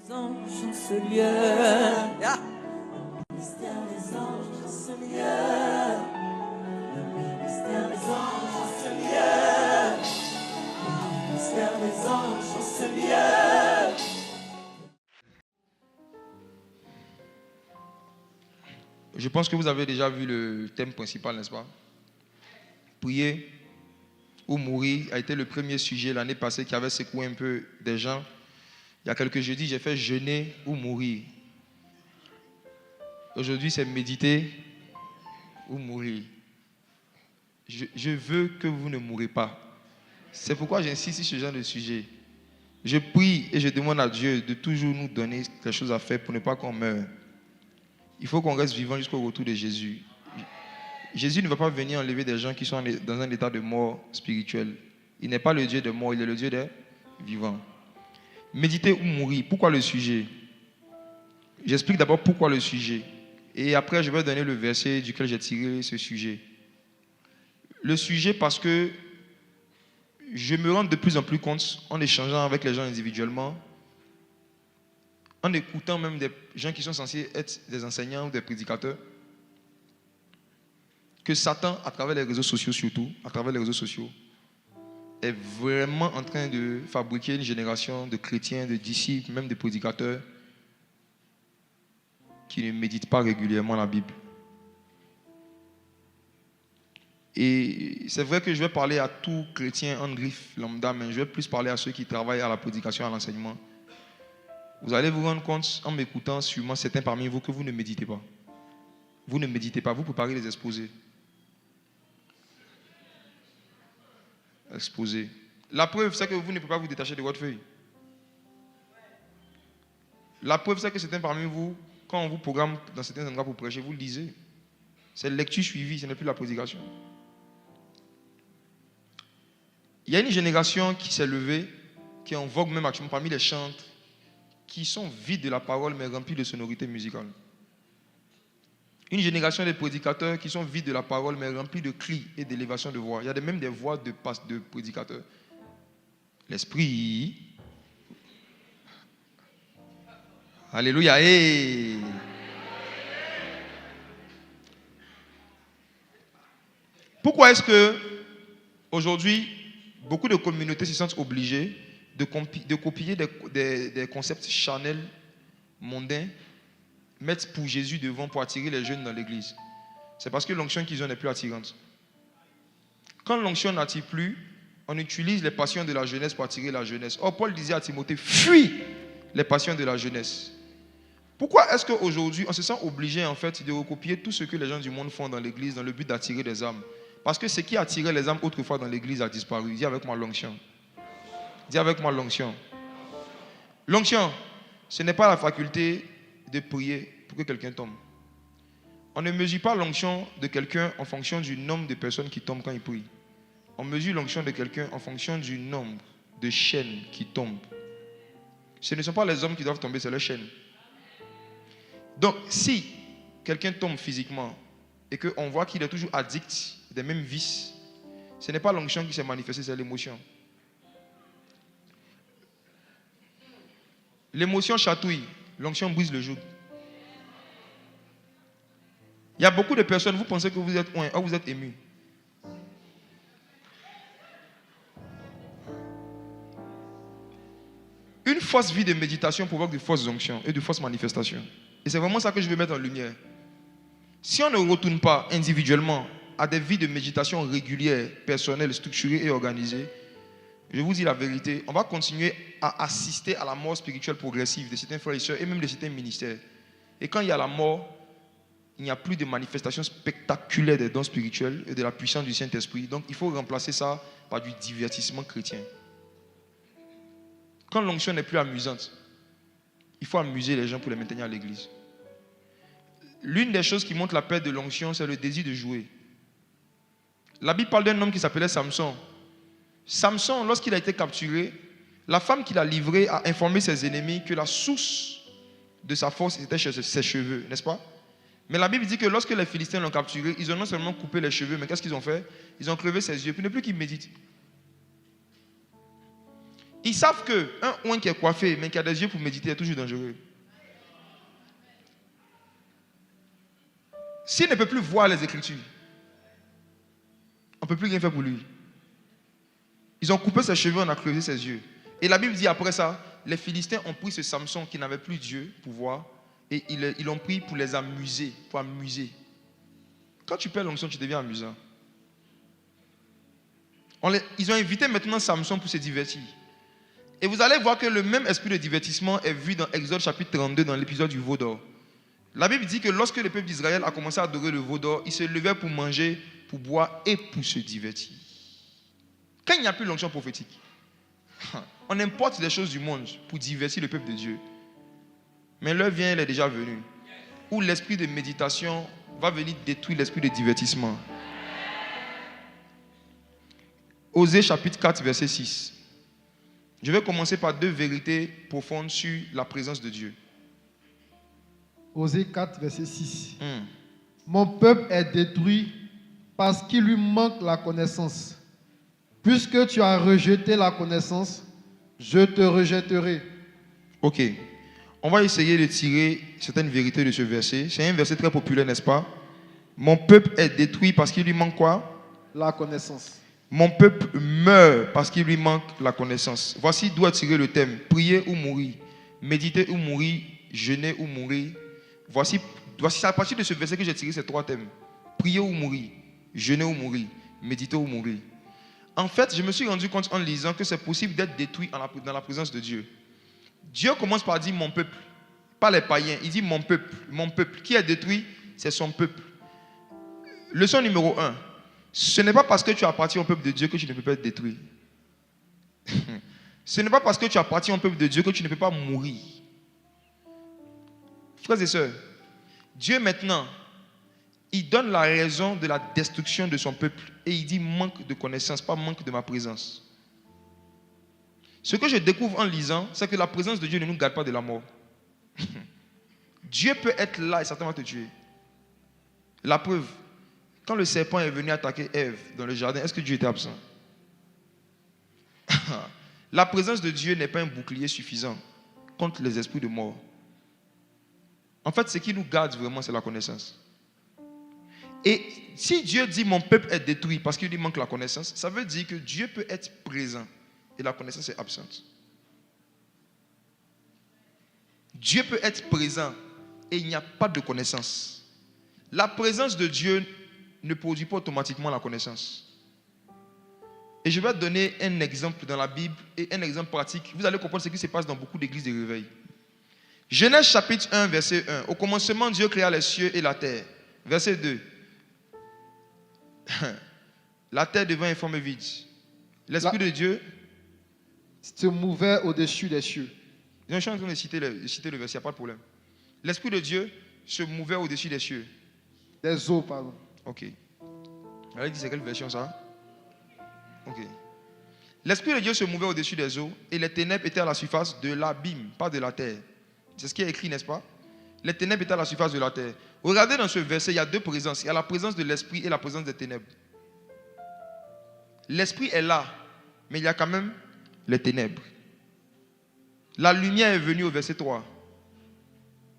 Les anges chanceliers. Yeah. Le mystère des anges chanceliers. Le mystère des anges chanceliers. Le mystère des anges chanceliers. Je pense que vous avez déjà vu le thème principal, n'est-ce pas? Prier ou mourir a été le premier sujet l'année passée qui avait secoué un peu des gens. Il y a quelques jeudis, j'ai fait jeûner ou mourir. Aujourd'hui, c'est méditer ou mourir. Je veux que vous ne mourrez pas. C'est pourquoi j'insiste sur ce genre de sujet. Je prie et je demande à Dieu de toujours nous donner quelque chose à faire pour ne pas qu'on meure. Il faut qu'on reste vivant jusqu'au retour de Jésus. Jésus ne va pas venir enlever des gens qui sont dans un état de mort spirituelle. Il n'est pas le Dieu des morts, il est le Dieu des vivants. Méditer ou mourir, pourquoi le sujet? J'explique d'abord pourquoi le sujet. Et après, je vais donner le verset duquel j'ai tiré ce sujet. Le sujet parce que je me rends de plus en plus compte, en échangeant avec les gens individuellement, en écoutant même des gens qui sont censés être des enseignants ou des prédicateurs, que Satan, à travers les réseaux sociaux surtout, à travers les réseaux sociaux, est vraiment en train de fabriquer une génération de chrétiens, de disciples, même de prédicateurs, qui ne méditent pas régulièrement la Bible. Et c'est vrai que je vais parler à tout chrétien en griffe lambda, mais je vais plus parler à ceux qui travaillent à la prédication, à l'enseignement. Vous allez vous rendre compte, en m'écoutant, sûrement certains parmi vous, que vous ne méditez pas. Vous ne méditez pas, vous préparez les exposés. Exposés. La preuve, c'est que vous ne pouvez pas vous détacher de votre feuille. La preuve, c'est que certains parmi vous, quand on vous programme dans certains endroits pour prêcher, vous le lisez. C'est lecture suivie, ce n'est plus la prédication. Il y a une génération qui s'est levée, qui est en vogue même actuellement parmi les chantres, qui sont vides de la parole mais remplis de sonorités musicales. Une génération de prédicateurs qui sont vides de la parole mais remplis de cris et d'élévation de voix. Il y a même des voix de prédicateurs. L'esprit. Alléluia. Hey. Pourquoi est-ce que aujourd'hui beaucoup de communautés se sentent obligées de copier des concepts charnels, mondains, mettre pour Jésus devant pour attirer les jeunes dans l'église? C'est parce que l'onction qu'ils ont n'est plus attirante. Quand l'onction n'attire plus, on utilise les passions de la jeunesse pour attirer la jeunesse. Or, Paul disait à Timothée, fuis les passions de la jeunesse. Pourquoi est-ce qu'aujourd'hui, on se sent obligé en fait de recopier tout ce que les gens du monde font dans l'église dans le but d'attirer des âmes? Parce que ce qui attirait les âmes autrefois dans l'église a disparu. Dis avec moi l'onction. Dis avec moi l'onction. L'onction, ce n'est pas la faculté de prier pour que quelqu'un tombe. On ne mesure pas l'onction de quelqu'un en fonction du nombre de personnes qui tombent quand il prie. On mesure l'onction de quelqu'un en fonction du nombre de chaînes qui tombent. Ce ne sont pas les hommes qui doivent tomber, c'est les chaînes. Donc, si quelqu'un tombe physiquement et qu'on voit qu'il est toujours addict des mêmes vices, ce n'est pas l'onction qui s'est manifestée, c'est l'émotion. L'émotion chatouille, l'onction brise le joug. Il y a beaucoup de personnes, vous pensez que vous êtes oint, or vous êtes ému. Une fausse vie de méditation provoque de fausses onctions et de fausses manifestations. Et c'est vraiment ça que je veux mettre en lumière. Si on ne retourne pas individuellement à des vies de méditation régulières, personnelles, structurées et organisées, je vous dis la vérité, on va continuer à assister à la mort spirituelle progressive de certains frères et sœurs et même de certains ministères. Et quand il y a la mort, il n'y a plus de manifestation spectaculaire des dons spirituels et de la puissance du Saint-Esprit. Donc il faut remplacer ça par du divertissement chrétien. Quand l'onction n'est plus amusante, il faut amuser les gens pour les maintenir à l'église. L'une des choses qui montre la perte de l'onction, c'est le désir de jouer. La Bible parle d'un homme qui s'appelait Samson. Samson, lorsqu'il a été capturé, la femme qui l'a livré a informé ses ennemis que la source de sa force était chez ses cheveux, n'est-ce pas? Mais la Bible dit que lorsque les Philistins l'ont capturé, ils ont non seulement coupé les cheveux, mais qu'est-ce qu'ils ont fait? Ils ont crevé ses yeux, puis ne plus qu'il médite. Ils savent qu'un oin qui est coiffé, mais qui a des yeux pour méditer, est toujours dangereux. S'il ne peut plus voir les Écritures, on ne peut plus rien faire pour lui. Ils ont coupé ses cheveux, on a creusé ses yeux. Et la Bible dit après ça, les Philistins ont pris ce Samson qui n'avait plus Dieu pour voir, et ils l'ont pris pour les amuser, pour amuser. Quand tu perds l'onction, tu deviens amusant. Ils ont invité maintenant Samson pour se divertir. Et vous allez voir que le même esprit de divertissement est vu dans Exode chapitre 32, dans l'épisode du veau d'or. La Bible dit que lorsque le peuple d'Israël a commencé à adorer le veau d'or, ils se levaient pour manger, pour boire et pour se divertir. Quand il n'y a plus l'onction prophétique, on importe des choses du monde pour divertir le peuple de Dieu. Mais l'heure vient, elle est déjà venue, où l'esprit de méditation va venir détruire l'esprit de divertissement. Osée chapitre 4, verset 6. Je vais commencer par 2 vérités profondes sur la présence de Dieu. Osée 4, verset 6. Mon peuple est détruit parce qu'il lui manque la connaissance. Puisque tu as rejeté la connaissance, je te rejetterai. Ok. On va essayer de tirer certaines vérités de ce verset. C'est un verset très populaire, n'est-ce pas? Mon peuple est détruit parce qu'il lui manque quoi? La connaissance. Mon peuple meurt parce qu'il lui manque la connaissance. Voici d'où est tiré le thème. Prier ou mourir. Méditer ou mourir. Jeûner ou mourir. Voici à partir de ce verset que j'ai tiré ces 3 thèmes. Prier ou mourir. Jeûner ou mourir. Méditer ou mourir. En fait, je me suis rendu compte en lisant que c'est possible d'être détruit dans la présence de Dieu. Dieu commence par dire mon peuple. Pas les païens. Il dit mon peuple. Mon peuple. Qui est détruit? C'est son peuple. Leçon numéro 1. Ce n'est pas parce que tu appartiens au peuple de Dieu que tu ne peux pas être détruit. Ce n'est pas parce que tu appartiens au peuple de Dieu que tu ne peux pas mourir. Frères et sœurs, Dieu maintenant, il donne la raison de la destruction de son peuple et il dit manque de connaissance, pas manque de ma présence. Ce que je découvre en lisant, c'est que la présence de Dieu ne nous garde pas de la mort. Dieu peut être là et certainement te tuer. La preuve, quand le serpent est venu attaquer Ève dans le jardin, est-ce que Dieu était absent? La présence de Dieu n'est pas un bouclier suffisant contre les esprits de mort. En fait, ce qui nous garde vraiment, c'est la connaissance. Et si Dieu dit mon peuple est détruit parce qu'il lui manque la connaissance, ça veut dire que Dieu peut être présent et la connaissance est absente. Dieu peut être présent et il n'y a pas de connaissance. La présence de Dieu ne produit pas automatiquement la connaissance. Et je vais donner un exemple dans la Bible et un exemple pratique. Vous allez comprendre ce qui se passe dans beaucoup d'églises de réveil. Genèse chapitre 1, verset 1. Au commencement, Dieu créa les cieux et la terre. Verset 2. La terre devint informe et vide. L'Esprit de Dieu se mouvait au-dessus des cieux. Je suis en train de citer le verset, il n'y a pas de problème. L'Esprit de Dieu se mouvait au-dessus des cieux. Des eaux, pardon. Ok. Elle dit c'est quelle version ça? Ok. L'Esprit de Dieu se mouvait au-dessus des eaux et les ténèbres étaient à la surface de l'abîme, pas de la terre. C'est ce qui est écrit, n'est-ce pas? Les ténèbres étaient à la surface de la terre. Regardez dans ce verset, il y a 2 présences. Il y a la présence de l'Esprit et la présence des ténèbres. L'Esprit est là, mais il y a quand même les ténèbres. La lumière est venue au verset 3.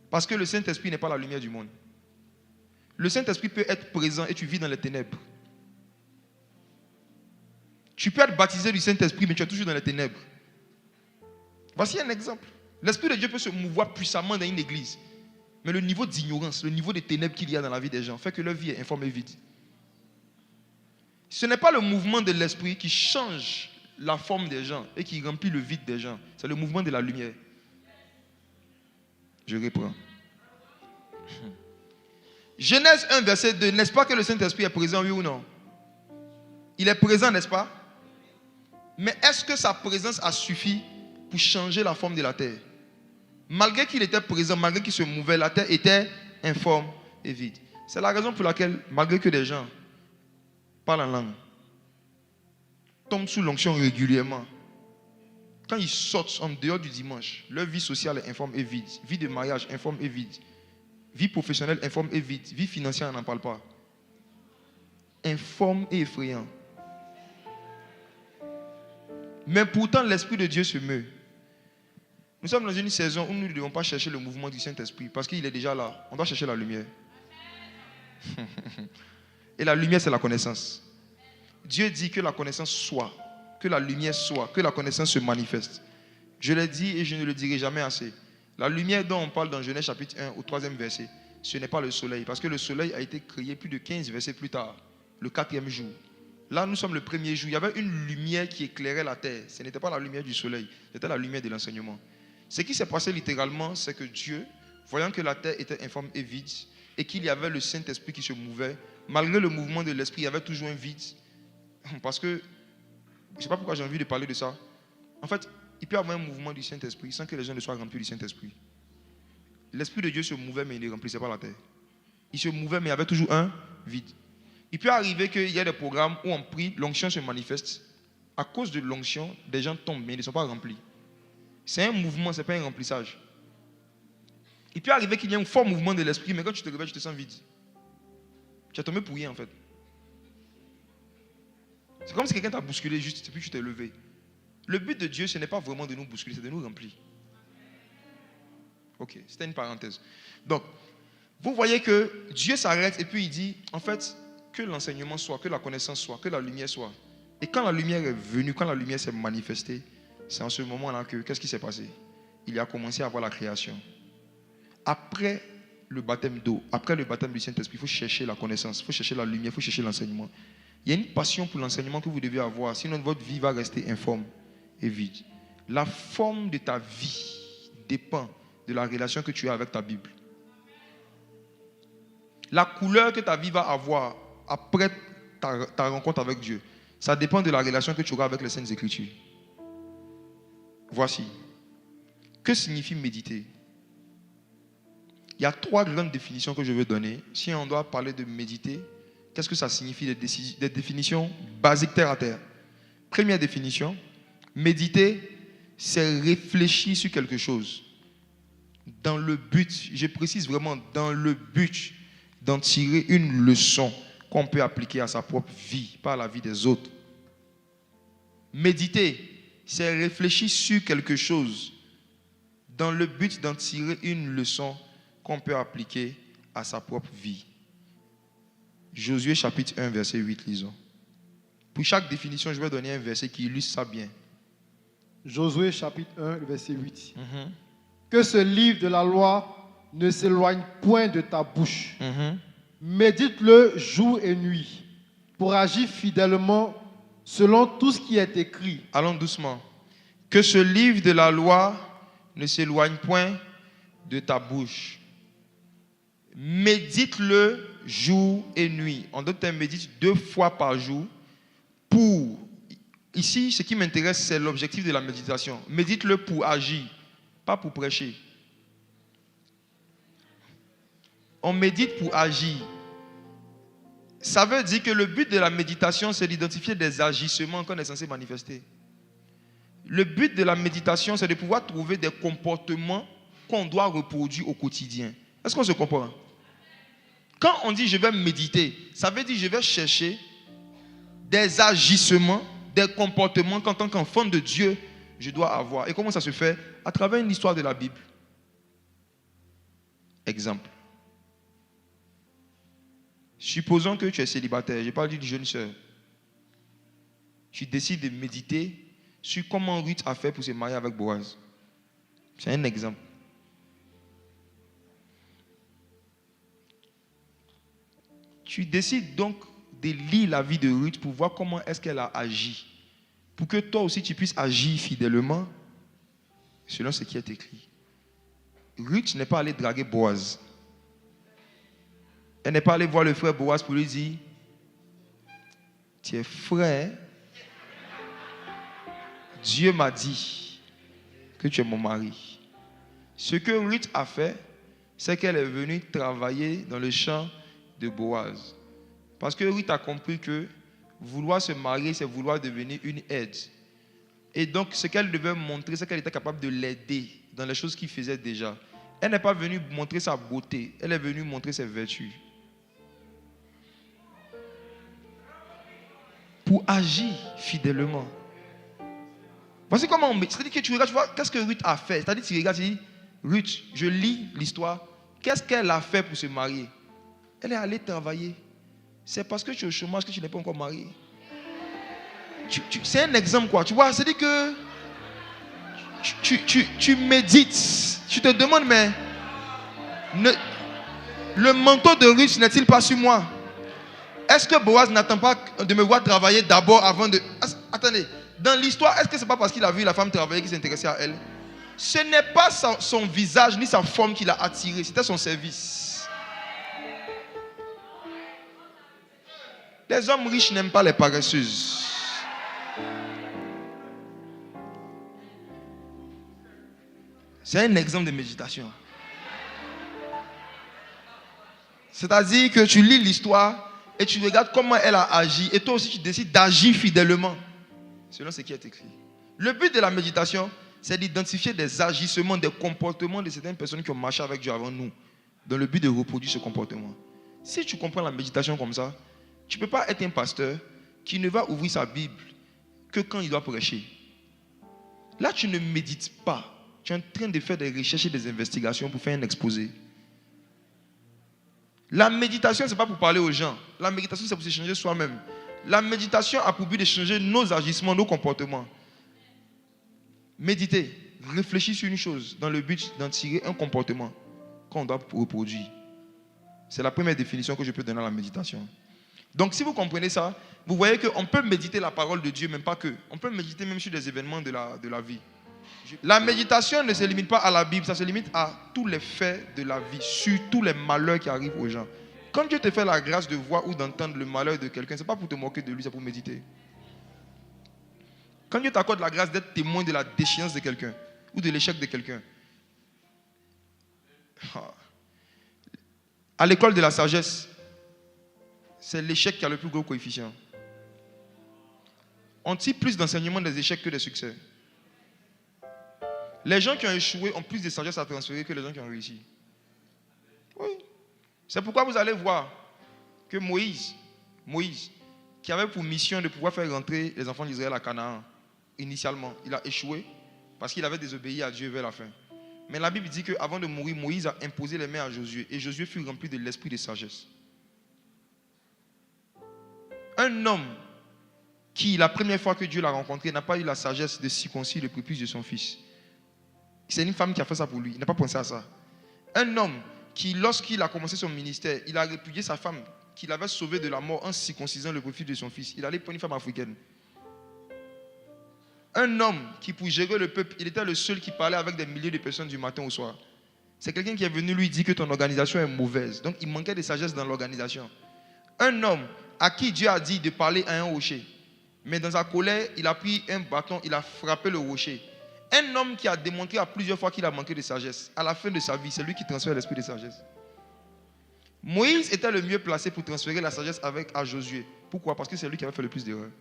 Parce que le Saint-Esprit n'est pas la lumière du monde. Le Saint-Esprit peut être présent et tu vis dans les ténèbres. Tu peux être baptisé du Saint-Esprit, mais tu es toujours dans les ténèbres. Voici un exemple. L'Esprit de Dieu peut se mouvoir puissamment dans une église. Mais le niveau d'ignorance, le niveau de ténèbres qu'il y a dans la vie des gens fait que leur vie est informe et vide. Ce n'est pas le mouvement de l'Esprit qui change la forme des gens et qui remplit le vide des gens. C'est le mouvement de la lumière. Je reprends. Genèse 1, verset 2. N'est-ce pas que le Saint-Esprit est présent, oui ou non? Il est présent, n'est-ce pas? Mais est-ce que sa présence a suffi pour changer la forme de la terre? Malgré qu'il était présent, malgré qu'il se mouvait, la terre était informe et vide. C'est la raison pour laquelle, malgré que des gens parlent en langue, tombent sous l'onction régulièrement, quand ils sortent en dehors du dimanche, leur vie sociale est informe et vide. Vie de mariage, informe et vide. Vie professionnelle, informe et vide. Vie financière, on n'en parle pas. Informe et effrayant. Mais pourtant, l'Esprit de Dieu se meut. Nous sommes dans une saison où nous ne devons pas chercher le mouvement du Saint-Esprit parce qu'il est déjà là. On doit chercher la lumière. Et la lumière, c'est la connaissance. Dieu dit que la connaissance soit, que la lumière soit, que la connaissance se manifeste. Je l'ai dit et je ne le dirai jamais assez. La lumière dont on parle dans Genèse chapitre 1 au 3e verset, ce n'est pas le soleil. Parce que le soleil a été créé plus de 15 versets plus tard, le 4e jour. Là, nous sommes le premier jour. Il y avait une lumière qui éclairait la terre. Ce n'était pas la lumière du soleil, c'était la lumière de l'enseignement. Ce qui s'est passé littéralement, c'est que Dieu, voyant que la terre était informe et vide, et qu'il y avait le Saint-Esprit qui se mouvait, malgré le mouvement de l'Esprit, il y avait toujours un vide. Parce que, je ne sais pas pourquoi j'ai envie de parler de ça. En fait, il peut y avoir un mouvement du Saint-Esprit sans que les gens ne soient remplis du Saint-Esprit. L'Esprit de Dieu se mouvait, mais il ne remplissait pas la terre. Il se mouvait, mais il y avait toujours un vide. Il peut arriver qu'il y ait des programmes où on prie, l'onction se manifeste. À cause de l'onction, des gens tombent, mais ils ne sont pas remplis. C'est un mouvement, ce n'est pas un remplissage. Il peut arriver qu'il y ait un fort mouvement de l'esprit, mais quand tu te réveilles, tu te sens vide. Tu as tombé pour rien en fait. C'est comme si quelqu'un t'a bousculé juste et puis tu t'es levé. Le but de Dieu, ce n'est pas vraiment de nous bousculer, c'est de nous remplir. Ok, c'était une parenthèse. Donc, vous voyez que Dieu s'arrête et puis il dit, en fait, que l'enseignement soit, que la connaissance soit, que la lumière soit. Et quand la lumière est venue, quand la lumière s'est manifestée, c'est en ce moment-là que, qu'est-ce qui s'est passé? Il a commencé à voir la création. Après le baptême d'eau, après le baptême du Saint-Esprit, il faut chercher la connaissance, il faut chercher la lumière, il faut chercher l'enseignement. Il y a une passion pour l'enseignement que vous devez avoir, sinon votre vie va rester informe et vide. La forme de ta vie dépend de la relation que tu as avec ta Bible. La couleur que ta vie va avoir après ta rencontre avec Dieu, ça dépend de la relation que tu auras avec les Saintes Écritures. Voici. Que signifie méditer? Il y a 3 grandes définitions que je veux donner. Si on doit parler de méditer, qu'est-ce que ça signifie? Des définitions basiques terre à terre. Première définition, méditer, c'est réfléchir sur quelque chose. Dans le but, je précise vraiment, dans le but d'en tirer une leçon qu'on peut appliquer à sa propre vie, pas à la vie des autres. Méditer, c'est réfléchir sur quelque chose dans le but d'en tirer une leçon qu'on peut appliquer à sa propre vie. Josué chapitre 1, verset 8, lisons. Pour chaque définition, je vais donner un verset qui illustre ça bien. Josué chapitre 1, verset 8. Que ce livre de la loi ne s'éloigne point de ta bouche. Médite-le jour et nuit pour agir fidèlement selon tout ce qui est écrit. Allons doucement. Que ce livre de la loi ne s'éloigne point de ta bouche. Médite-le jour et nuit. En d'autres termes, médite 2 fois par jour pour... Ici, ce qui m'intéresse, c'est l'objectif de la méditation. Médite-le pour agir, pas pour prêcher. On médite pour agir. Ça veut dire que le but de la méditation, c'est d'identifier des agissements qu'on est censé manifester. Le but de la méditation, c'est de pouvoir trouver des comportements qu'on doit reproduire au quotidien. Est-ce qu'on se comprend? Quand on dit je vais méditer, ça veut dire je vais chercher des agissements, des comportements qu'en tant qu'enfant de Dieu, je dois avoir. Et comment ça se fait? À travers une histoire de la Bible. Exemple. Supposons que tu es célibataire, je parle d'une jeune sœur. Tu décides de méditer sur comment Ruth a fait pour se marier avec Boaz. C'est un exemple. Tu décides donc de lire la vie de Ruth pour voir comment est-ce qu'elle a agi. Pour que toi aussi tu puisses agir fidèlement selon ce qui est écrit. Ruth n'est pas allée draguer Boaz. Elle n'est pas allée voir le frère Boaz pour lui dire « Tu es frère, Dieu m'a dit que tu es mon mari. » Ce que Ruth a fait, c'est qu'elle est venue travailler dans le champ de Boaz. Parce que Ruth a compris que vouloir se marier, c'est vouloir devenir une aide. Et donc, ce qu'elle devait montrer, c'est qu'elle était capable de l'aider dans les choses qu'il faisait déjà. Elle n'est pas venue montrer sa beauté, elle est venue montrer ses vertus. Pour agir fidèlement. Voici comment on... C'est-à-dire que tu regardes, tu vois, qu'est-ce que Ruth a fait? C'est-à-dire que tu regardes, tu dis, Ruth, je lis l'histoire. Qu'est-ce qu'elle a fait pour se marier? Elle est allée travailler. C'est parce que tu es au chômage que tu n'es pas encore marié. C'est un exemple, quoi. Tu vois, c'est-à-dire que tu médites. Tu te demandes, mais le manteau de Ruth n'est-il pas sur moi? Est-ce que Boaz n'attend pas de me voir travailler d'abord avant de... Attendez, dans l'histoire, est-ce que ce n'est pas parce qu'il a vu la femme travailler qu'il s'est intéressé à elle? Ce n'est pas son visage ni sa forme qui l'a attiré, c'était son service. Les hommes riches n'aiment pas les paresseuses. C'est un exemple de méditation. C'est-à-dire que tu lis l'histoire et tu regardes comment elle a agi et toi aussi tu décides d'agir fidèlement selon ce qui est écrit. Le but de la méditation, c'est d'identifier des agissements, des comportements de certaines personnes qui ont marché avec Dieu avant nous, dans le but de reproduire ce comportement. Si tu comprends la méditation comme ça, tu ne peux pas être un pasteur qui ne va ouvrir sa Bible que quand il doit prêcher. Là, tu ne médites pas. Tu es en train de faire des recherches et des investigations pour faire un exposé. La méditation, ce n'est pas pour parler aux gens. La méditation, c'est pour s'échanger soi-même. La méditation a pour but de changer nos agissements, nos comportements. Méditer, réfléchir sur une chose dans le but d'en tirer un comportement qu'on doit reproduire. C'est la première définition que je peux donner à la méditation. Donc, si vous comprenez ça, vous voyez qu'on peut méditer la parole de Dieu, même pas que. On peut méditer même sur des événements de la vie. La méditation ne se limite pas à la Bible, ça se limite à tous les faits de la vie, sur tous les malheurs qui arrivent aux gens. Quand Dieu te fait la grâce de voir ou d'entendre le malheur de quelqu'un, ce n'est pas pour te moquer de lui, c'est pour méditer. Quand Dieu t'accorde la grâce d'être témoin de la déchéance de quelqu'un ou de l'échec de quelqu'un, à l'école de la sagesse, c'est l'échec qui a le plus gros coefficient. On tire plus d'enseignements des échecs que des succès. Les gens qui ont échoué ont plus de sagesse à transférer que les gens qui ont réussi. Oui. C'est pourquoi vous allez voir que Moïse, qui avait pour mission de pouvoir faire rentrer les enfants d'Israël à Canaan, initialement, il a échoué parce qu'il avait désobéi à Dieu vers la fin. Mais la Bible dit qu'avant de mourir, Moïse a imposé les mains à Josué et Josué fut rempli de l'esprit de sagesse. Un homme qui, la première fois que Dieu l'a rencontré, n'a pas eu la sagesse de circoncire le prépuce de son fils. C'est une femme qui a fait ça pour lui. Il n'a pas pensé à ça. Un homme qui, lorsqu'il a commencé son ministère, il a répudié sa femme qu'il avait sauvée de la mort en circoncisant le prépuce de son fils. Il allait prendre une femme africaine. Un homme qui, pour gérer le peuple, il était le seul qui parlait avec des milliers de personnes du matin au soir. C'est quelqu'un qui est venu lui dire que ton organisation est mauvaise. Donc, il manquait de sagesse dans l'organisation. Un homme à qui Dieu a dit de parler à un rocher. Mais dans sa colère, il a pris un bâton, il a frappé le rocher. Un homme qui a démontré à plusieurs fois qu'il a manqué de sagesse. À la fin de sa vie, c'est lui qui transfère l'esprit de sagesse. Moïse était le mieux placé pour transférer la sagesse à Josué. Pourquoi? Parce que c'est lui qui avait fait le plus d'erreurs.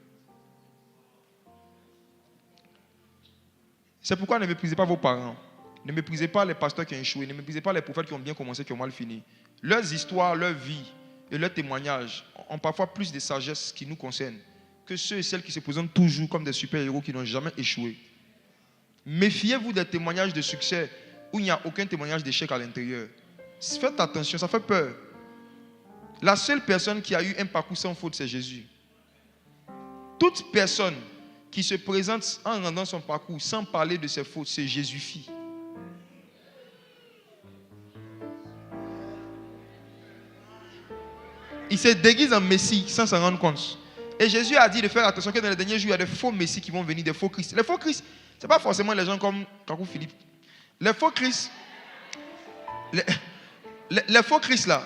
C'est pourquoi ne méprisez pas vos parents. Ne méprisez pas les pasteurs qui ont échoué. Ne méprisez pas les prophètes qui ont bien commencé, qui ont mal fini. Leurs histoires, leur vie et leurs témoignages ont parfois plus de sagesse qui nous concernent que ceux et celles qui se présentent toujours comme des super-héros qui n'ont jamais échoué. Méfiez-vous des témoignages de succès où il n'y a aucun témoignage d'échec à l'intérieur. Faites attention, ça fait peur. La seule personne qui a eu un parcours sans faute, c'est Jésus. Toute personne qui se présente en rendant son parcours sans parler de ses fautes, c'est Jésus-fille. Il se déguise en Messie sans s'en rendre compte. Et Jésus a dit de faire attention que dans les derniers jours, il y a des faux Messies qui vont venir, des faux Christ. Les faux Christ, ce n'est pas forcément les gens comme Kakou Philippe. Les faux Christ, les faux Christ là,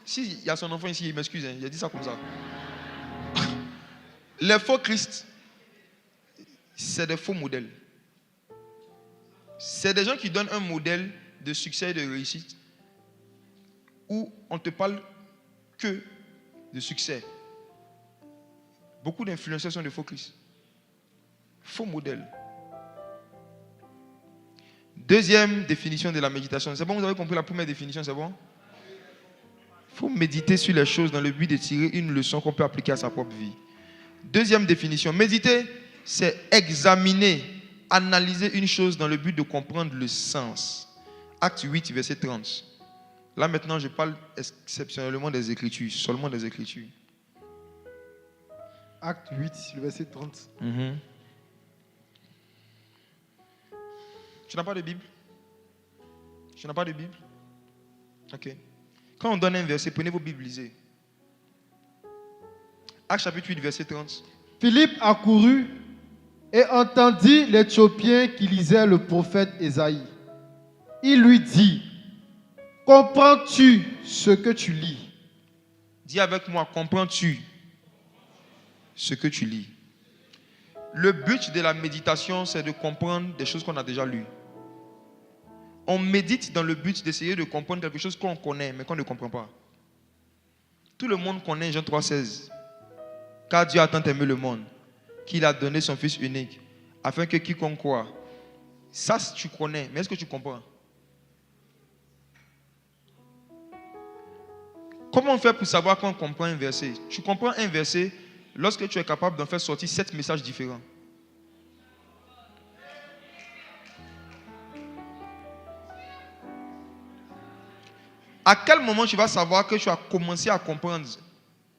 s'il y a son enfant ici, il m'excuse, il a dit ça comme ça. Les faux Christ, c'est des faux modèles. C'est des gens qui donnent un modèle de succès et de réussite où on te parle que de succès. Beaucoup d'influenceurs sont des faux Christ. Faux modèles. Deuxième définition de la méditation. C'est bon, vous avez compris la première définition, c'est bon? Il faut méditer sur les choses dans le but de tirer une leçon qu'on peut appliquer à sa propre vie. Deuxième définition. Méditer, c'est examiner, analyser une chose dans le but de comprendre le sens. Acte 8, verset 30. Là maintenant, je parle exceptionnellement des Écritures, seulement des Écritures. Acte 8, le verset 30. Tu n'as pas de Bible? Tu n'as pas de Bible? Ok. Quand on donne un verset, prenez vos Bibles, lisez. Acte chapitre 8, verset 30. Philippe accourut et entendit l'Éthiopien qui lisait le prophète Ésaïe. Il lui dit, comprends-tu ce que tu lis? Dis avec moi, comprends-tu ce que tu lis? Le but de la méditation, c'est de comprendre des choses qu'on a déjà lues. On médite dans le but d'essayer de comprendre quelque chose qu'on connaît, mais qu'on ne comprend pas. Tout le monde connaît Jean 3,16. Car Dieu a tant aimé le monde, qu'il a donné son Fils unique, afin que quiconque croit. Ça, tu connais, mais est-ce que tu comprends? Comment on fait pour savoir qu'on comprend un verset? Tu comprends un verset lorsque tu es capable d'en faire sortir 7 messages différents. À quel moment tu vas savoir que tu as commencé à comprendre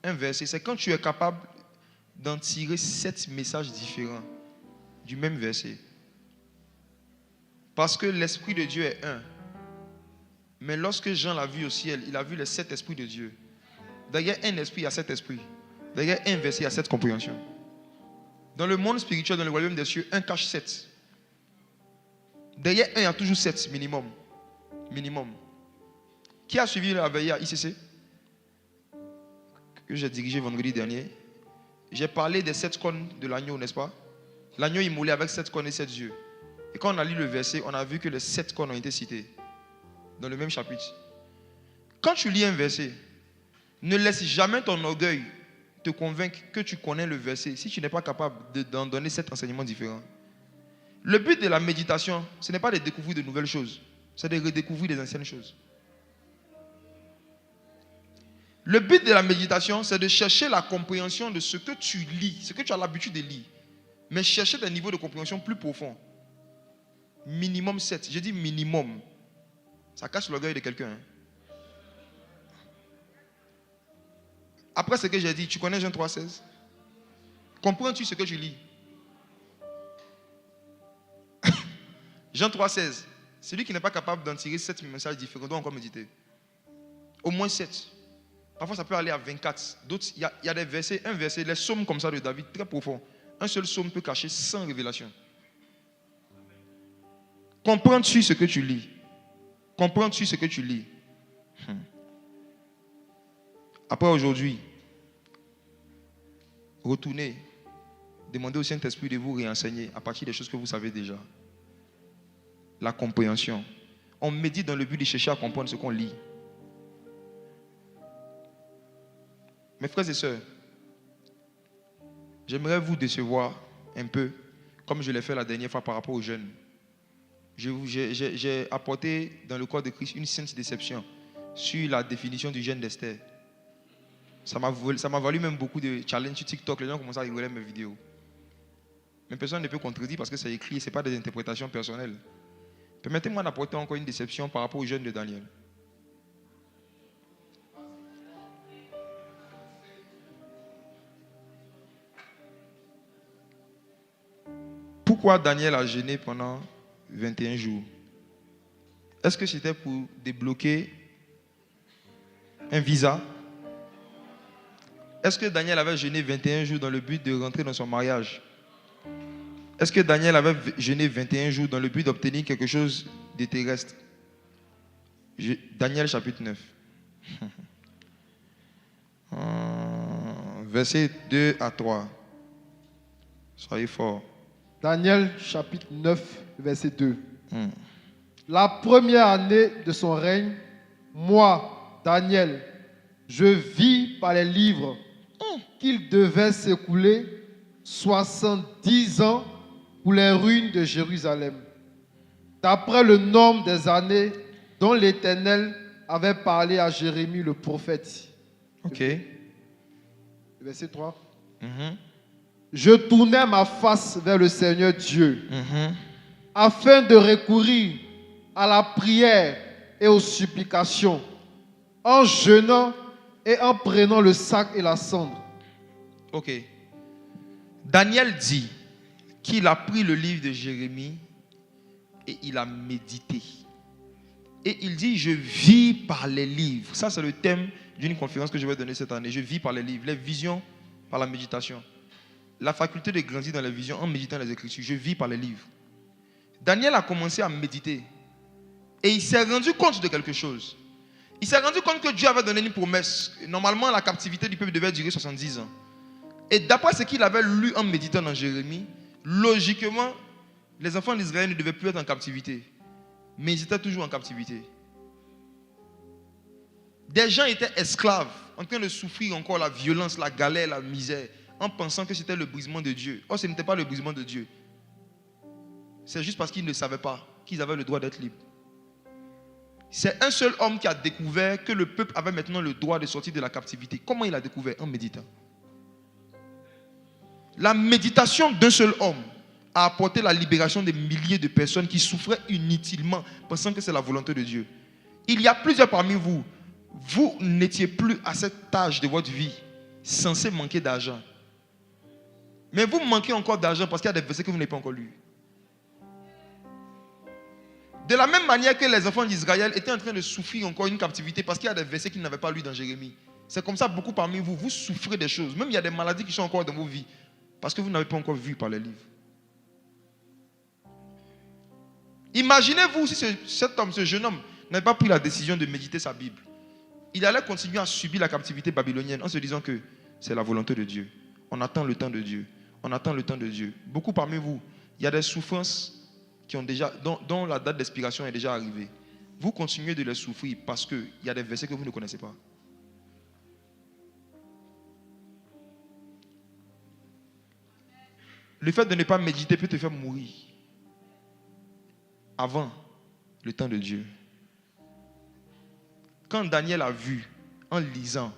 un verset? C'est quand tu es capable d'en tirer 7 messages différents du même verset. Parce que l'Esprit de Dieu est un. Mais lorsque Jean l'a vu au ciel, il a vu les 7 esprits de Dieu. Derrière un esprit, il y a 7 esprits. Derrière un verset, il y a 7 compréhensions. Dans le monde spirituel, dans le royaume des cieux, un cache 7. Derrière un, il y a toujours 7 minimum. Minimum. Qui a suivi la veillée à ICC que j'ai dirigé vendredi dernier? J'ai parlé des 7 cornes de l'agneau, n'est-ce pas? L'agneau immolé avec 7 cornes et 7 yeux. Et quand on a lu le verset, on a vu que les 7 cornes ont été cités dans le même chapitre. Quand tu lis un verset, ne laisse jamais ton orgueil te convaincre que tu connais le verset si tu n'es pas capable d'en donner 7 enseignements différents. Le but de la méditation, ce n'est pas de découvrir de nouvelles choses, c'est de redécouvrir des anciennes choses. Le but de la méditation, c'est de chercher la compréhension de ce que tu lis, ce que tu as l'habitude de lire, mais chercher des niveaux de compréhension plus profonds. Minimum 7. Je dis minimum. Ça cache l'orgueil de quelqu'un. Hein. Après ce que j'ai dit, tu connais Jean 3,16? Comprends-tu ce que tu lis? Jean 3,16. Celui qui n'est pas capable d'en tirer 7 messages différents doit encore méditer. Au moins 7. Parfois, ça peut aller à 24. D'autres, il y a des versets, un verset, les psaumes comme ça de David, très profonds. Un seul psaume peut cacher 100 révélations. Comprends-tu ce que tu lis? Comprends-tu ce que tu lis? Après aujourd'hui, retournez, demandez au Saint-Esprit de vous réenseigner à partir des choses que vous savez déjà. La compréhension. On médite dans le but de chercher à comprendre ce qu'on lit. Mes frères et sœurs, j'aimerais vous décevoir un peu, comme je l'ai fait la dernière fois par rapport aux jeunes. J'ai apporté dans le corps de Christ une sainte déception sur la définition du jeûne d'Esther. Ça m'a valu même beaucoup de challenges sur TikTok. Les gens commencent à rigoler mes vidéos. Mais personne ne peut contredire parce que c'est écrit, ce n'est pas des interprétations personnelles. Permettez-moi d'apporter encore une déception par rapport au jeûne de Daniel. Pourquoi Daniel a jeûné pendant 21 jours? Est-ce que c'était pour débloquer un visa? Est-ce que Daniel avait jeûné 21 jours dans le but de rentrer dans son mariage? Est-ce que Daniel avait jeûné 21 jours dans le but d'obtenir quelque chose de terrestre? Daniel chapitre 9. Versets 2 à 3. Soyez forts. Daniel chapitre 9, verset 2. La première année de son règne, moi, Daniel, je vis par les livres qu'il devait s'écouler 70 ans pour les ruines de Jérusalem, d'après le nombre des années dont l'Éternel avait parlé à Jérémie le prophète. Ok. Verset 3. je tournai ma face vers le Seigneur Dieu, afin de recourir à la prière et aux supplications, en jeûnant et en prenant le sac et la cendre. Ok. Daniel dit qu'il a pris le livre de Jérémie et il a médité. Et il dit, je vis par les livres. Ça, c'est le thème d'une conférence que je vais donner cette année. Je vis par les livres, les visions par la méditation. La faculté de grandir dans les visions en méditant les Écritures. Je vis par les livres. Daniel a commencé à méditer. Et il s'est rendu compte de quelque chose. Il s'est rendu compte que Dieu avait donné une promesse. Normalement, la captivité du peuple devait durer 70 ans. Et d'après ce qu'il avait lu en méditant dans Jérémie, logiquement, les enfants d'Israël ne devaient plus être en captivité. Mais ils étaient toujours en captivité. Des gens étaient esclaves, en train de souffrir encore la violence, la galère, la misère, en pensant que c'était le brisement de Dieu. Or, ce n'était pas le brisement de Dieu. C'est juste parce qu'ils ne savaient pas qu'ils avaient le droit d'être libres. C'est un seul homme qui a découvert que le peuple avait maintenant le droit de sortir de la captivité. Comment il a découvert? En méditant. La méditation d'un seul homme a apporté la libération des milliers de personnes qui souffraient inutilement, pensant que c'est la volonté de Dieu. Il y a plusieurs parmi vous. Vous n'étiez plus à cet âge de votre vie censé manquer d'argent. Mais vous manquez encore d'argent parce qu'il y a des versets que vous n'avez pas encore lus. De la même manière que les enfants d'Israël étaient en train de souffrir encore une captivité parce qu'il y a des versets qu'ils n'avaient pas lus dans Jérémie. C'est comme ça, beaucoup parmi vous, vous souffrez des choses. Même il y a des maladies qui sont encore dans vos vies parce que vous n'avez pas encore vu par les livres. Imaginez-vous si cet homme, ce jeune homme, n'avait pas pris la décision de méditer sa Bible. Il allait continuer à subir la captivité babylonienne en se disant que c'est la volonté de Dieu. On attend le temps de Dieu. On attend le temps de Dieu. Beaucoup parmi vous, il y a des souffrances qui ont déjà, dont la date d'expiration est déjà arrivée. Vous continuez de les souffrir parce qu'il y a des versets que vous ne connaissez pas. Le fait de ne pas méditer peut te faire mourir avant le temps de Dieu. Quand Daniel a vu, en lisant,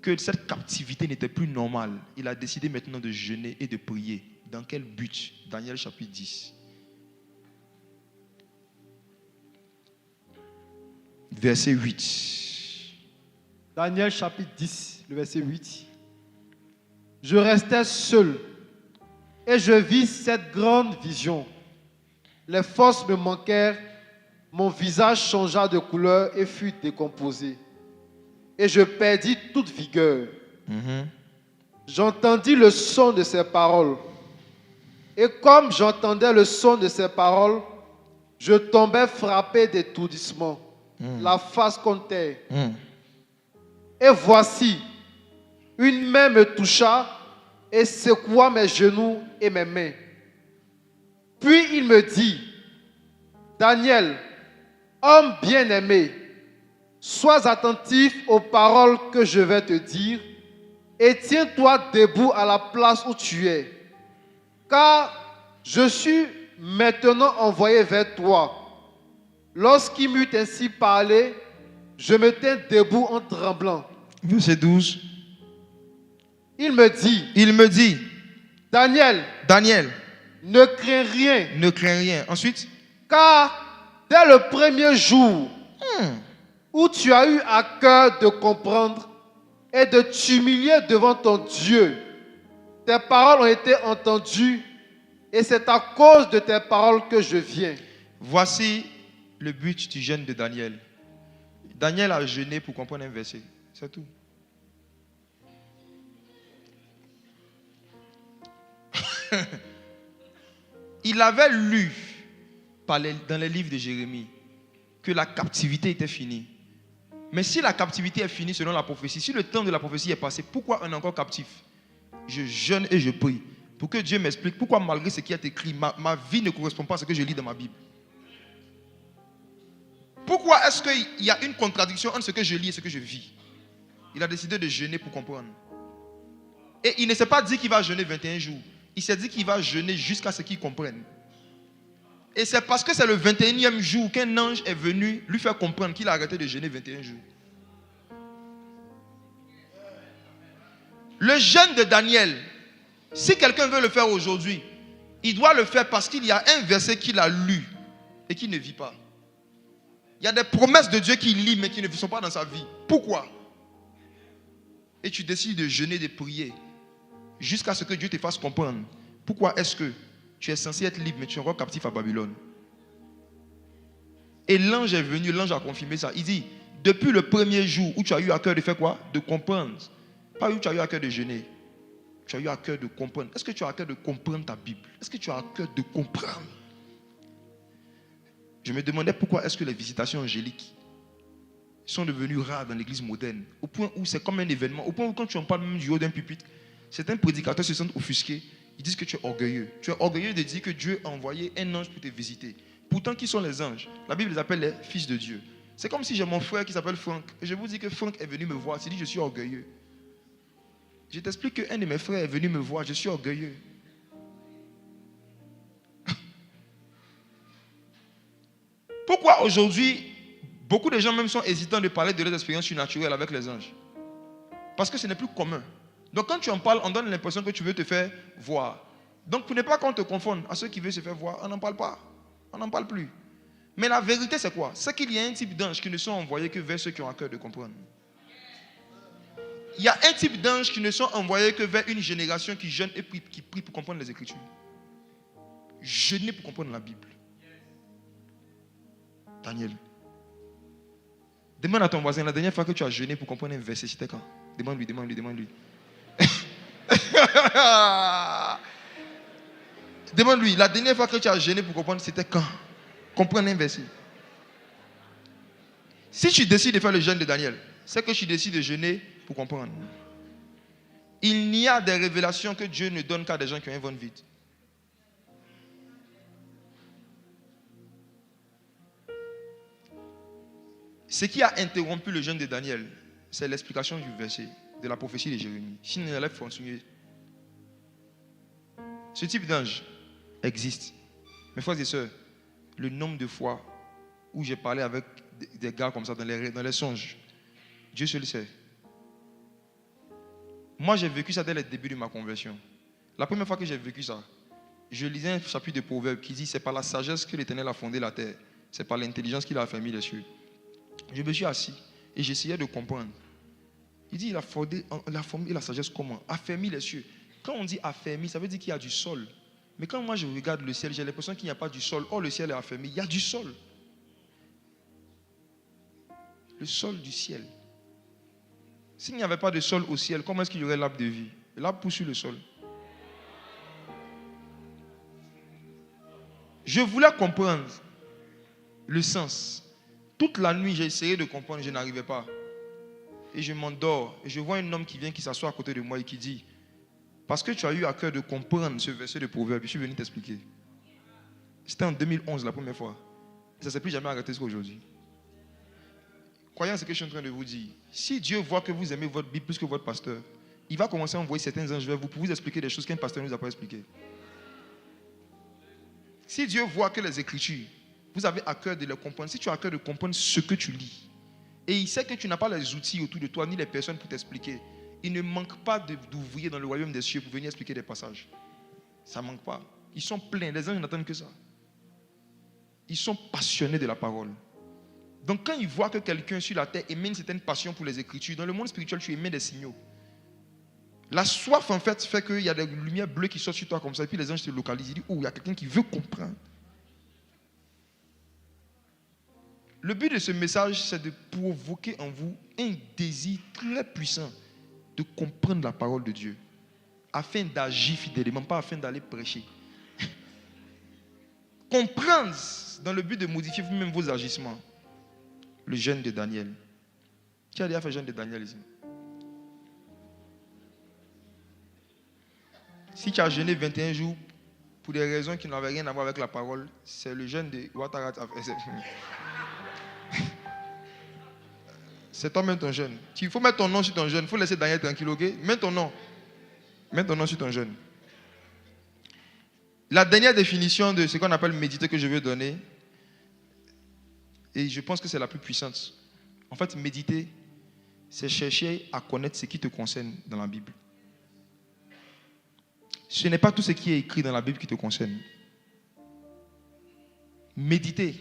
que cette captivité n'était plus normale, il a décidé maintenant de jeûner et de prier. Dans quel but? Daniel chapitre 10. Verset 8. Daniel chapitre 10, le verset 8. Je restais seul et je vis cette grande vision. Les forces me manquèrent, mon visage changea de couleur et fut décomposé. Et je perdis toute vigueur. J'entendis le son de ses paroles. Et comme j'entendais le son de ses paroles, je tombais frappé d'étourdissement, la face contre terre. Et voici, une main me toucha et secoua mes genoux et mes mains. Puis il me dit, Daniel, homme bien-aimé, sois attentif aux paroles que je vais te dire et tiens-toi debout à la place où tu es, car je suis maintenant envoyé vers toi. Lorsqu'il m'eut ainsi parlé, je me tins debout en tremblant. Verset 12. Il me dit, Daniel, ne crains rien. Ne crains rien. Ensuite, car dès le premier jour où tu as eu à cœur de comprendre et de t'humilier devant ton Dieu, tes paroles ont été entendues et c'est à cause de tes paroles que je viens. voici le but du jeûne de Daniel. Daniel a jeûné pour comprendre un verset. C'est tout. Il avait lu dans les livres de Jérémie que la captivité était finie. Mais si la captivité est finie selon la prophétie, si le temps de la prophétie est passé, pourquoi on est encore captif? Je jeûne et je prie pour que Dieu m'explique pourquoi malgré ce qui est écrit, ma vie ne correspond pas à ce que je lis dans ma Bible. Pourquoi est-ce qu'il y a une contradiction entre ce que je lis et ce que je vis? Il a décidé de jeûner pour comprendre. Et il ne s'est pas dit qu'il va jeûner 21 jours. Il s'est dit qu'il va jeûner jusqu'à ce qu'il comprenne. Et c'est parce que c'est le 21e jour qu'un ange est venu lui faire comprendre qu'il a arrêté de jeûner 21 jours. Le jeûne de Daniel Si quelqu'un veut le faire aujourd'hui, il doit le faire parce qu'il y a un verset qu'il a lu et qu'il ne vit pas. Il y a des promesses de Dieu qu'il lit mais qui ne sont pas dans sa vie. Pourquoi? Et tu décides de jeûner, de prier jusqu'à ce que Dieu te fasse comprendre. Pourquoi est-ce que tu es censé être libre mais tu es encore captif à Babylone? Et l'ange est venu, l'ange a confirmé ça. Il dit, depuis le premier jour où tu as eu à cœur de faire quoi? De comprendre. Pas où tu as eu à cœur de jeûner. Tu as eu à cœur de comprendre. Est-ce que tu as à cœur de comprendre ta Bible? Est-ce que tu as à cœur de comprendre? Je me demandais pourquoi est-ce que les visitations angéliques sont devenues rares dans l'église moderne. Au point où c'est comme un événement. Au point où quand tu en parles même du haut d'un pupitre, certains prédicateurs se sentent offusqués. Ils disent que tu es orgueilleux. Tu es orgueilleux de dire que Dieu a envoyé un ange pour te visiter. Pourtant, qui sont les anges? La Bible les appelle les fils de Dieu. C'est comme si j'ai mon frère qui s'appelle Franck. Et je vous dis que Franck est venu me voir. Il dit, je suis orgueilleux. Je t'explique qu'un de mes frères est venu me voir. Je suis orgueilleux. Pourquoi aujourd'hui, beaucoup de gens même sont hésitants de parler de leurs expériences surnaturelles avec les anges? Parce que ce n'est plus commun. Donc quand tu en parles, on donne l'impression que tu veux te faire voir. Donc pour ne pas qu'on te confonde à ceux qui veulent se faire voir, on n'en parle pas. On n'en parle plus. Mais la vérité c'est quoi? C'est qu'il y a un type d'anges qui ne sont envoyés que vers ceux qui ont à cœur de comprendre. Il y a un type d'anges qui ne sont envoyés que vers une génération qui jeûne et qui prie pour comprendre les Écritures. Jeûner pour comprendre la Bible. Daniel. Demande à ton voisin, la dernière fois que tu as jeûné pour comprendre un verset, c'était quand? Demande-lui. Demande-lui, la dernière fois que tu as jeûné pour comprendre, c'était quand? Comprendre un verset. Si tu décides de faire le jeûne de Daniel, c'est que tu décides de jeûner pour comprendre. Il n'y a des révélations que Dieu ne donne qu'à des gens qui ont un ventre vide. Ce qui a interrompu le jeûne de Daniel, c'est l'explication du verset, de la prophétie de Jérémie. S'il ne allait continuer. Ce type d'ange existe. Mes frères et sœurs, le nombre de fois où j'ai parlé avec des gars comme ça dans les songes, Dieu seul le sait. Moi, j'ai vécu ça dès le début de ma conversion. La première fois que j'ai vécu ça, je lisais un chapitre de Proverbes qui dit « C'est par la sagesse que l'Éternel a fondé la terre. C'est par l'intelligence qu'il a affermi les cieux. » Je me suis assis et j'essayais de comprendre. Il dit, il a formé la sagesse comment? Affermi les cieux. Quand on dit affermi, ça veut dire qu'il y a du sol. Mais quand moi je regarde le ciel, j'ai l'impression qu'il n'y a pas du sol. Or le ciel est affermi, il y a du sol. Le sol du ciel. S'il n'y avait pas de sol au ciel, comment est-ce qu'il y aurait l'arbre de vie? L'arbre pousse sur le sol. Je voulais comprendre le sens. Toute la nuit, j'ai essayé de comprendre, je n'arrivais pas. Et je m'endors. Et je vois un homme qui vient, qui s'assoit à côté de moi et qui dit, parce que tu as eu à cœur de comprendre ce verset de Proverbe, je suis venu t'expliquer. C'était en 2011 la première fois. Et ça ne s'est plus jamais arrêté jusqu'à aujourd'hui. Croyez en ce que je suis en train de vous dire. Si Dieu voit que vous aimez votre Bible plus que votre pasteur, il va commencer à envoyer certains anges vers vous pour vous expliquer des choses qu'un pasteur ne nous a pas expliquées. Si Dieu voit que les Écritures, vous avez à cœur de les comprendre, si tu as à cœur de comprendre ce que tu lis, et il sait que tu n'as pas les outils autour de toi, ni les personnes pour t'expliquer, il ne manque pas d'ouvriers dans le royaume des cieux pour venir expliquer des passages. Ça ne manque pas. Ils sont pleins, les anges n'attendent que ça. Ils sont passionnés de la parole. Donc quand ils voient que quelqu'un sur la terre émet une certaine passion pour les Écritures, dans le monde spirituel, tu émets des signaux. La soif, en fait qu'il y a des lumières bleues qui sortent sur toi comme ça, et puis les anges te localisent. Ils disent, oh, il y a quelqu'un qui veut comprendre. Le but de ce message, c'est de provoquer en vous un désir très puissant de comprendre la parole de Dieu, afin d'agir fidèlement, pas afin d'aller prêcher. Comprendre dans le but de modifier vous-même vos agissements. Le jeûne de Daniel. Qui a déjà fait le jeûne de Daniel ici? Si tu as jeûné 21 jours pour des raisons qui n'avaient rien à voir avec la parole, c'est le jeûne de Ouattara. C'est toi-même ton jeûne. Il faut mettre ton nom sur ton jeûne. Il faut laisser Daniel tranquille, ok? Mets ton nom. Mets ton nom sur ton jeûne. La dernière définition de ce qu'on appelle méditer que je veux donner, et je pense que c'est la plus puissante. En fait, méditer, c'est chercher à connaître ce qui te concerne dans la Bible. Ce n'est pas tout ce qui est écrit dans la Bible qui te concerne. Méditer,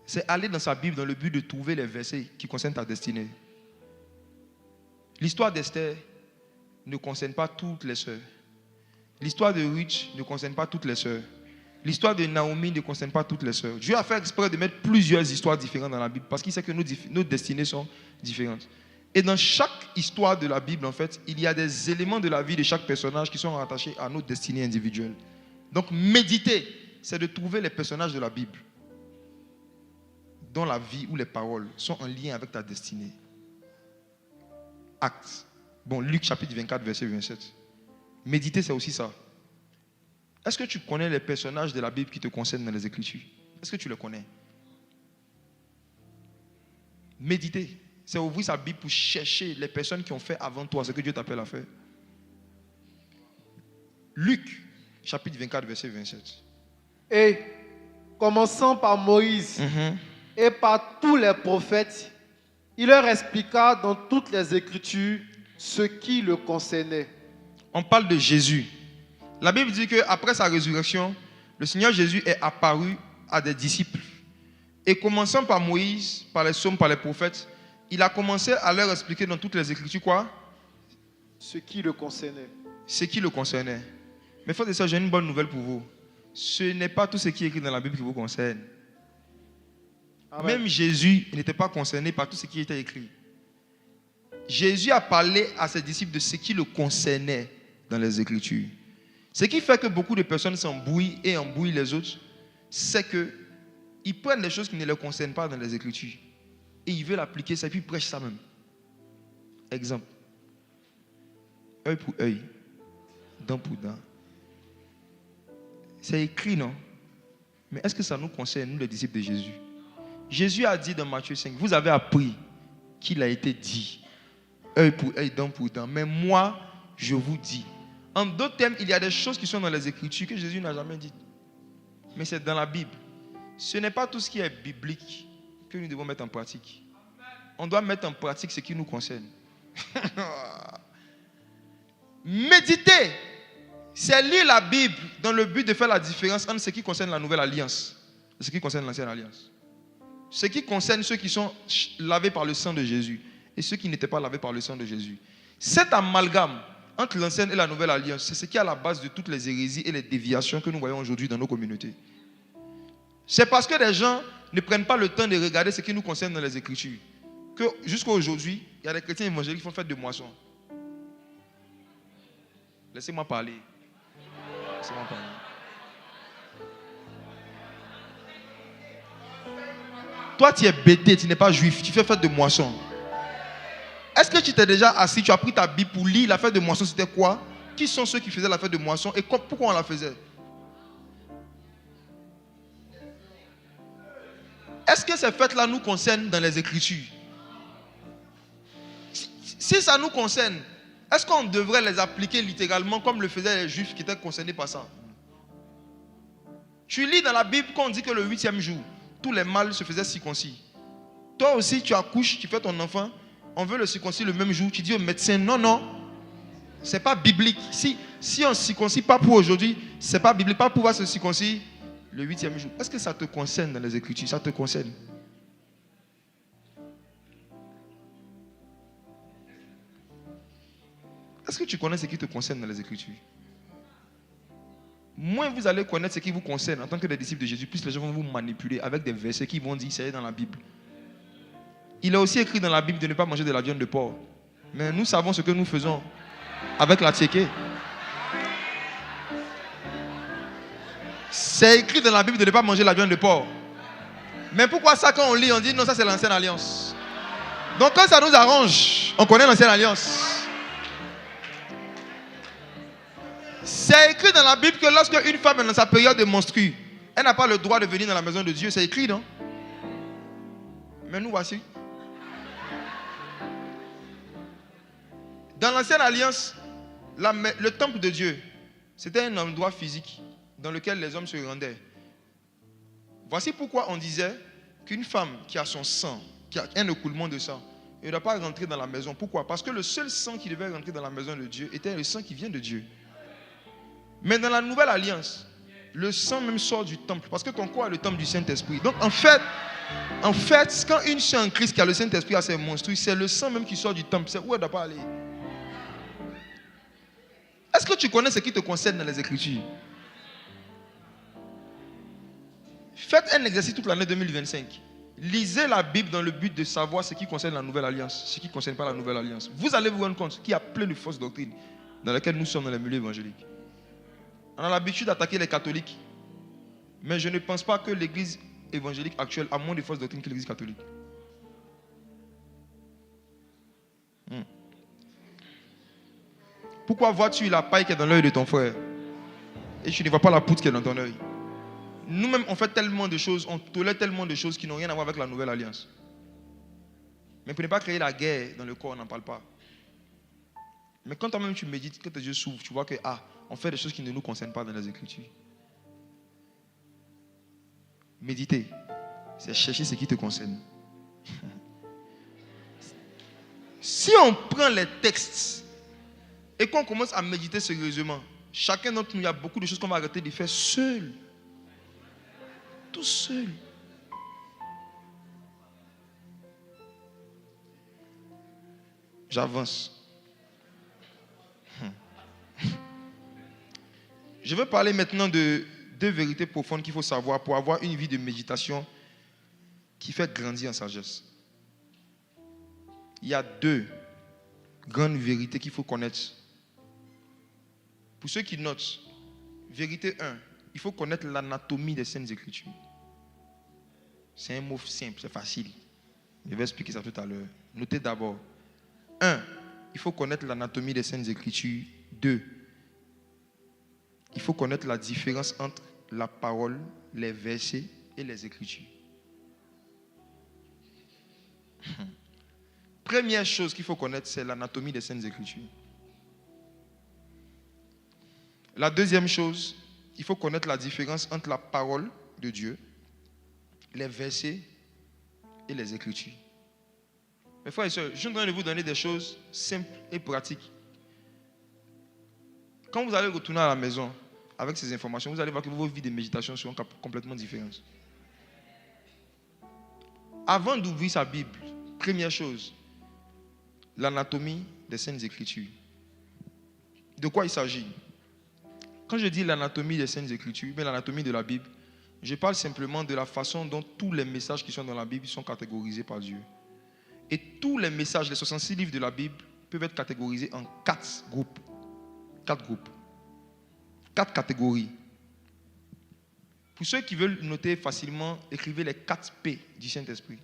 c'est aller dans sa Bible dans le but de trouver les versets qui concernent ta destinée. L'histoire d'Esther ne concerne pas toutes les sœurs. L'histoire de Ruth ne concerne pas toutes les sœurs. L'histoire de Naomi ne concerne pas toutes les sœurs. Dieu a fait exprès de mettre plusieurs histoires différentes dans la Bible parce qu'il sait que nos destinées sont différentes. Et dans chaque histoire de la Bible, en fait, il y a des éléments de la vie de chaque personnage qui sont rattachés à nos destinées individuelles. Donc, méditer, c'est de trouver les personnages de la Bible dont la vie ou les paroles sont en lien avec ta destinée. Actes. Bon, Luc chapitre 24, verset 27. Méditer, c'est aussi ça. Est-ce que tu connais les personnages de la Bible qui te concernent dans les Écritures? Est-ce que tu les connais? Méditer, c'est ouvrir sa Bible pour chercher les personnes qui ont fait avant toi ce que Dieu t'appelle à faire. Luc chapitre 24, verset 27. Et commençant par Moïse et par tous les prophètes, il leur expliqua dans toutes les Écritures ce qui le concernait. On parle de Jésus. La Bible dit qu'après sa résurrection, le Seigneur Jésus est apparu à des disciples. Et commençant par Moïse, par les psaumes, par les prophètes, il a commencé à leur expliquer dans toutes les Écritures quoi? Ce qui le concernait. Ce qui le concernait. Mais frères et sœurs, j'ai une bonne nouvelle pour vous. Ce n'est pas tout ce qui est écrit dans la Bible qui vous concerne. Amen. Même Jésus n'était pas concerné par tout ce qui était écrit. Jésus a parlé à ses disciples de ce qui le concernait dans les Écritures. Ce qui fait que beaucoup de personnes s'embrouillent et embrouillent les autres, c'est qu'ils prennent des choses qui ne les concernent pas dans les Écritures et ils veulent appliquer ça et puis ils prêchent ça même. Exemple. Œil pour œil, dent pour dent. C'est écrit, non? Mais est-ce que ça nous concerne, nous les disciples de Jésus? Jésus a dit dans Matthieu 5, vous avez appris qu'il a été dit, œil pour œil, dent pour dent. Mais moi, je vous dis. En d'autres termes, il y a des choses qui sont dans les Écritures que Jésus n'a jamais dites. Mais c'est dans la Bible. Ce n'est pas tout ce qui est biblique que nous devons mettre en pratique. On doit mettre en pratique ce qui nous concerne. Méditer, c'est lire la Bible dans le but de faire la différence entre ce qui concerne la nouvelle alliance et ce qui concerne l'ancienne alliance. Ce qui concerne ceux qui sont lavés par le sang de Jésus et ceux qui n'étaient pas lavés par le sang de Jésus. Cet amalgame entre l'ancienne et la nouvelle alliance, c'est ce qui est à la base de toutes les hérésies et les déviations que nous voyons aujourd'hui dans nos communautés. C'est parce que les gens ne prennent pas le temps de regarder ce qui nous concerne dans les Écritures que jusqu'à aujourd'hui, il y a des chrétiens évangéliques qui font fête de moisson. Laissez-moi parler. Laissez-moi parler. Toi, tu es bêté, tu n'es pas juif, tu fais fête de moisson. Est-ce que tu t'es déjà assis, tu as pris ta Bible pour lire la fête de moisson, c'était quoi? Qui sont ceux qui faisaient la fête de moisson et pourquoi on la faisait? Est-ce que ces fêtes-là nous concernent dans les Écritures? Si ça nous concerne, est-ce qu'on devrait les appliquer littéralement comme le faisaient les Juifs qui étaient concernés par ça? Tu lis dans la Bible qu'on dit que le 8e jour, tous les mâles se faisaient circoncis. Toi aussi, tu accouches, tu fais ton enfant, on veut le circoncire le même jour. Tu dis au médecin, non, c'est pas biblique. Si on ne circoncit pas pour aujourd'hui, c'est pas biblique, pas pouvoir se circoncire le 8e jour. Est-ce que ça te concerne dans les Écritures? Ça te concerne? Est-ce que tu connais ce qui te concerne dans les Écritures? Moins vous allez connaître ce qui vous concerne en tant que des disciples de Jésus, plus les gens vont vous manipuler avec des versets qui vont dire c'est dans la Bible. Il est aussi écrit dans la Bible de ne pas manger de la viande de porc. Mais nous savons ce que nous faisons avec la tchéké. C'est écrit dans la Bible de ne pas manger la viande de porc. Mais pourquoi ça, quand on lit, on dit non, ça c'est l'ancienne alliance. Donc quand ça nous arrange, on connaît l'ancienne alliance. C'est écrit dans la Bible que lorsque une femme est dans sa période de menstrue, elle n'a pas le droit de venir dans la maison de Dieu. C'est écrit, non? Mais nous voici. Dans l'ancienne alliance, le temple de Dieu, c'était un endroit physique dans lequel les hommes se rendaient. Voici pourquoi on disait qu'une femme qui a son sang, qui a un écoulement de sang, elle ne doit pas rentrer dans la maison. Pourquoi? Parce que le seul sang qui devait rentrer dans la maison de Dieu était le sang qui vient de Dieu. Mais dans la nouvelle alliance, le sang même sort du temple. Parce que ton corps est le temple du Saint-Esprit. Donc en fait, quand une sœur en Christ qui a le Saint-Esprit assez monstrueux, c'est le sang même qui sort du temple. C'est où elle ne doit pas aller. Est-ce que tu connais ce qui te concerne dans les Écritures? Faites un exercice toute l'année 2025. Lisez la Bible dans le but de savoir ce qui concerne la nouvelle alliance, ce qui ne concerne pas la nouvelle alliance. Vous allez vous rendre compte qu'il y a plein de fausses doctrines dans lesquelles nous sommes dans les milieux évangéliques. On a l'habitude d'attaquer les catholiques. Mais je ne pense pas que l'église évangélique actuelle a moins de fausses doctrines que l'église catholique. Pourquoi vois-tu la paille qui est dans l'œil de ton frère et tu ne vois pas la poutre qui est dans ton œil? Nous-mêmes, on fait tellement de choses, on tolère tellement de choses qui n'ont rien à voir avec la nouvelle alliance. Mais pour ne pas créer la guerre dans le corps, on n'en parle pas. Mais quand toi-même tu médites, que tes yeux s'ouvrent, tu vois que on fait des choses qui ne nous concernent pas dans les Écritures. Méditer, c'est chercher ce qui te concerne. Si on prend les textes et qu'on commence à méditer sérieusement, chacun d'entre nous, il y a beaucoup de choses qu'on va arrêter de faire seul. Tout seul. J'avance. Je veux parler maintenant de deux vérités profondes qu'il faut savoir pour avoir une vie de méditation qui fait grandir en sagesse. Il y a deux grandes vérités qu'il faut connaître. Pour ceux qui notent, vérité 1, il faut connaître l'anatomie des Saintes Écritures. C'est un mot simple, c'est facile. Je vais expliquer ça tout à l'heure. Notez d'abord. 1, il faut connaître l'anatomie des Saintes Écritures. 2, il faut connaître la différence entre la parole, les versets et les Écritures. Première chose qu'il faut connaître, c'est l'anatomie des Saintes Écritures. La deuxième chose, il faut connaître la différence entre la parole de Dieu, les versets et les Écritures. Mes frères et sœurs, je suis en train de vous donner des choses simples et pratiques. Quand vous allez retourner à la maison avec ces informations, vous allez voir que vos vies de méditation seront complètement différentes. Avant d'ouvrir sa Bible, première chose, l'anatomie des Saintes Écritures. De quoi il s'agit? Quand je dis l'anatomie des Saintes Écritures, mais l'anatomie de la Bible, je parle simplement de la façon dont tous les messages qui sont dans la Bible sont catégorisés par Dieu. Et tous les messages, les 66 livres de la Bible, peuvent être catégorisés en 4 groupes. 4 groupes. 4 catégories. Pour ceux qui veulent noter facilement, écrivez les 4 P du Saint-Esprit.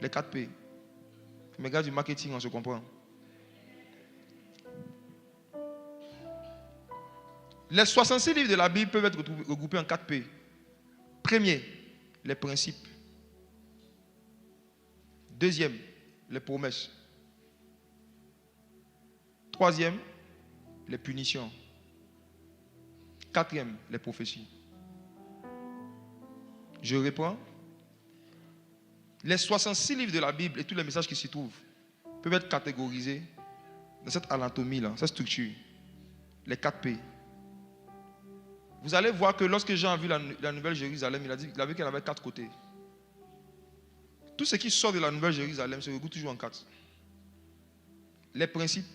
Les 4 P. Mes gars du marketing, on se comprend. Les 66 livres de la Bible peuvent être regroupés en 4 P. Premier, les principes. Deuxième, les promesses. Troisième, les punitions. Quatrième, les prophéties. Je reprends. Les 66 livres de la Bible et tous les messages qui s'y trouvent peuvent être catégorisés dans cette anatomie-là, cette structure. Les 4 P. Vous allez voir que lorsque Jean a vu la Nouvelle Jérusalem, il a vu qu'elle avait 4 côtés. Tout ce qui sort de la Nouvelle Jérusalem se regroupe toujours en 4. Les principes,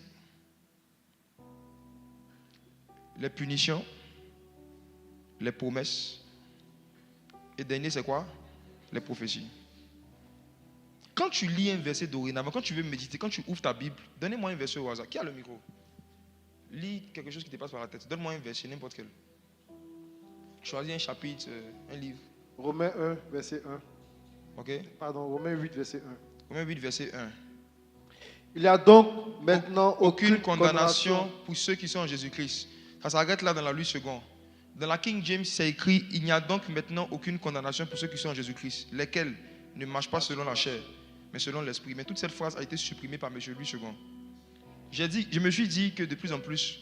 les punitions, les promesses, et dernier c'est quoi? Les prophéties. Quand tu lis un verset dorénavant, quand tu veux méditer, quand tu ouvres ta Bible, donnez-moi un verset au hasard. Qui a le micro? Lis quelque chose qui te passe par la tête. Donne-moi un verset, n'importe quel. Choisis un chapitre, un livre. Romains 1, verset 1. Ok? Pardon, Romains 8, verset 1. Romains 8, verset 1. Il n'y a donc maintenant aucune condamnation pour ceux qui sont en Jésus-Christ. Ça s'arrête là dans la Louis II. Dans la King James, c'est écrit: il n'y a donc maintenant aucune condamnation pour ceux qui sont en Jésus-Christ, lesquels ne marchent pas selon la chair, mais selon l'esprit. Mais toute cette phrase a été supprimée par M. Louis II. Je me suis dit que de plus en plus,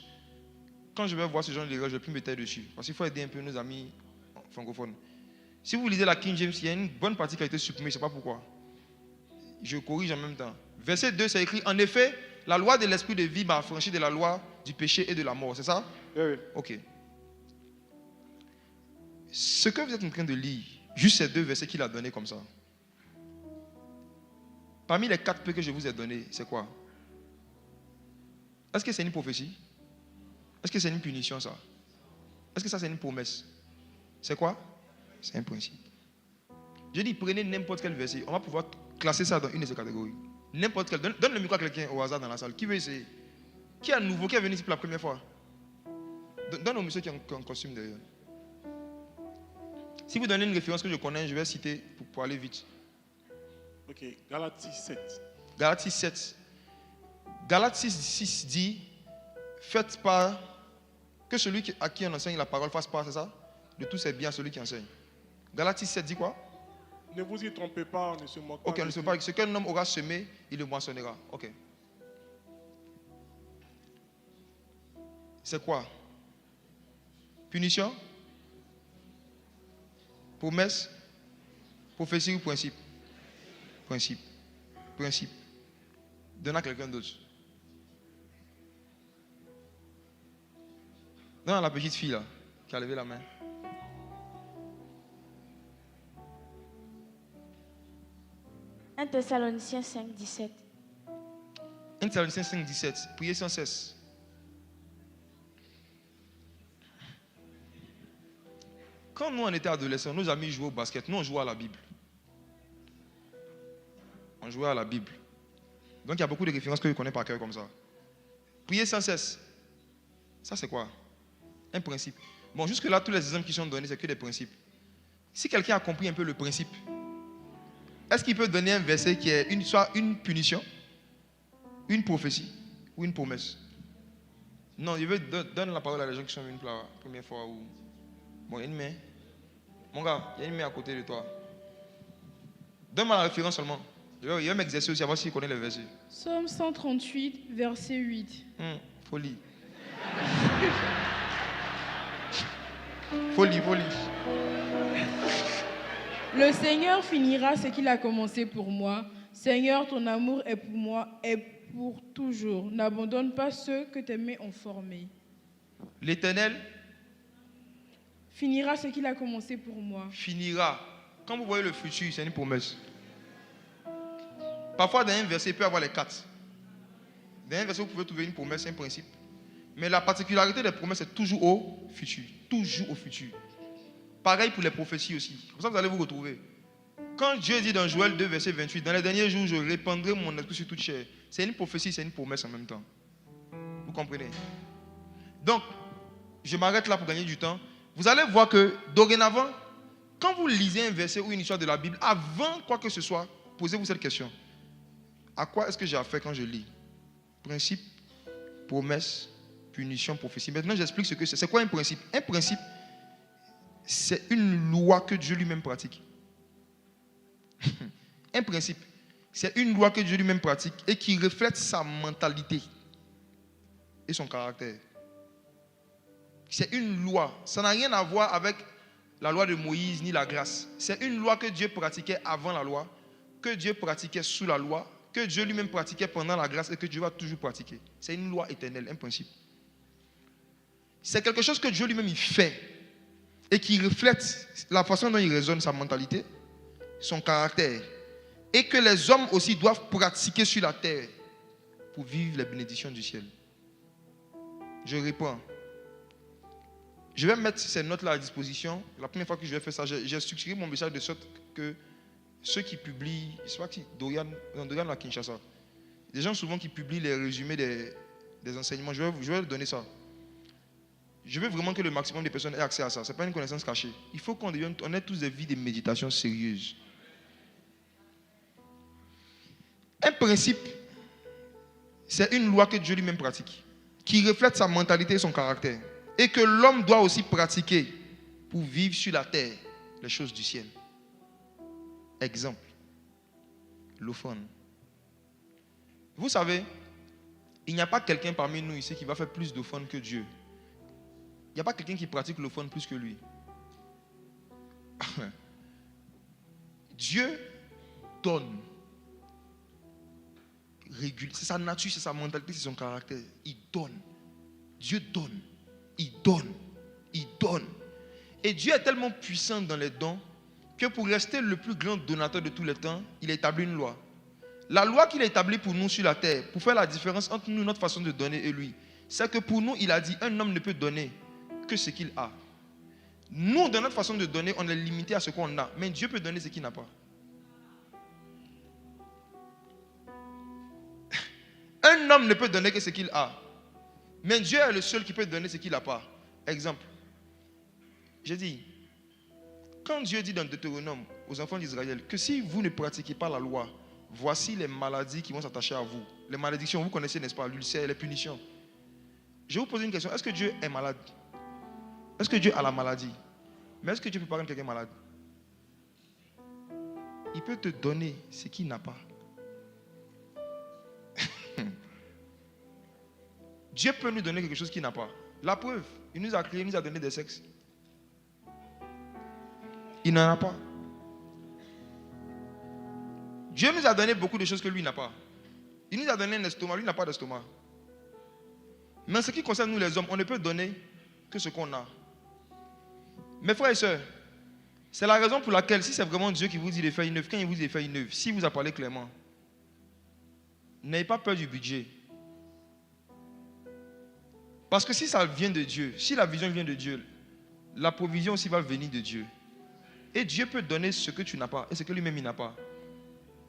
quand je vais voir ce genre de livre, je ne vais plus me taire dessus. Parce qu'il faut aider un peu nos amis francophones. Si vous lisez la King James, il y a une bonne partie qui a été supprimée, je ne sais pas pourquoi. Je corrige en même temps. Verset 2, c'est écrit: en effet, la loi de l'esprit de vie m'a affranchi de la loi Du péché et de la mort, c'est ça? Oui. Ok. Ce que vous êtes en train de lire, juste ces deux versets qu'il a donnés comme ça. Parmi les 4 P que je vous ai donnés, c'est quoi? Est-ce que c'est une prophétie? Est-ce que c'est une punition, ça? Est-ce que ça, c'est une promesse? C'est quoi? C'est un principe. Je dis, prenez n'importe quel verset. On va pouvoir classer ça dans une de ces catégories. N'importe quel. Donne le micro à quelqu'un au hasard dans la salle. Qui veut essayer? Qui est nouveau? Qui est venu ici pour la première fois? Donne au monsieur qui est en costume derrière. Si vous donnez une référence que je connais, je vais citer pour aller vite. Ok, Galates 7. Galates 6, 7. Galates 6 dit, faites part, que celui à qui on enseigne la parole fasse part, c'est ça? De tous ses biens à celui qui enseigne. Galates 6, 7 dit quoi? Ne vous y trompez pas, on ne se moque pas. Ok, on ne se moque pas. Ce qu'un homme aura semé, il le moissonnera. Ok. C'est quoi? Punition? Promesse? Prophétie ou principe? Principe. Principe. Donne à quelqu'un d'autre. Donne à la petite fille là, qui a levé la main. « 1 Thessaloniciens 5, 17. 1 Thessaloniciens 5, 17. Priez sans cesse. Quand nous on était adolescents, nos amis jouaient au basket. Nous on jouait à la Bible. On jouait à la Bible. Donc il y a beaucoup de références que je connais par cœur comme ça. Priez sans cesse. Ça c'est quoi? Un principe. Bon, jusque-là, tous les exemples qui sont donnés, c'est que des principes. Si quelqu'un a compris un peu le principe, est-ce qu'il peut donner un verset qui est soit une punition, une prophétie ou une promesse? Non, je veux donner la parole à les gens qui sont venus pour la première fois. Ou... Bon, il y a une main. Mon gars, il y a une main à côté de toi. Donne-moi la référence seulement. Je vais m'exercer aussi à voir s'il connaît le verset. Psaume 138, verset 8. Folie. Folie. Le Seigneur finira ce qu'il a commencé pour moi. Seigneur, ton amour est pour moi et pour toujours. N'abandonne pas ceux que tes mains ont formés. L'Éternel finira ce qu'il a commencé pour moi. Finira. Quand vous voyez le futur, c'est une promesse. Parfois, dans un verset, il peut y avoir les 4. Dans un verset, vous pouvez trouver une promesse, un principe. Mais la particularité des promesses, c'est toujours au futur. Toujours au futur. Pareil pour les prophéties aussi. Comme ça, vous allez vous retrouver. Quand Dieu dit dans Joël 2, verset 28, dans les derniers jours, je répandrai mon esprit sur toute chair. C'est une prophétie, c'est une promesse en même temps. Vous comprenez? Donc, je m'arrête là pour gagner du temps. Vous allez voir que, dorénavant, quand vous lisez un verset ou une histoire de la Bible, avant quoi que ce soit, posez-vous cette question. À quoi est-ce que j'ai affaire quand je lis? Principe, promesse, punition, prophétie. Maintenant, j'explique ce que c'est. C'est quoi un principe? Un principe, c'est une loi que Dieu lui-même pratique. Un principe, c'est une loi que Dieu lui-même pratique et qui reflète sa mentalité et son caractère. C'est une loi. Ça n'a rien à voir avec la loi de Moïse ni la grâce. C'est une loi que Dieu pratiquait avant la loi, que Dieu pratiquait sous la loi, que Dieu lui-même pratiquait pendant la grâce et que Dieu va toujours pratiquer. C'est une loi éternelle, un principe. C'est quelque chose que Dieu lui-même il fait et qui reflète la façon dont il raisonne, sa mentalité, son caractère, et que les hommes aussi doivent pratiquer sur la terre pour vivre les bénédictions du ciel. Je réponds. Je vais mettre ces notes-là à disposition. La première fois que je vais faire ça, j'ai structuré mon message de sorte que ceux qui publient, je ne sais pas qui, Dorian à Kinshasa, des gens souvent qui publient les résumés des enseignements, je vais donner ça. Je veux vraiment que le maximum de personnes aient accès à ça. Ce n'est pas une connaissance cachée. Il faut qu'on ait tous des vies de méditation sérieuses. Un principe, c'est une loi que Dieu lui-même pratique, qui reflète sa mentalité et son caractère, et que l'homme doit aussi pratiquer pour vivre sur la terre les choses du ciel. Exemple, l'offrande. Vous savez, il n'y a pas quelqu'un parmi nous ici qui va faire plus d'offrandes que Dieu. Il n'y a pas quelqu'un qui pratique l'offrande plus que lui. Dieu donne. C'est sa nature, c'est sa mentalité, c'est son caractère. Il donne. Dieu donne. Il donne. Il donne. Et Dieu est tellement puissant dans les dons que pour rester le plus grand donateur de tous les temps, il a établi une loi. La loi qu'il a établie pour nous sur la terre, pour faire la différence entre nous, notre façon de donner et lui, c'est que pour nous, il a dit, un homme ne peut donner que ce qu'il a. Nous, dans notre façon de donner, on est limité à ce qu'on a. Mais Dieu peut donner ce qu'il n'a pas. Un homme ne peut donner que ce qu'il a. Mais Dieu est le seul qui peut donner ce qu'il n'a pas. Exemple. J'ai dit, quand Dieu dit dans Deutéronome aux enfants d'Israël que si vous ne pratiquez pas la loi, voici les maladies qui vont s'attacher à vous. Les malédictions, vous connaissez, n'est-ce pas, l'ulcère, les punitions. Je vais vous poser une question. Est-ce que Dieu est malade? Est-ce que Dieu a la maladie? Mais est-ce que Dieu peut pas rendre quelqu'un malade? Il peut te donner ce qu'il n'a pas. Dieu peut nous donner quelque chose qu'il n'a pas. La preuve, il nous a créé, il nous a donné des sexes. Il n'en a pas. Dieu nous a donné beaucoup de choses que lui n'a pas. Il nous a donné un estomac, lui n'a pas d'estomac. Mais en ce qui concerne nous les hommes, on ne peut donner que ce qu'on a. Mes frères et sœurs, c'est la raison pour laquelle, si c'est vraiment Dieu qui vous dit de faire une œuvre, quand il vous dit de faire une œuvre, si vous a parlé clairement, n'ayez pas peur du budget. Parce que si ça vient de Dieu, si la vision vient de Dieu, la provision aussi va venir de Dieu. Et Dieu peut donner ce que tu n'as pas et ce que lui-même il n'a pas.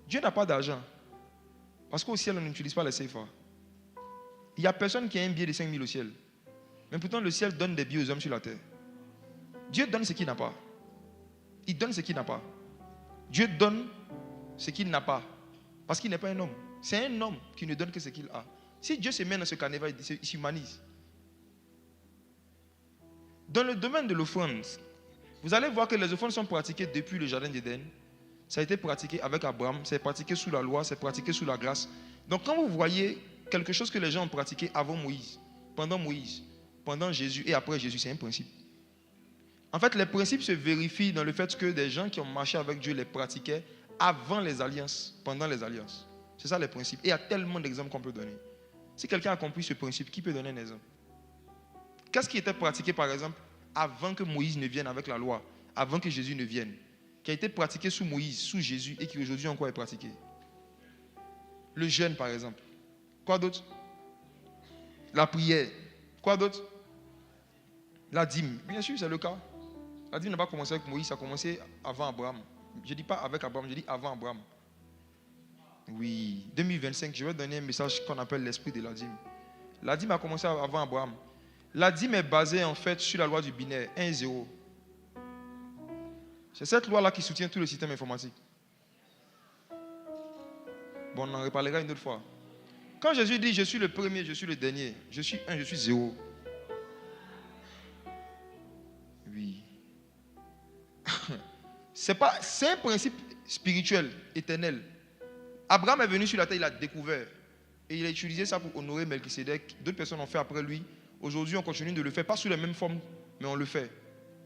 Dieu n'a pas d'argent. Parce qu'au ciel, on n'utilise pas les CFA. Il n'y a personne qui a un billet de 5 000 au ciel. Mais pourtant, le ciel donne des billets aux hommes sur la terre. Dieu donne ce qu'il n'a pas. Il donne ce qu'il n'a pas. Dieu donne ce qu'il n'a pas. Parce qu'il n'est pas un homme. C'est un homme qui ne donne que ce qu'il a. Si Dieu se met dans ce carnaval, il s'humanise. Dans le domaine de l'offrande, vous allez voir que les offrandes sont pratiquées depuis le jardin d'Éden. Ça a été pratiqué avec Abraham, c'est pratiqué sous la loi, c'est pratiqué sous la grâce. Donc quand vous voyez quelque chose que les gens ont pratiqué avant Moïse, pendant Jésus et après Jésus, c'est un principe. En fait, les principes se vérifient dans le fait que des gens qui ont marché avec Dieu les pratiquaient avant les alliances, pendant les alliances. C'est ça les principes. Et il y a tellement d'exemples qu'on peut donner. Si quelqu'un a compris ce principe, qui peut donner un exemple? Qu'est-ce qui était pratiqué par exemple avant que Moïse ne vienne avec la loi, avant que Jésus ne vienne, qui a été pratiqué sous Moïse, sous Jésus et qui aujourd'hui encore est pratiqué? Le jeûne par exemple. Quoi d'autre? La prière. Quoi d'autre? La dîme. Bien sûr, c'est le cas. La dîme n'a pas commencé avec Moïse, ça a commencé avant Abraham. Je ne dis pas avec Abraham, je dis avant Abraham. Oui, 2025, je vais donner un message qu'on appelle l'esprit de la dîme. La dîme a commencé avant Abraham. La dîme est basée en fait sur la loi du binaire, 1-0. C'est cette loi-là qui soutient tout le système informatique. Bon, on en reparlera une autre fois. Quand Jésus dit je suis le premier, je suis le dernier, je suis 1, je suis 0. Oui. C'est un principe spirituel, éternel. Abraham est venu sur la terre, il a découvert. Et il a utilisé ça pour honorer Melchisédek. D'autres personnes ont fait après lui. Aujourd'hui, on continue de le faire, pas sous les mêmes formes, mais on le fait.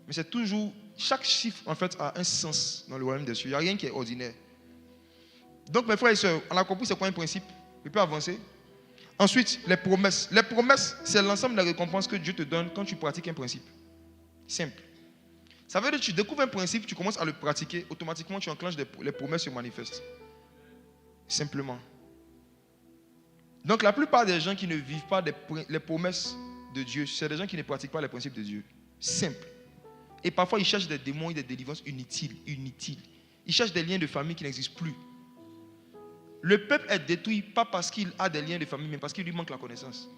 Mais c'est toujours, chaque chiffre en fait a un sens dans le royaume des cieux. Il n'y a rien qui est ordinaire. Donc mes frères et sœurs, on a compris c'est quoi un principe. Il peut avancer. Ensuite, les promesses. Les promesses, c'est l'ensemble des récompenses que Dieu te donne quand tu pratiques un principe. Simple. Ça veut dire que tu découvres un principe, tu commences à le pratiquer, automatiquement tu enclenches les promesses se manifestent. Simplement. Donc la plupart des gens qui ne vivent pas les promesses de Dieu, c'est des gens qui ne pratiquent pas les principes de Dieu. Simple. Et parfois ils cherchent des démons et des délivrances inutiles. Ils cherchent des liens de famille qui n'existent plus. Le peuple est détruit pas parce qu'il a des liens de famille, mais parce qu'il lui manque la connaissance.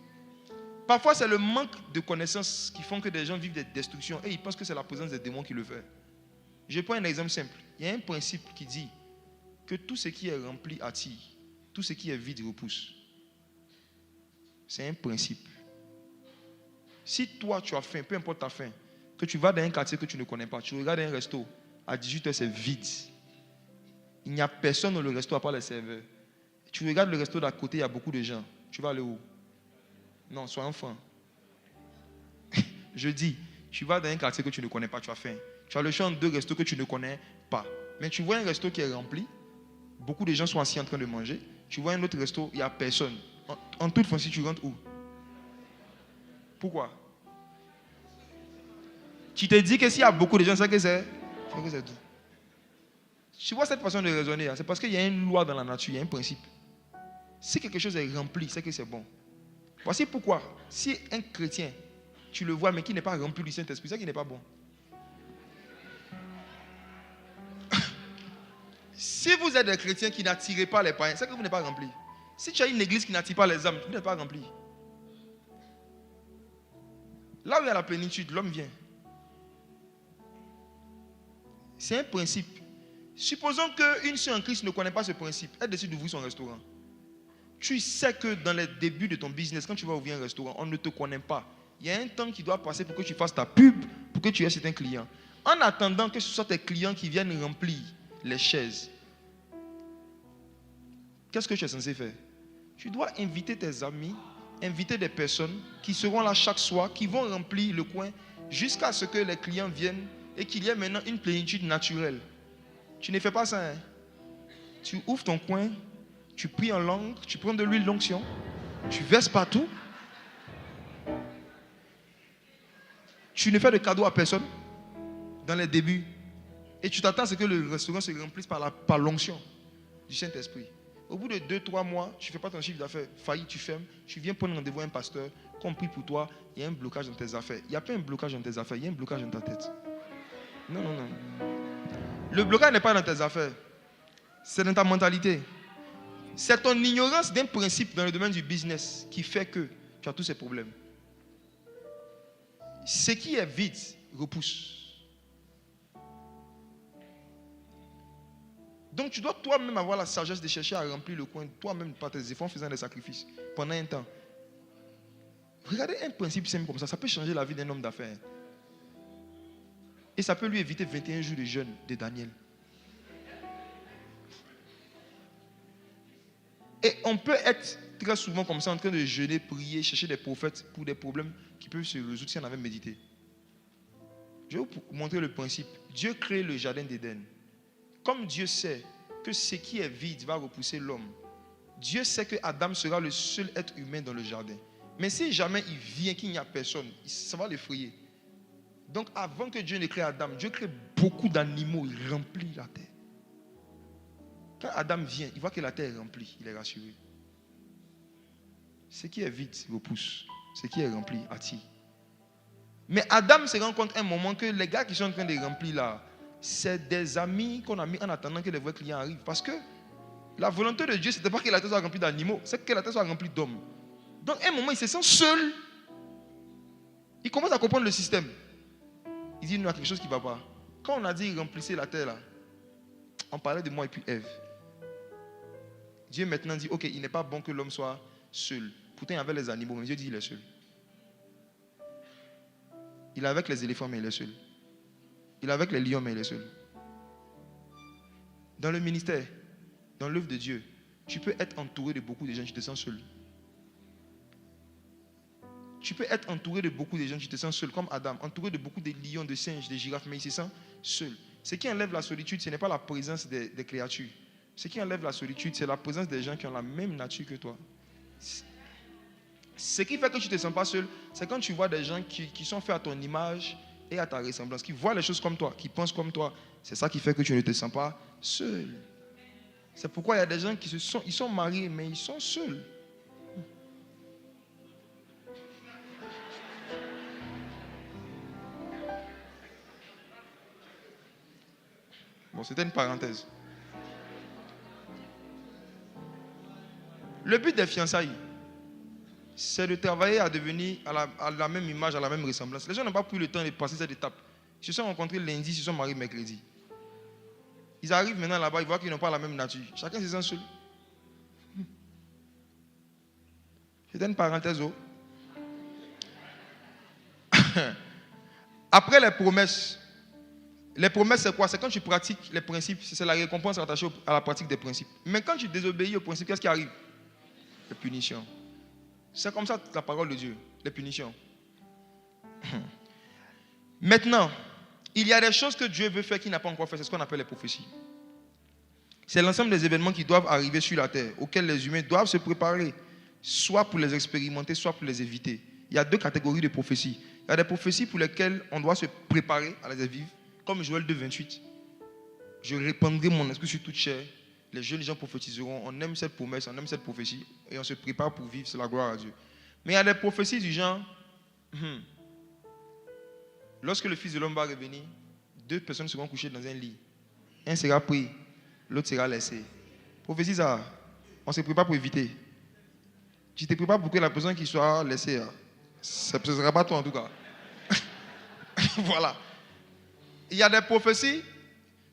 Parfois c'est le manque de connaissance qui font que des gens vivent des destructions et ils pensent que c'est la présence des démons qui le fait. Je prends un exemple simple. Il y a un principe qui dit que tout ce qui est rempli attire, tout ce qui est vide repousse. C'est un principe. Si toi tu as faim, peu importe ta faim, que tu vas dans un quartier que tu ne connais pas, tu regardes un resto, à 18h c'est vide. Il n'y a personne dans le resto à part les serveurs. Tu regardes le resto d'à côté, il y a beaucoup de gens. Tu vas aller où? Non, sois enfant. Je dis, tu vas dans un quartier que tu ne connais pas, tu as faim. Tu as le choix de deux restos que tu ne connais pas. Mais tu vois un resto qui est rempli, beaucoup de gens sont assis en train de manger. Tu vois un autre resto, il n'y a personne. En toute façon, tu rentres où? Pourquoi? Tu te dis que s'il y a beaucoup de gens, c'est que c'est tout. Tu vois cette façon de raisonner, c'est parce qu'il y a une loi dans la nature, il y a un principe. Si quelque chose est rempli, c'est que c'est bon. Voici pourquoi. Si un chrétien, tu le vois, mais qui n'est pas rempli du Saint-Esprit, c'est qu'il n'est pas bon. Si vous êtes des chrétiens qui n'attirez pas les païens, c'est que vous n'êtes pas rempli. Si tu as une église qui n'attire pas les âmes, vous n'êtes pas rempli. Là où il y a la plénitude, l'homme vient. C'est un principe. Supposons qu'une sœur en Christ ne connaît pas ce principe. Elle décide d'ouvrir son restaurant. Tu sais que dans les débuts de ton business, quand tu vas ouvrir un restaurant, on ne te connaît pas. Il y a un temps qui doit passer pour que tu fasses ta pub, pour que tu aies certains clients. En attendant que ce soit tes clients qui viennent remplir les chaises, qu'est-ce que tu es censé faire? Tu dois inviter tes amis, inviter des personnes qui seront là chaque soir, qui vont remplir le coin jusqu'à ce que les clients viennent et qu'il y ait maintenant une plénitude naturelle. Tu ne fais pas ça. Hein? Tu ouvres ton coin, tu pries en langue, tu prends de l'huile d'onction, tu verses partout. Tu ne fais de cadeau à personne dans les débuts. Et tu t'attends à ce que le restaurant se remplisse par l'onction du Saint-Esprit. Au bout de 2-3 mois, tu ne fais pas ton chiffre d'affaires, failli, tu fermes, tu viens prendre rendez-vous à un pasteur, qu'on prie pour toi, il y a un blocage dans tes affaires. Il n'y a pas un blocage dans tes affaires, il y a un blocage dans ta tête. Non. Le blocage n'est pas dans tes affaires, c'est dans ta mentalité. C'est ton ignorance d'un principe dans le domaine du business qui fait que tu as tous ces problèmes. Ce qui est vide repousse. Donc tu dois toi-même avoir la sagesse de chercher à remplir le coin, toi-même par tes efforts en faisant des sacrifices pendant un temps. Regardez un principe simple comme ça peut changer la vie d'un homme d'affaires. Et ça peut lui éviter 21 jours de jeûne de Daniel. Et on peut être très souvent comme ça en train de jeûner, prier, chercher des prophètes pour des problèmes qui peuvent se résoudre si on avait médité. Je vais vous montrer le principe. Dieu crée le jardin d'Éden. Comme Dieu sait que ce qui est vide va repousser l'homme, Dieu sait que Adam sera le seul être humain dans le jardin. Mais si jamais il vient qu'il n'y a personne, ça va l'effrayer. Donc avant que Dieu ne crée Adam, Dieu crée beaucoup d'animaux, il remplit la terre. Quand Adam vient, il voit que la terre est remplie, il est rassuré. Ce qui est vide repousse, ce qui est rempli attire. Mais Adam se rend compte un moment que les gars qui sont en train de remplir là, c'est des amis qu'on a mis en attendant que les vrais clients arrivent. Parce que la volonté de Dieu, ce n'était pas que la terre soit remplie d'animaux, c'est que la terre soit remplie d'hommes. Donc, à un moment, il se sent seul. Il commence à comprendre le système. Il dit, il y a quelque chose qui ne va pas. Quand on a dit, remplissez la terre là, on parlait de moi et puis Ève. Dieu maintenant dit, ok, il n'est pas bon que l'homme soit seul. Pourtant, il y avait les animaux, mais Dieu dit, il est seul. Il est avec les éléphants, mais il est seul. Il est avec les lions, mais il est seul. Dans le ministère, dans l'œuvre de Dieu, tu peux être entouré de beaucoup de gens, tu te sens seul. Tu peux être entouré de beaucoup de gens, tu te sens seul, comme Adam, entouré de beaucoup de lions, de singes, de girafes, mais il se sent seul. Ce qui enlève la solitude, ce n'est pas la présence des créatures. Ce qui enlève la solitude, c'est la présence des gens qui ont la même nature que toi. Ce qui fait que tu ne te sens pas seul, c'est quand tu vois des gens qui sont faits à ton image et à ta ressemblance, qui voient les choses comme toi, qui pensent comme toi. C'est ça qui fait que tu ne te sens pas seul. C'est pourquoi il y a des gens qui ils sont mariés, mais ils sont seuls. Bon, c'était une parenthèse. Le but des fiançailles, c'est de travailler à devenir à la même image, à la même ressemblance. Les gens n'ont pas pris le temps de passer cette étape. Ils se sont rencontrés lundi, ils se sont mariés mercredi. Ils arrivent maintenant là-bas, ils voient qu'ils n'ont pas la même nature. Chacun se sent seul. C'était une parenthèse. Après les promesses, c'est quoi? C'est quand tu pratiques les principes, c'est la récompense attachée à la pratique des principes. Mais quand tu désobéis aux principes, qu'est-ce qui arrive? Les punitions. C'est comme ça la parole de Dieu, les punitions. Maintenant, il y a des choses que Dieu veut faire qu'il n'a pas encore fait, c'est ce qu'on appelle les prophéties. C'est l'ensemble des événements qui doivent arriver sur la terre, auxquels les humains doivent se préparer, soit pour les expérimenter, soit pour les éviter. il y a deux catégories de prophéties. Il y a des prophéties pour lesquelles on doit se préparer à les vivre, comme Joël 2, 28. Je répandrai mon esprit sur toute chair. Les jeunes gens prophétiseront. On aime cette promesse, on aime cette prophétie et on se prépare pour vivre, c'est la gloire à Dieu. Mais il y a des prophéties du genre, lorsque le Fils de l'homme va revenir, 2 personnes seront couchées dans un lit. Un sera pris, l'autre sera laissé. Prophétie ça, on se prépare pour éviter. Tu te prépares pour que la personne qui soit laissée, ce ne sera pas toi en tout cas. Voilà. Il y a des prophéties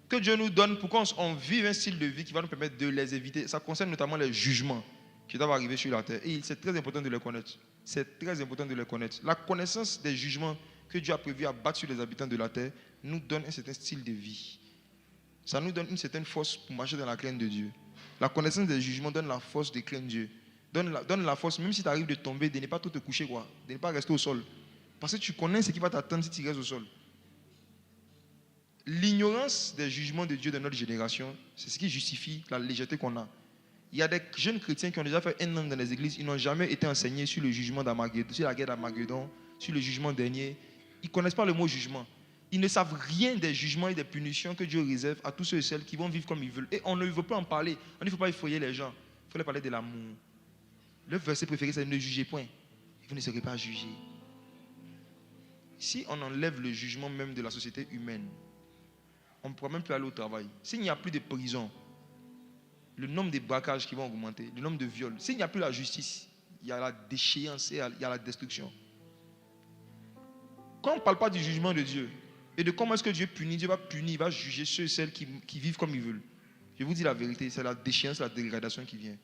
que Dieu nous donne pour qu'on vive un style de vie qui va nous permettre de les éviter. Ça concerne notamment les jugements qui doivent arriver sur la terre. Et c'est très important de les connaître. C'est très important de les connaître. La connaissance des jugements que Dieu a prévu à battre sur les habitants de la terre nous donne un certain style de vie. Ça nous donne une certaine force pour marcher dans la crainte de Dieu. La connaissance des jugements donne la force de craindre Dieu. Donne la force, même si tu arrives de tomber, de ne pas trop te coucher, de ne pas rester au sol. Parce que tu connais ce qui va t'attendre si tu restes au sol. L'ignorance des jugements de Dieu de notre génération, c'est ce qui justifie la légèreté qu'on a. Il y a des jeunes chrétiens qui ont déjà fait 1 an dans les églises, ils n'ont jamais été enseignés sur le jugement d'Armageddon, sur la guerre d'Armageddon, sur le jugement dernier. Ils ne connaissent pas le mot jugement. Ils ne savent rien des jugements et des punitions que Dieu réserve à tous ceux et celles qui vont vivre comme ils veulent. Et on ne veut pas en parler. On ne faut pas effrayer les gens. Il faut leur parler de l'amour. Le verset préféré, c'est ne jugez point. Vous ne serez pas jugés. Si on enlève le jugement même de la société humaine, on ne pourra même plus aller au travail. S'il n'y a plus de prison, le nombre de braquages qui vont augmenter, le nombre de viols. S'il n'y a plus la justice, il y a la déchéance et il y a la destruction. Quand on ne parle pas du jugement de Dieu et de comment est-ce que Dieu punit, Dieu va punir, il va juger ceux et celles qui vivent comme ils veulent. Je vous dis la vérité, c'est la déchéance, la dégradation qui vient.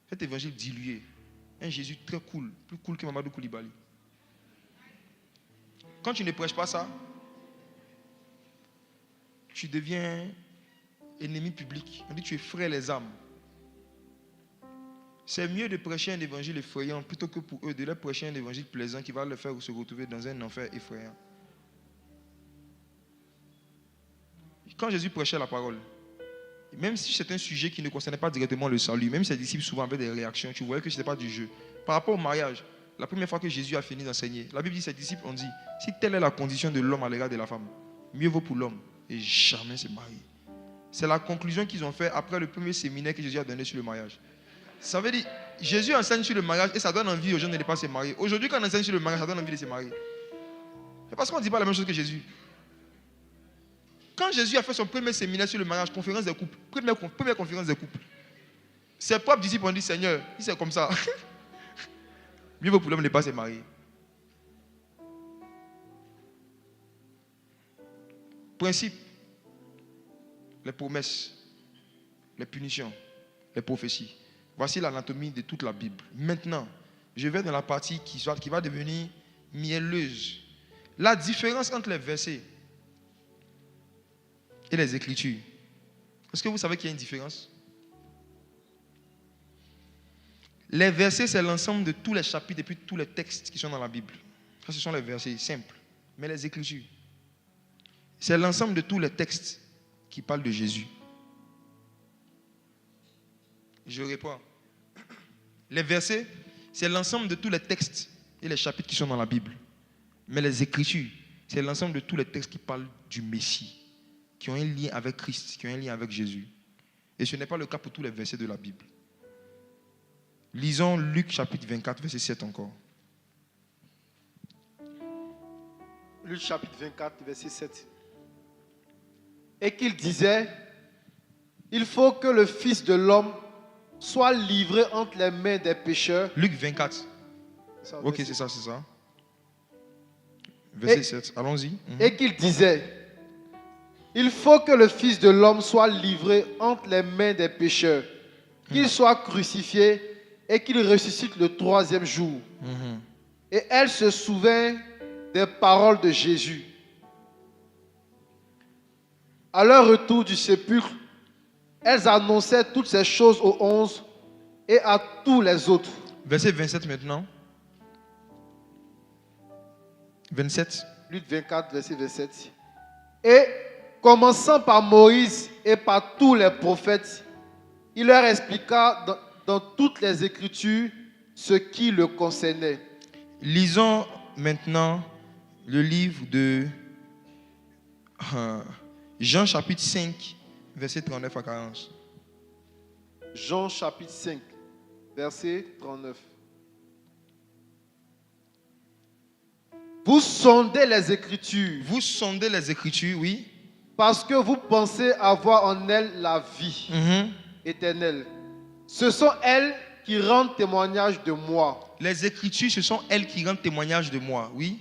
Cet évangile dilué, un Jésus très cool, plus cool que Mamadou Koulibaly. Quand tu ne prêches pas ça, tu deviens ennemi public. On dit que tu effraies les âmes. C'est mieux de prêcher un évangile effrayant plutôt que pour eux de leur prêcher un évangile plaisant qui va leur faire se retrouver dans un enfer effrayant. Quand Jésus prêchait la parole, même si c'est un sujet qui ne concernait pas directement le salut, même ses disciples souvent avaient des réactions, tu voyais que ce n'était pas du jeu. Par rapport au mariage, la première fois que Jésus a fini d'enseigner, la Bible dit, ses disciples ont dit, si telle est la condition de l'homme à l'égard de la femme, mieux vaut pour l'homme et jamais se marier. C'est la conclusion qu'ils ont fait après le premier séminaire que Jésus a donné sur le mariage. Ça veut dire, Jésus enseigne sur le mariage et ça donne envie aux gens de ne pas se marier. Aujourd'hui, quand on enseigne sur le mariage, ça donne envie de se marier. C'est parce qu'on ne dit pas la même chose que Jésus. Quand Jésus a fait son premier séminaire sur le mariage, conférence des couples, première conférence des couples, ses propres disciples ont dit, Seigneur, si c'est comme ça, mieux vaut pour l'homme de ne pas se marier. Principe, les promesses, les punitions, les prophéties. Voici l'anatomie de toute la Bible. Maintenant, je vais dans la partie qui va devenir mielleuse. La différence entre les versets et les Écritures. Est-ce que vous savez qu'il y a une différence? Les versets, c'est l'ensemble de tous les chapitres et puis tous les textes qui sont dans la Bible. Ça, ce sont les versets simples. Mais les Écritures, c'est l'ensemble de tous les textes qui parlent de Jésus. Je réponds. Les versets, c'est l'ensemble de tous les textes et les chapitres qui sont dans la Bible. Mais les Écritures, c'est l'ensemble de tous les textes qui parlent du Messie, qui ont un lien avec Christ, qui ont un lien avec Jésus. Et ce n'est pas le cas pour tous les versets de la Bible. Lisons Luc chapitre 24, verset 7 encore. Luc chapitre 24, verset 7. Et qu'il disait, il faut que le Fils de l'homme soit livré entre les mains des pécheurs. Luc 24. Ça, Ok, c'est ça. Verset 7, allons-y. Et qu'il disait, il faut que le Fils de l'homme soit livré entre les mains des pécheurs, qu'il soit crucifié et qu'il ressuscite le 3e jour. Et elle se souvint des paroles de Jésus. À leur retour du sépulcre, elles annonçaient toutes ces choses aux 11 et à tous les autres. Verset 27 maintenant. 27. Luc 24, verset 27. Et commençant par Moïse et par tous les prophètes, il leur expliqua dans toutes les Écritures ce qui le concernait. Lisons maintenant le livre de Jean chapitre 5, verset 39 à 40. Jean chapitre 5, verset 39. Vous sondez les Écritures Vous sondez les Écritures, oui. parce que vous pensez avoir en elles la vie éternelle. Ce sont elles qui rendent témoignage de moi. Les Écritures, ce sont elles qui rendent témoignage de moi, oui.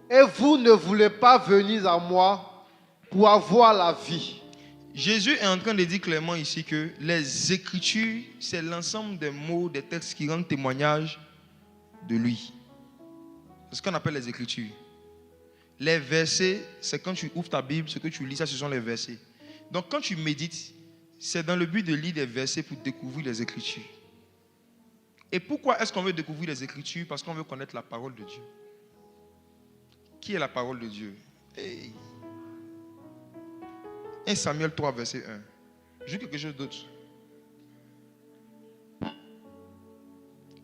Et vous ne voulez pas venir à moi pour avoir la vie. Jésus est en train de dire clairement ici que les Écritures, c'est l'ensemble des mots, des textes qui rendent témoignage de lui. C'est ce qu'on appelle les Écritures. Les versets, c'est quand tu ouvres ta Bible, ce que tu lis, ça, ce sont les versets. Donc quand tu médites, c'est dans le but de lire des versets pour découvrir les Écritures. Et pourquoi est-ce qu'on veut découvrir les Écritures? Parce qu'on veut connaître la parole de Dieu. Qui est la parole de Dieu? Hey. 1 Samuel 3, verset 1. Je dis quelque chose d'autre.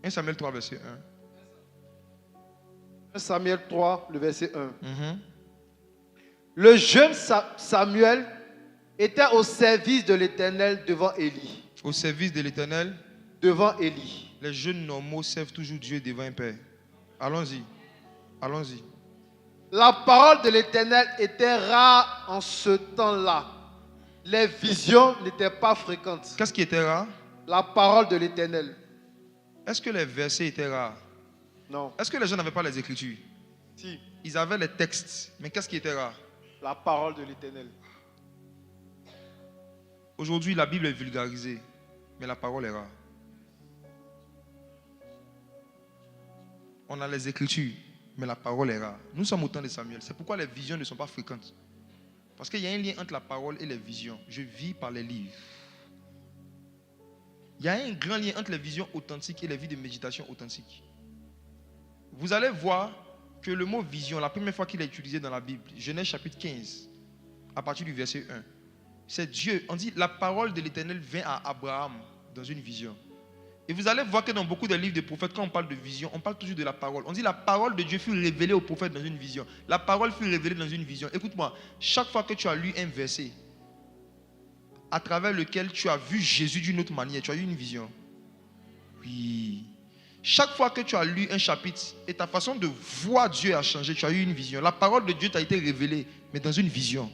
1 Samuel 3, verset 1. 1 Samuel 3, le verset 1. Le jeune Samuel était au service de l'Éternel devant Élie. Au service de l'Éternel, devant Élie. Les jeunes normaux servent toujours Dieu devant un père. Allons-y. Allons-y. La parole de l'Éternel était rare en ce temps-là. Les visions n'étaient pas fréquentes. Qu'est-ce qui était rare? La parole de l'Éternel. Est-ce que les versets étaient rares? Non. Est-ce que les gens n'avaient pas les Écritures? Si. Ils avaient les textes. Mais qu'est-ce qui était rare? La parole de l'Éternel. Aujourd'hui, la Bible est vulgarisée, mais la parole est rare. On a les Écritures, mais la parole est rare. Nous sommes au temps de Samuel. C'est pourquoi les visions ne sont pas fréquentes. Parce qu'il y a un lien entre la parole et les visions. Je vis par les livres. Il y a un grand lien entre les visions authentiques et les vies de méditation authentiques. Vous allez voir que le mot vision, la première fois qu'il est utilisé dans la Bible, Genèse chapitre 15, à partir du verset 1, c'est Dieu. On dit la parole de l'Éternel vint à Abraham dans une vision. Et vous allez voir que dans beaucoup de livres de prophètes, quand on parle de vision, on parle toujours de la parole. On dit la parole de Dieu fut révélée au prophète dans une vision. La parole fut révélée dans une vision. Écoute-moi, chaque fois que tu as lu un verset à travers lequel tu as vu Jésus d'une autre manière, tu as eu une vision. Oui. Chaque fois que tu as lu un chapitre et ta façon de voir Dieu a changé, tu as eu une vision. La parole de Dieu t'a été révélée, mais dans une vision.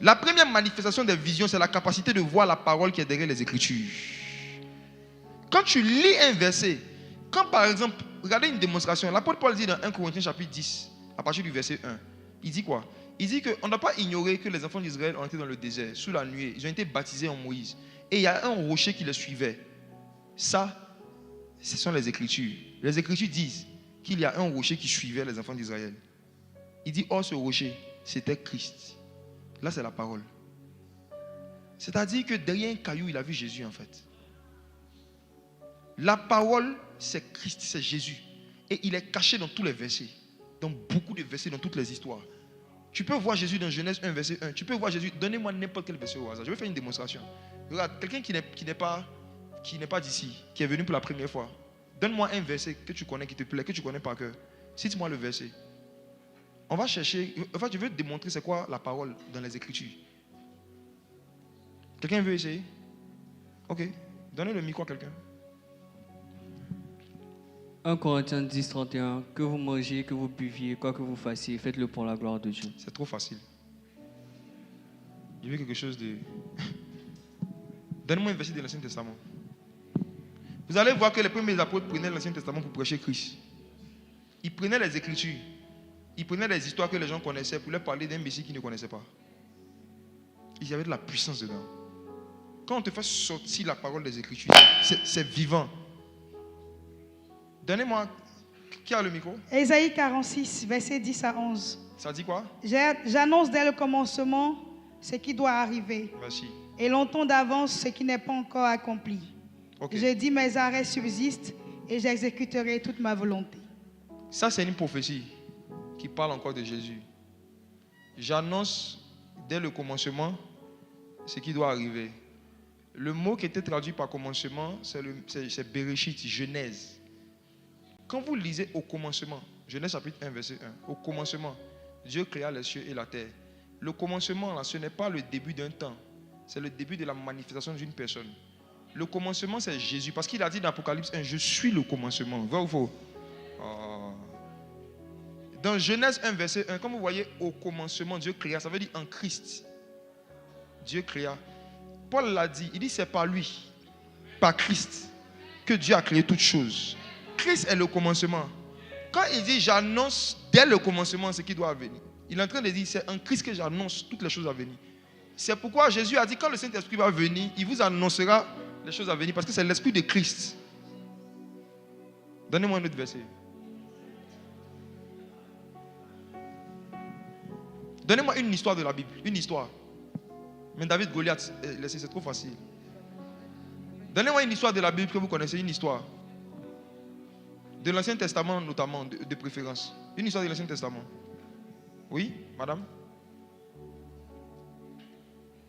La première manifestation des visions, c'est la capacité de voir la parole qui est derrière les Écritures. Quand tu lis un verset, quand par exemple, regardez une démonstration, l'apôtre Paul dit dans 1 Corinthiens chapitre 10, à partir du verset 1, il dit quoi? Il dit qu'on ne doit pas ignorer que les enfants d'Israël ont été dans le désert, sous la nuée, ils ont été baptisés en Moïse. Et il y a un rocher qui les suivait. Ça, ce sont les Écritures. Les Écritures disent qu'il y a un rocher qui suivait les enfants d'Israël. Il dit, oh, ce rocher, c'était Christ. Là, c'est la parole. C'est-à-dire que derrière un caillou, il a vu Jésus en fait. La parole, c'est Christ, c'est Jésus. Et il est caché dans tous les versets. Dans beaucoup de versets, dans toutes les histoires. Tu peux voir Jésus dans Genèse 1, verset 1. Tu peux voir Jésus. Donnez-moi n'importe quel verset au hasard. Je vais faire une démonstration. Regarde, quelqu'un qui n'est pas d'ici, qui est venu pour la première fois. Donne-moi un verset que tu connais, qui te plaît, que tu connais par cœur. Cite-moi le verset. On va chercher, enfin, je veux te démontrer c'est quoi la parole dans les Écritures. Quelqu'un veut essayer? Ok, donnez le micro à quelqu'un. 1 Corinthiens 10, 31, que vous mangiez, que vous buviez, quoi que vous fassiez, faites-le pour la gloire de Dieu. C'est trop facile. Il veut quelque chose de... Donne-moi un verset de l'Ancien Testament. Vous allez voir que les premiers apôtres prenaient l'Ancien Testament pour prêcher Christ. Ils prenaient les Écritures. Ils prenaient les histoires que les gens connaissaient pour leur parler d'un Messie qu'ils ne connaissaient pas. Il y avait de la puissance dedans. Quand on te fait sortir la parole des Écritures, c'est vivant. Donnez-moi, qui a le micro? Ésaïe 46, versets 10 à 11. Ça dit quoi? J'annonce dès le commencement ce qui doit arriver. Merci. Et longtemps d'avance ce qui n'est pas encore accompli. Okay. Je dis mes arrêts subsistent et j'exécuterai toute ma volonté. Ça, c'est une prophétie qui parle encore de Jésus. J'annonce dès le commencement ce qui doit arriver. Le mot qui était traduit par commencement, c'est Bereshit, Genèse. quand vous lisez au commencement, Genèse chapitre 1, verset 1, au commencement, Dieu créa les cieux et la terre. Le commencement, là, ce n'est pas le début d'un temps, c'est le début de la manifestation d'une personne. Le commencement, c'est Jésus, parce qu'il a dit dans Apocalypse 1, je suis le commencement. Vrai ou faux? Dans Genèse 1, verset 1, comme vous voyez, au commencement, Dieu créa, ça veut dire en Christ. Dieu créa. Paul l'a dit, il dit c'est par lui, par Christ, que Dieu a créé toutes choses. Christ est le commencement. Quand il dit j'annonce dès le commencement ce qui doit venir, il est en train de dire c'est en Christ que j'annonce toutes les choses à venir. C'est pourquoi Jésus a dit quand le Saint-Esprit va venir, il vous annoncera les choses à venir parce que c'est l'Esprit de Christ. Donnez-moi un autre verset. Donnez-moi une histoire de la Bible, une histoire. Mais David Goliath, c'est trop facile. Donnez-moi une histoire de la Bible que vous connaissez, une histoire. De l'Ancien Testament notamment, de préférence. Une histoire de l'Ancien Testament. Oui, madame?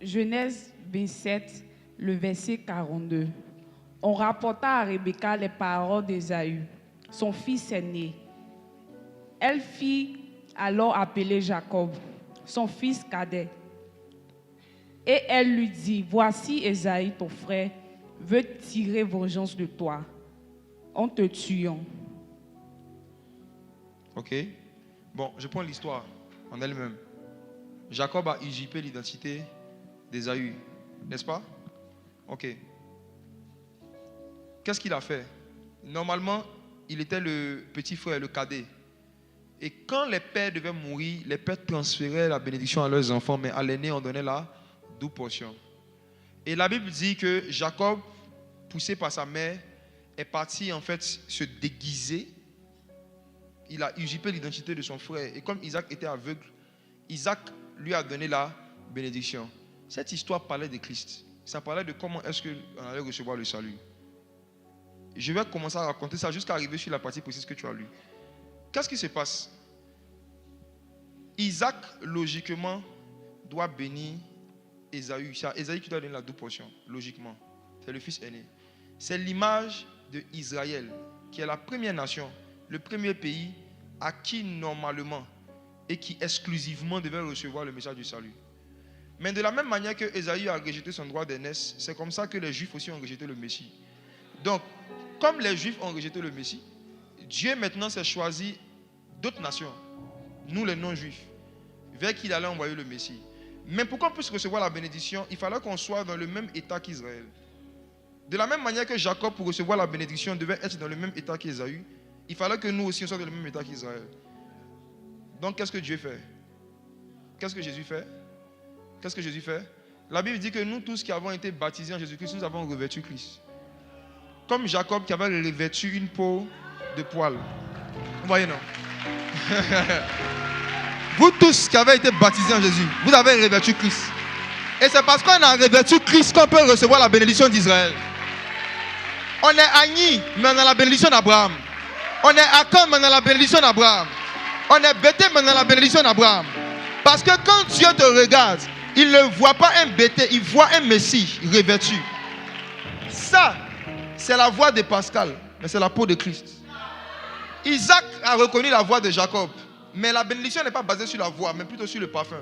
Genèse 27, le verset 42. On rapporta à Rebecca les paroles d'Ésaü, son fils aîné. Elle fit alors appeler Jacob, son fils cadet. Et elle lui dit, voici Ésaü, ton frère, veut tirer vengeance de toi en te tuant. Ok. Bon, je prends l'histoire en elle-même. Jacob a usurpé l'identité d'Ésaü, n'est-ce pas? Ok. Qu'est-ce qu'il a fait? Normalement, il était le petit frère, le cadet. Et quand les pères devaient mourir, les pères transféraient la bénédiction à leurs enfants, mais à l'aîné, on donnait la double portion. Et la Bible dit que Jacob, poussé par sa mère, est parti en fait se déguiser. Il a usurpé l'identité de son frère. Et comme Isaac était aveugle, Isaac lui a donné la bénédiction. Cette histoire parlait de Christ. Ça parlait de comment est-ce qu'on allait recevoir le salut. Je vais commencer à raconter ça jusqu'à arriver sur la partie précise que tu as lue. Qu'est-ce qui se passe? Isaac, logiquement, doit bénir Ésaü. C'est Ésaü qui doit donner la double portion, logiquement. C'est le fils aîné. C'est l'image d'Israël, qui est la première nation, le premier pays à qui normalement et qui exclusivement devait recevoir le message du salut. Mais de la même manière que Ésaü a rejeté son droit d'aînesse, c'est comme ça que les Juifs aussi ont rejeté le Messie. Donc, comme les Juifs ont rejeté le Messie, Dieu maintenant s'est choisi d'autres nations, nous les non-Juifs, vers qui il allait envoyer le Messie. Mais pour qu'on puisse recevoir la bénédiction, il fallait qu'on soit dans le même état qu'Israël. De la même manière que Jacob, pour recevoir la bénédiction, devait être dans le même état qu'Ésaü, il fallait que nous aussi soyons dans le même état qu'Israël. Donc, qu'est-ce que Dieu fait? Qu'est-ce que Jésus fait? Qu'est-ce que Jésus fait? La Bible dit que nous tous qui avons été baptisés en Jésus-Christ, nous avons revêtu Christ. Comme Jacob qui avait revêtu une peau de poil. Vous voyez, non? Vous tous qui avez été baptisés en Jésus, vous avez revêtu Christ. Et c'est parce qu'on a revêtu Christ qu'on peut recevoir la bénédiction d'Israël. On est Agni, mais on a la bénédiction d'Abraham. On est Akon, mais on a la bénédiction d'Abraham. On est Bété, mais on a la bénédiction d'Abraham. Parce que quand Dieu te regarde, il ne voit pas un Bété, il voit un Messie revêtu. Ça, c'est la voix de Pascal, mais c'est la peau de Christ. Isaac a reconnu la voix de Jacob, mais la bénédiction n'est pas basée sur la voix, mais plutôt sur le parfum.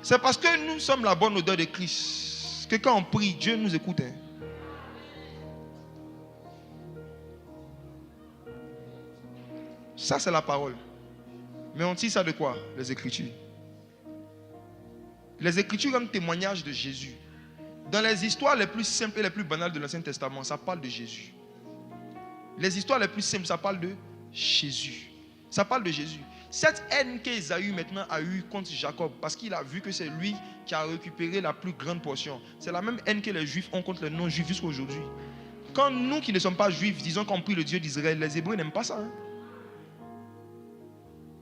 C'est parce que nous sommes la bonne odeur de Christ que quand on prie, Dieu nous écoute. Ça, c'est la parole. Mais on tire ça de quoi? Les Écritures. Les Écritures sont un témoignage de Jésus. Dans les histoires les plus simples et les plus banales de l'Ancien Testament, ça parle de Jésus. Les histoires les plus simples, ça parle de Jésus. Ça parle de Jésus. Cette haine qu'Ésaü maintenant a eue contre Jacob, parce qu'il a vu que c'est lui qui a récupéré la plus grande portion, c'est la même haine que les Juifs ont contre les non-Juifs jusqu'à aujourd'hui. Quand nous qui ne sommes pas Juifs disons qu'on prie le Dieu d'Israël, les Hébreux n'aiment pas ça.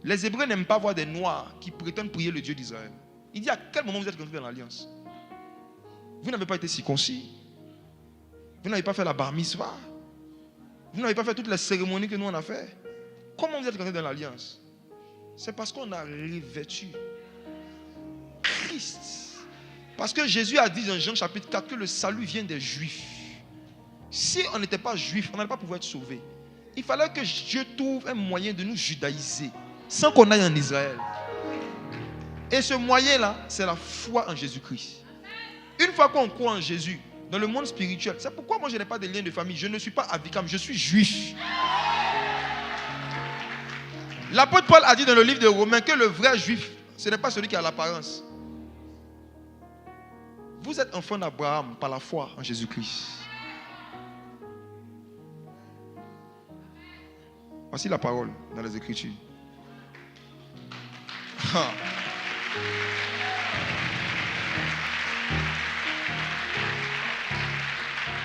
Les Hébreux n'aiment pas voir des Noirs qui prétendent prier le Dieu d'Israël. Il dit à quel moment vous êtes rentrés dans l'alliance? Vous n'avez pas été circoncis. Vous n'avez pas fait la bar mitzvah. Vous n'avez pas fait toutes les cérémonies que nous on a fait. Comment vous êtes rentrés dans l'alliance? C'est parce qu'on a revêtu Christ. Parce que Jésus a dit dans Jean chapitre 4 que le salut vient des Juifs. Si on n'était pas juif, on n'allait pas pouvoir être sauvé. Il fallait que Dieu trouve un moyen de nous judaïser sans qu'on aille en Israël. Et ce moyen-là, c'est la foi en Jésus-Christ. Une fois qu'on croit en Jésus, dans le monde spirituel, c'est pourquoi moi je n'ai pas de lien de famille. Je ne suis pas avicam, je suis juif. L'apôtre Paul a dit dans le livre de Romains que le vrai juif, ce n'est pas celui qui a l'apparence. Vous êtes enfant d'Abraham par la foi en Jésus-Christ. Voici la parole dans les Écritures.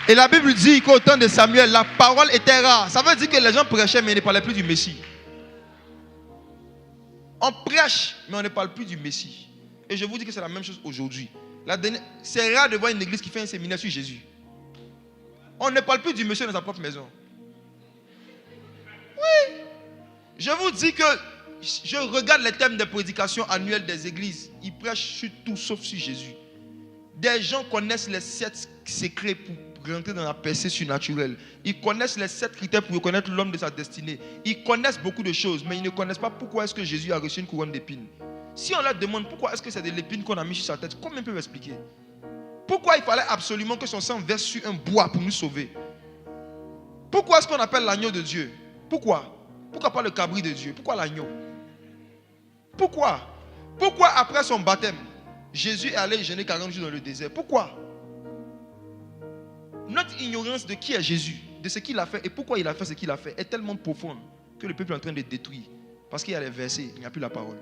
Et la Bible dit qu'au temps de Samuel, la parole était rare. Ça veut dire que les gens prêchaient, mais ils ne parlaient plus du Messie. On prêche, mais on ne parle plus du Messie. Et je vous dis que c'est la même chose aujourd'hui. C'est rare de voir une église qui fait un séminaire sur Jésus. On ne parle plus du Messie dans sa propre maison. Oui. Je vous dis que je regarde les thèmes de prédication annuelles des églises. Ils prêchent sur tout sauf sur Jésus. Des gens connaissent les 7 secrets pour rentrer dans la percée surnaturelle. Ils connaissent les 7 critères pour reconnaître l'homme de sa destinée. Ils connaissent beaucoup de choses, mais ils ne connaissent pas pourquoi est-ce que Jésus a reçu une couronne d'épines. Si on leur demande pourquoi est-ce que c'est de l'épine qu'on a mis sur sa tête, comment ils peuvent expliquer? Pourquoi il fallait absolument que son sang verse sur un bois pour nous sauver? Pourquoi est-ce qu'on appelle l'agneau de Dieu? Pourquoi? Pourquoi pas le cabri de Dieu? Pourquoi l'agneau? Pourquoi? Pourquoi après son baptême, Jésus est allé jeûner 40 jours dans le désert? Pourquoi? Notre ignorance de qui est Jésus, de ce qu'il a fait et pourquoi il a fait ce qu'il a fait est tellement profonde que le peuple est en train de détruire. Parce qu'il y a les versets, il n'y a plus la parole.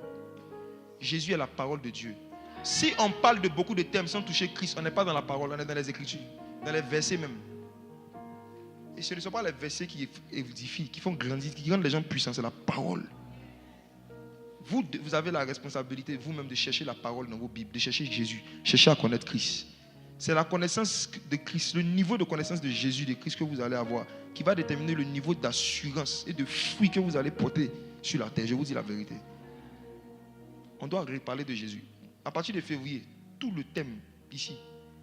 Jésus est la parole de Dieu. Si on parle de beaucoup de thèmes sans toucher Christ, on n'est pas dans la parole, on est dans les Écritures, dans les versets même. Et ce ne sont pas les versets qui édifient, qui font grandir, qui rendent les gens puissants, c'est la parole. Vous avez la responsabilité vous-même de chercher la parole dans vos Bibles, de chercher Jésus, chercher à connaître Christ. C'est la connaissance de Christ, le niveau de connaissance de Jésus, de Christ que vous allez avoir, qui va déterminer le niveau d'assurance et de fruit que vous allez porter sur la terre. Je vous dis la vérité. On doit parler de Jésus. À partir de février, tout le thème ici,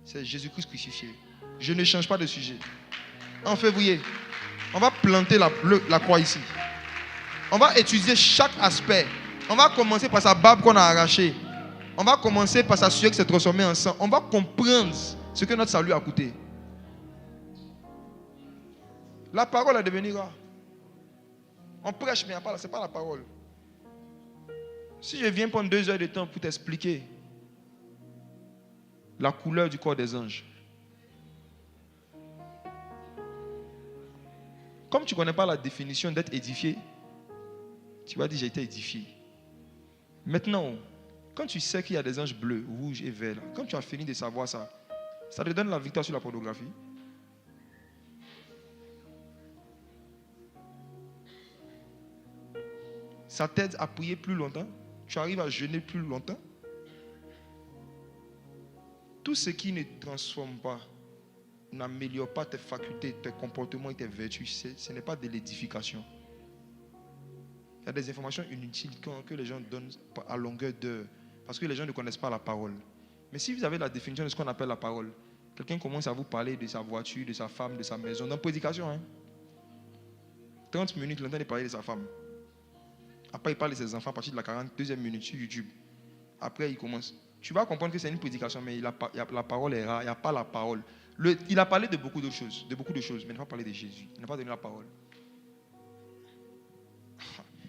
c'est Jésus-Christ crucifié. Je ne change pas de sujet. En février, on va planter la croix ici. On va étudier chaque aspect. On va commencer par sa barbe qu'on a arrachée. On va commencer par sa sueur qui s'est transformée en sang. On va comprendre ce que notre salut a coûté. La parole est devenue rare. On prêche, mais ce n'est pas la parole. Si je viens prendre 2 heures de temps pour t'expliquer la couleur du corps des anges, comme tu ne connais pas la définition d'être édifié, tu vas dire j'ai été édifié. Maintenant, quand tu sais qu'il y a des anges bleus, rouges et verts, quand tu as fini de savoir ça, ça te donne la victoire sur la pornographie. Ça t'aide à prier plus longtemps. Tu arrives à jeûner plus longtemps. Tout ce qui ne transforme pas, n'améliore pas tes facultés, tes comportements et tes vertus, ce n'est pas de l'édification. Il y a des informations inutiles que les gens donnent à longueur d'heure parce que les gens ne connaissent pas la parole. Mais si vous avez la définition de ce qu'on appelle la parole, quelqu'un commence à vous parler de sa voiture, de sa femme, de sa maison, dans la prédication. 30 minutes, il entend parler de sa femme. Après, il parle de ses enfants à partir de la 42e minute sur YouTube. Après, il commence. Tu vas comprendre que c'est une prédication, mais la parole est rare, il n'y a pas la parole. Il a parlé de beaucoup de choses, mais il n'a pas parlé de Jésus. Il n'a pas donné la parole.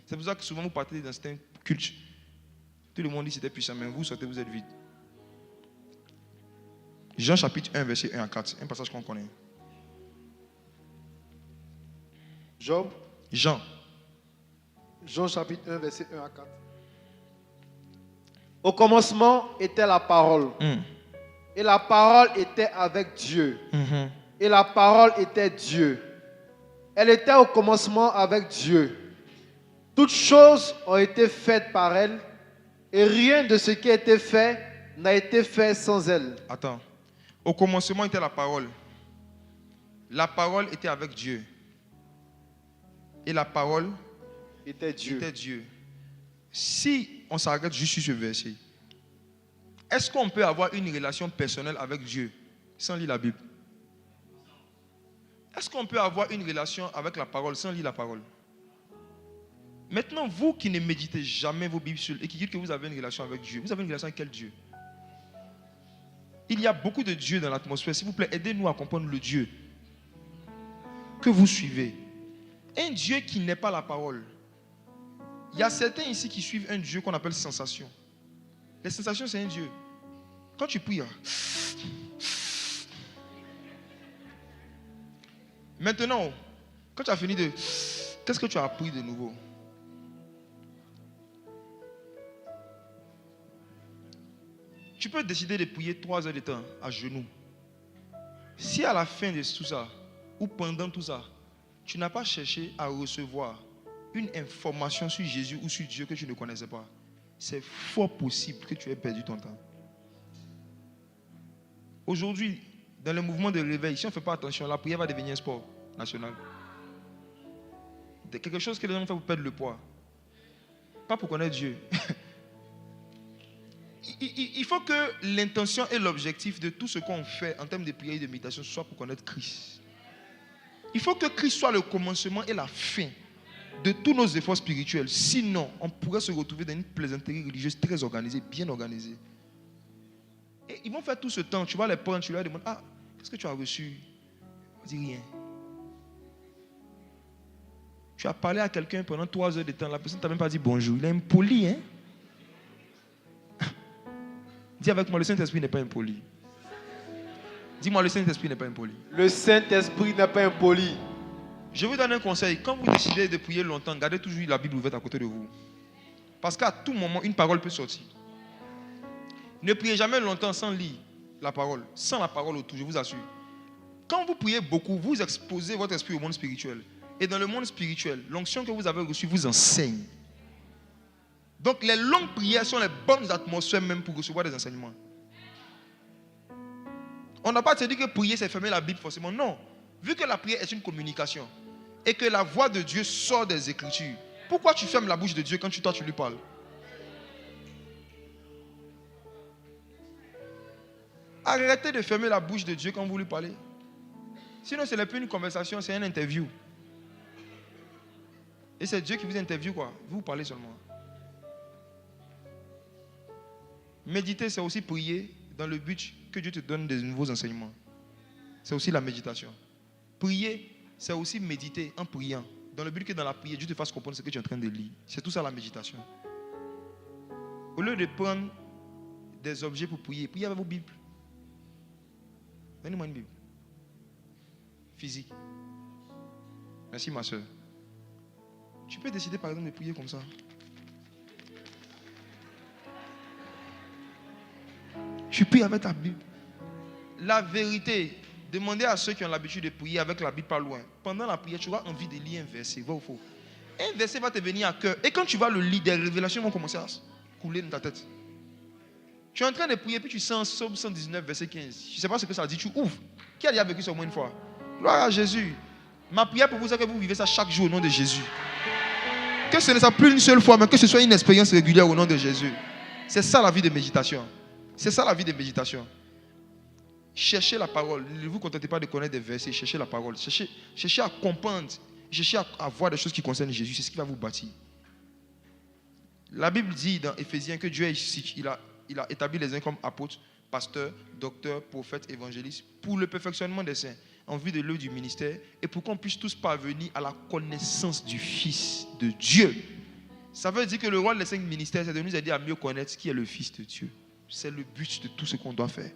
C'est pour ça que souvent vous partez dans certains cultes. Tout le monde dit que c'était puissant, mais vous sortez, vous êtes vide. Jean chapitre 1, verset 1 à 4. Un passage qu'on connaît. Jean chapitre 1, verset 1 à 4. Au commencement était la parole. Et la parole était avec Dieu. Et la parole était Dieu. Elle était au commencement avec Dieu. Toutes choses ont été faites par elle. Et rien de ce qui a été fait n'a été fait sans elle. Attends. Au commencement était la parole. La parole était avec Dieu. Et la parole était Dieu. Si on s'arrête juste sur ce verset, est-ce qu'on peut avoir une relation personnelle avec Dieu sans lire la Bible? Est-ce qu'on peut avoir une relation avec la parole sans lire la parole? Maintenant, vous qui ne méditez jamais vos Bibles et qui dites que vous avez une relation avec Dieu, vous avez une relation avec quel Dieu? Il y a beaucoup de dieux dans l'atmosphère. S'il vous plaît, aidez-nous à comprendre le Dieu que vous suivez. Un Dieu qui n'est pas la parole. Il y a certains ici qui suivent un Dieu qu'on appelle sensation. Les sensations, c'est un Dieu. Quand tu pries, maintenant, quand tu as fini de... Qu'est-ce que tu as appris de nouveau? Tu peux décider de prier 3 heures de temps à genoux. Si à la fin de tout ça, ou pendant tout ça, tu n'as pas cherché à recevoir une information sur Jésus ou sur Dieu que tu ne connaissais pas, c'est fort possible que tu aies perdu ton temps. Aujourd'hui, dans le mouvement de réveil, si on ne fait pas attention, la prière va devenir un sport national. Quelque chose que les gens font pour perdre le poids. Pas pour connaître Dieu. Il faut que l'intention et l'objectif de tout ce qu'on fait en termes de prière et de méditation soit pour connaître Christ. Il faut que Christ soit le commencement et la fin de tous nos efforts spirituels. Sinon, on pourrait se retrouver dans une plaisanterie religieuse très organisée, bien organisée. Et ils vont faire tout ce temps. Tu vas les prendre, tu leur demandes, ah, qu'est-ce que tu as reçu? On dit rien. Tu as parlé à quelqu'un pendant 3 heures de temps, la personne ne t'a même pas dit bonjour. Il est impoli, hein? Dis avec moi, le Saint-Esprit n'est pas impoli. Dis-moi, le Saint-Esprit n'est pas impoli. Le Saint-Esprit n'est pas impoli. Je vous donne un conseil. Quand vous décidez de prier longtemps, gardez toujours la Bible ouverte à côté de vous. Parce qu'à tout moment, une parole peut sortir. Ne priez jamais longtemps sans lire la parole. Sans la parole autour, je vous assure. Quand vous priez beaucoup, vous exposez votre esprit au monde spirituel. Et dans le monde spirituel, l'onction que vous avez reçue vous enseigne. Donc les longues prières sont les bonnes atmosphères même pour recevoir des enseignements. On n'a pas dit que prier c'est fermer la Bible forcément. Non. Vu que la prière est une communication et que la voix de Dieu sort des Écritures, pourquoi tu fermes la bouche de Dieu quand toi tu lui parles? Arrêtez de fermer la bouche de Dieu quand vous lui parlez. Sinon ce n'est plus une conversation, c'est une interview. Et c'est Dieu qui vous interviewe quoi. Vous parlez seulement. Méditer, c'est aussi prier dans le but que Dieu te donne des nouveaux enseignements. C'est aussi la méditation. Prier, c'est aussi méditer en priant. Dans le but que dans la prière, Dieu te fasse comprendre ce que tu es en train de lire. C'est tout ça la méditation. Au lieu de prendre des objets pour prier, priez avec vos Bibles. Donnez-moi une Bible. Physique. Merci ma soeur. Tu peux décider par exemple de prier comme ça. Tu pries avec ta Bible. La vérité, demandez à ceux qui ont l'habitude de prier avec la Bible pas loin. Pendant la prière, tu auras envie de lire un verset, vrai ou faux? Un verset va te venir à cœur. Et quand tu vas le lire, des révélations vont commencer à couler dans ta tête. Tu es en train de prier, puis tu sens Psaume 119, verset 15. Je ne sais pas ce que ça dit, tu ouvres. Qui a déjà vécu ça au moins une fois? Gloire à Jésus. Ma prière pour vous, c'est que vous vivez ça chaque jour au nom de Jésus. Que ce ne soit plus une seule fois, mais que ce soit une expérience régulière au nom de Jésus. C'est ça la vie de méditation. C'est ça la vie de méditation. Cherchez la parole. Ne vous contentez pas de connaître des versets. Cherchez la parole. Cherchez à comprendre. Cherchez à voir des choses qui concernent Jésus. C'est ce qui va vous bâtir. La Bible dit dans Éphésiens que Dieu il a établi les uns comme apôtres, pasteurs, docteurs, prophètes, évangélistes pour le perfectionnement des saints en vue de l'œuvre du ministère et pour qu'on puisse tous parvenir à la connaissance du Fils de Dieu. Ça veut dire que le rôle des 5 ministères, c'est de nous aider à mieux connaître qui est le Fils de Dieu. C'est le but de tout ce qu'on doit faire.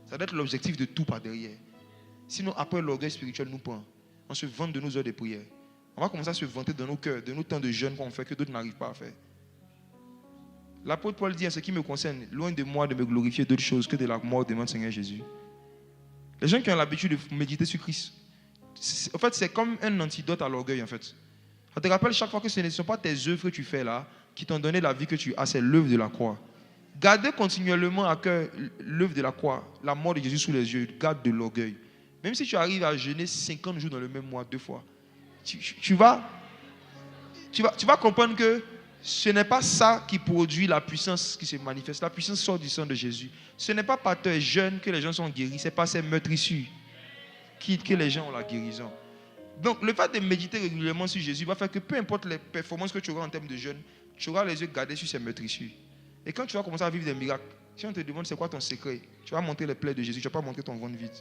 Ça doit être l'objectif de tout par derrière. Sinon, après, l'orgueil spirituel nous prend. On se vante de nos heures de prière. On va commencer à se vanter de nos cœurs, de nos temps de jeûne qu'on fait, que d'autres n'arrivent pas à faire. L'apôtre Paul dit, en ce qui me concerne, loin de moi de me glorifier d'autres choses que de la mort de mon Seigneur Jésus. Les gens qui ont l'habitude de méditer sur Christ, en fait, c'est comme un antidote à l'orgueil, en fait. Ça te rappelle chaque fois que ce ne sont pas tes œuvres que tu fais là qui t'ont donné la vie que tu as, c'est l'œuvre de la croix. Gardez continuellement à cœur l'œuvre de la croix, la mort de Jésus sous les yeux. Garde de l'orgueil. Même si tu arrives à jeûner 50 jours dans le même mois, 2 fois, tu vas comprendre que ce n'est pas ça qui produit la puissance qui se manifeste. La puissance sort du sang de Jésus. Ce n'est pas par tes jeûnes que les gens sont guéris. Ce n'est pas ces meurtrissures que les gens ont la guérison. Donc, le fait de méditer régulièrement sur Jésus va faire que peu importe les performances que tu auras en termes de jeûne, tu auras les yeux gardés sur ces meurtrissures. Et quand tu vas commencer à vivre des miracles, si on te demande c'est quoi ton secret, tu vas montrer les plaies de Jésus, tu ne vas pas montrer ton ventre vide.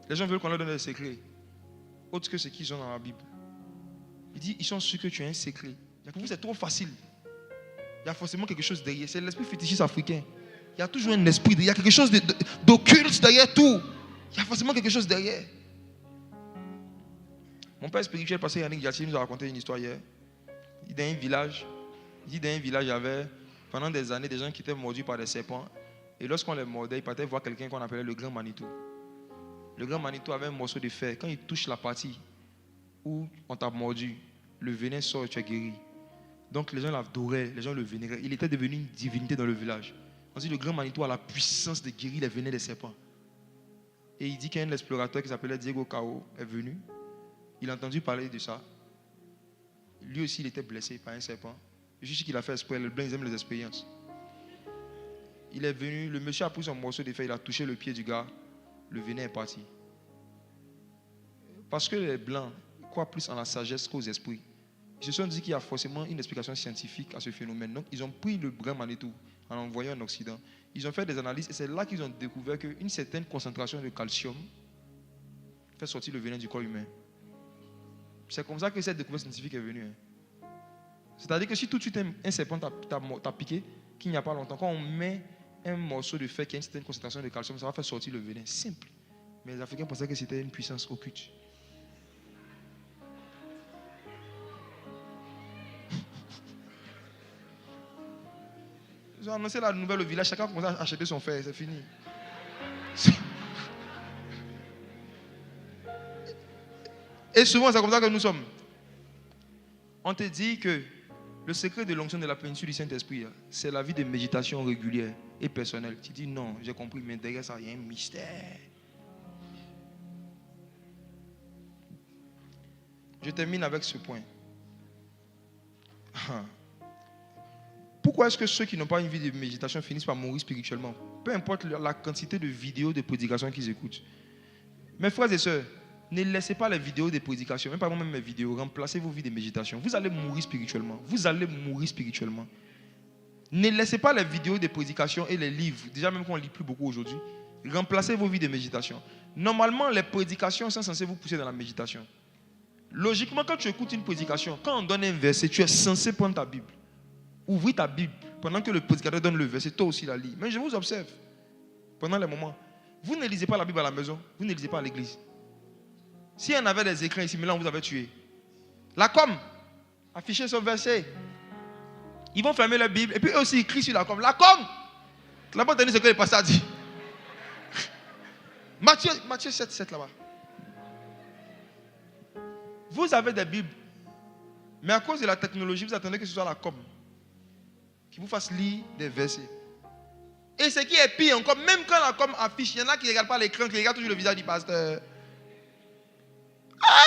Les gens veulent qu'on leur donne des secrets, autre que ce qu'ils ont dans la Bible. Il dit, ils sont sûrs que tu as un secret. Pour vous, c'est trop facile. Il y a forcément quelque chose derrière. C'est l'esprit fétichiste africain. Il y a toujours un esprit, il y a quelque chose d'occulte derrière tout. Il y a forcément quelque chose derrière. Mon père spirituel, pasteur Yannick Diaty, nous a raconté une histoire hier. Il dit dans un village, il y avait pendant des années des gens qui étaient mordus par des serpents. Et lorsqu'on les mordait, ils partaient voir quelqu'un qu'on appelait le grand Manitou. Le grand Manitou avait un morceau de fer. Quand il touche la partie où on t'a mordu, le venin sort et tu es guéri. Donc les gens l'adoraient, les gens le vénéraient. Il était devenu une divinité dans le village. On dit le grand Manitou a la puissance de guérir les venins des serpents. Et il dit qu'un explorateur qui s'appelait Diego Cao est venu. Il a entendu parler de ça. Lui aussi, il était blessé par un serpent. Je suis sûr qu'il a fait exprès. Les blancs, ils aiment les expériences. Il est venu, le monsieur a pris son morceau de fer, il a touché le pied du gars. Le venin est parti. Parce que les blancs croient plus en la sagesse qu'aux esprits. Ils se sont dit qu'il y a forcément une explication scientifique à ce phénomène. Donc, ils ont pris le grand Manitou en l'envoyant en Occident. Ils ont fait des analyses et c'est là qu'ils ont découvert qu'une certaine concentration de calcium fait sortir le venin du corps humain. C'est comme ça que cette découverte scientifique est venue. C'est-à-dire que si tout de suite un serpent t'a piqué, qu'il n'y a pas longtemps, quand on met un morceau de fer qui a une certaine concentration de calcium, ça va faire sortir le venin. Simple. Mais les Africains pensaient que c'était une puissance occulte. Ils ont annoncé la nouvelle au village, chacun commence à acheter son fer, c'est fini. Et souvent, c'est comme ça que nous sommes. On te dit que le secret de l'onction de la plénitude du Saint-Esprit, c'est la vie de méditation régulière et personnelle. Tu dis non, j'ai compris, mais derrière ça, il y a un mystère. Je termine avec ce point. Pourquoi est-ce que ceux qui n'ont pas une vie de méditation finissent par mourir spirituellement? Peu importe la quantité de vidéos de prédication qu'ils écoutent. Mes frères et sœurs, ne laissez pas les vidéos de prédication, même pas même mes vidéos, remplacez vos vies de méditation. Vous allez mourir spirituellement. Vous allez mourir spirituellement. Ne laissez pas les vidéos de prédication et les livres, déjà même qu'on ne lit plus beaucoup aujourd'hui, remplacez vos vies de méditation. Normalement, les prédications sont censées vous pousser dans la méditation. Logiquement, quand tu écoutes une prédication, quand on donne un verset, tu es censé prendre ta Bible. Ouvrir ta Bible pendant que le prédicateur donne le verset, toi aussi la lis. Mais je vous observe pendant les moments. Vous ne lisez pas la Bible à la maison, vous ne lisez pas à l'église. Si on avait des écrans ici, mais là on vous avait tué. La com, afficher son verset. Ils vont fermer la Bible et puis eux aussi ils crient sur la com. La com! La bonne tenue, c'est que le pasteur a dit. Matthieu 7, 7 là-bas. Vous avez des Bibles, mais à cause de la technologie, vous attendez que ce soit la com qui vous fasse lire des versets. Et ce qui est pire encore, même quand la com affiche, il y en a qui ne regardent pas l'écran, qui regardent toujours le visage du pasteur. Ah!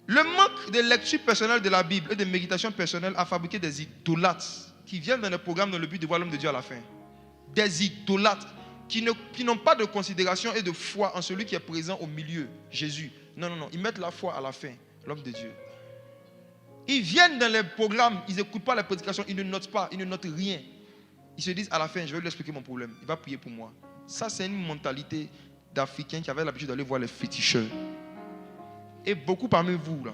Le manque de lecture personnelle de la Bible et de méditation personnelle a fabriqué des idolâtres qui viennent dans les programmes dans le but de voir l'homme de Dieu à la fin. Des idolâtres qui n'ont pas de considération et de foi en celui qui est présent au milieu, Jésus. Non, non, non. Ils mettent la foi à la fin, l'homme de Dieu. Ils viennent dans les programmes, ils n'écoutent pas la prédication, ils ne notent pas, ils ne notent rien. Ils se disent à la fin, je vais lui expliquer mon problème. Il va prier pour moi. Ça, c'est une mentalité d'Africains qui avaient l'habitude d'aller voir les féticheurs. Et beaucoup parmi vous, là,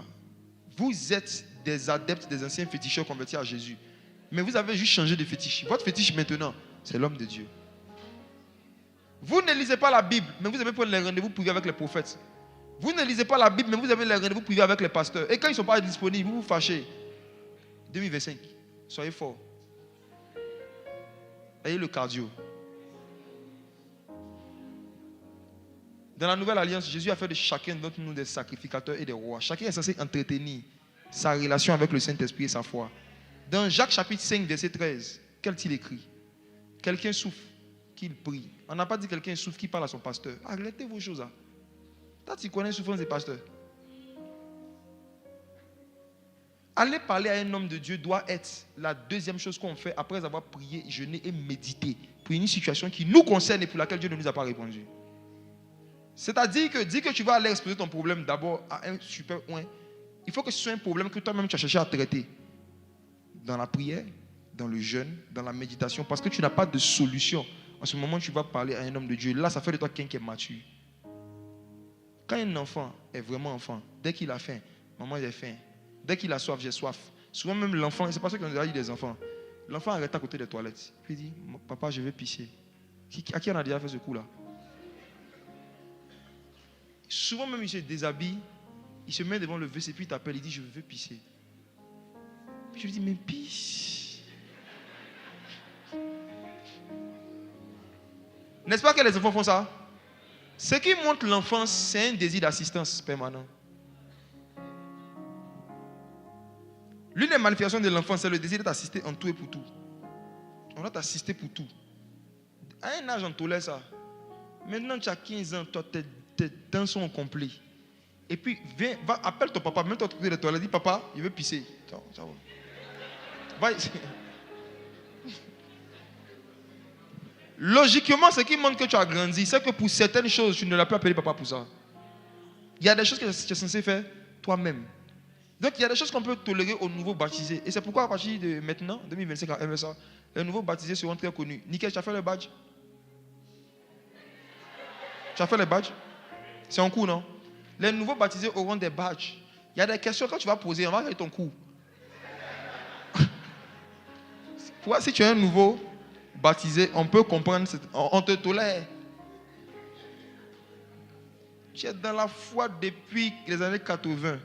vous êtes des adeptes des anciens féticheurs convertis à Jésus. Mais vous avez juste changé de fétiche. Votre fétiche maintenant, c'est l'homme de Dieu. Vous ne lisez pas la Bible, mais vous avez pris les rendez-vous privés avec les prophètes. Vous ne lisez pas la Bible, mais vous avez les rendez-vous privés avec les pasteurs. Et quand ils ne sont pas disponibles, vous vous fâchez. 2025, soyez forts. Ayez le cardio. Dans la nouvelle alliance, Jésus a fait de chacun d'entre nous des sacrificateurs et des rois. Chacun est censé entretenir sa relation avec le Saint-Esprit et sa foi. Dans Jacques chapitre 5, verset 13, qu'a-t-il écrit? Quelqu'un souffre, qu'il prie. On n'a pas dit quelqu'un souffre, qui parle à son pasteur. Arrêtez vos choses là. Toi, tu connais la souffrance des pasteurs. aller parler à un homme de Dieu doit être la deuxième chose qu'on fait après avoir prié, jeûné et médité pour une situation qui nous concerne et pour laquelle Dieu ne nous a pas répondu. C'est-à-dire que dis que tu vas aller exposer ton problème d'abord à un super oin. Il faut que ce soit un problème que toi-même tu as cherché à traiter. Dans la prière, dans le jeûne, dans la méditation, parce que tu n'as pas de solution. En ce moment, tu vas parler à un homme de Dieu. Là, ça fait de toi quelqu'un qui est mature. Quand un enfant est vraiment enfant, dès qu'il a faim, maman j'ai faim. Dès qu'il a soif, j'ai soif. Souvent même l'enfant, c'est pas ça qu'on a dit des enfants. L'enfant arrête à côté des toilettes. Puis il dit, papa, je vais pisser. À qui on a déjà fait ce coup-là? Souvent même il se déshabille, il se met devant le WC, puis il t'appelle, il dit, je veux pisser. Puis je lui dis, mais pisse. N'est-ce pas que les enfants font ça? Ce qui montre l'enfance, c'est un désir d'assistance permanent. L'une des manifestations de l'enfance, c'est le désir de t'assister en tout et pour tout. On va t'assister pour tout. À un âge, on tolère ça. Maintenant, tu as 15 ans, toi, tes dents sont au complet. Et puis, viens, va, appelle ton papa, mets-toi côté des toilettes, dis, papa, il veut pisser. Ça va. Va ici. Logiquement, ce qui montre que tu as grandi, c'est que pour certaines choses, tu ne l'as plus appelé papa pour ça. Il y a des choses que tu es censé faire toi-même. Donc, il y a des choses qu'on peut tolérer aux nouveaux baptisés. Et c'est pourquoi, à partir de maintenant, 2025 à MSA, les nouveaux baptisés seront très connus. Nickel, tu as fait le badge? Tu as fait le badge? C'est en cours, non? Les nouveaux baptisés auront des badges. Il y a des questions que tu vas poser, on va regarder ton cours. Si tu es un nouveau baptisé, on peut comprendre, on te tolère. Tu es dans la foi depuis les années 80.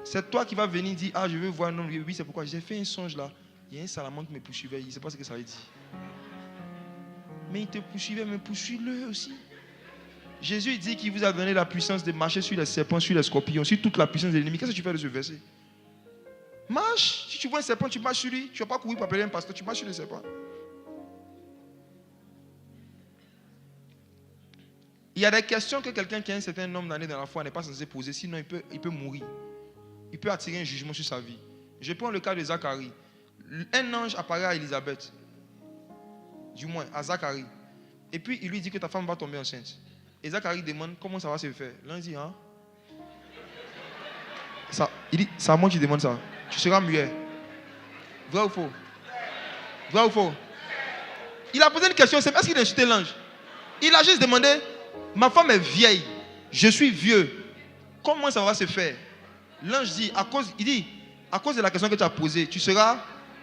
C'est toi qui vas venir dire, ah, je veux voir un homme. Oui, c'est pourquoi j'ai fait un songe là. Il y a un salamandre qui me poursuivait. Il ne sait pas ce que ça veut dire. Mais il te poursuivait, mais poursuis-le aussi. Jésus dit qu'il vous a donné la puissance de marcher sur les serpents, sur les scorpions, sur toute la puissance de l'ennemi. Qu'est-ce que tu fais de ce verset? Marche. Si tu vois un serpent, tu marches sur lui. Tu ne vas pas courir pour appeler un pasteur, tu marches sur le serpent. Il y a des questions que quelqu'un qui a un certain nombre d'années dans la foi n'est pas censé poser, sinon il peut mourir. Il peut attirer un jugement sur sa vie. Je prends le cas de Zacharie. Un ange apparaît à Élisabeth. Du moins, à Zacharie. Et puis, il lui dit que ta femme va tomber enceinte. Et Zacharie demande comment ça va se faire. L'ange dit, hein? Il dit, c'est à moi qui demande ça. Tu seras muet. Vrai ou faux? Vrai ou faux? Il a posé une question, c'est parce qu'il a insulté l'ange. Il a juste demandé, ma femme est vieille, je suis vieux. Comment ça va se faire? L'ange dit, à cause de la question que tu as posée, tu seras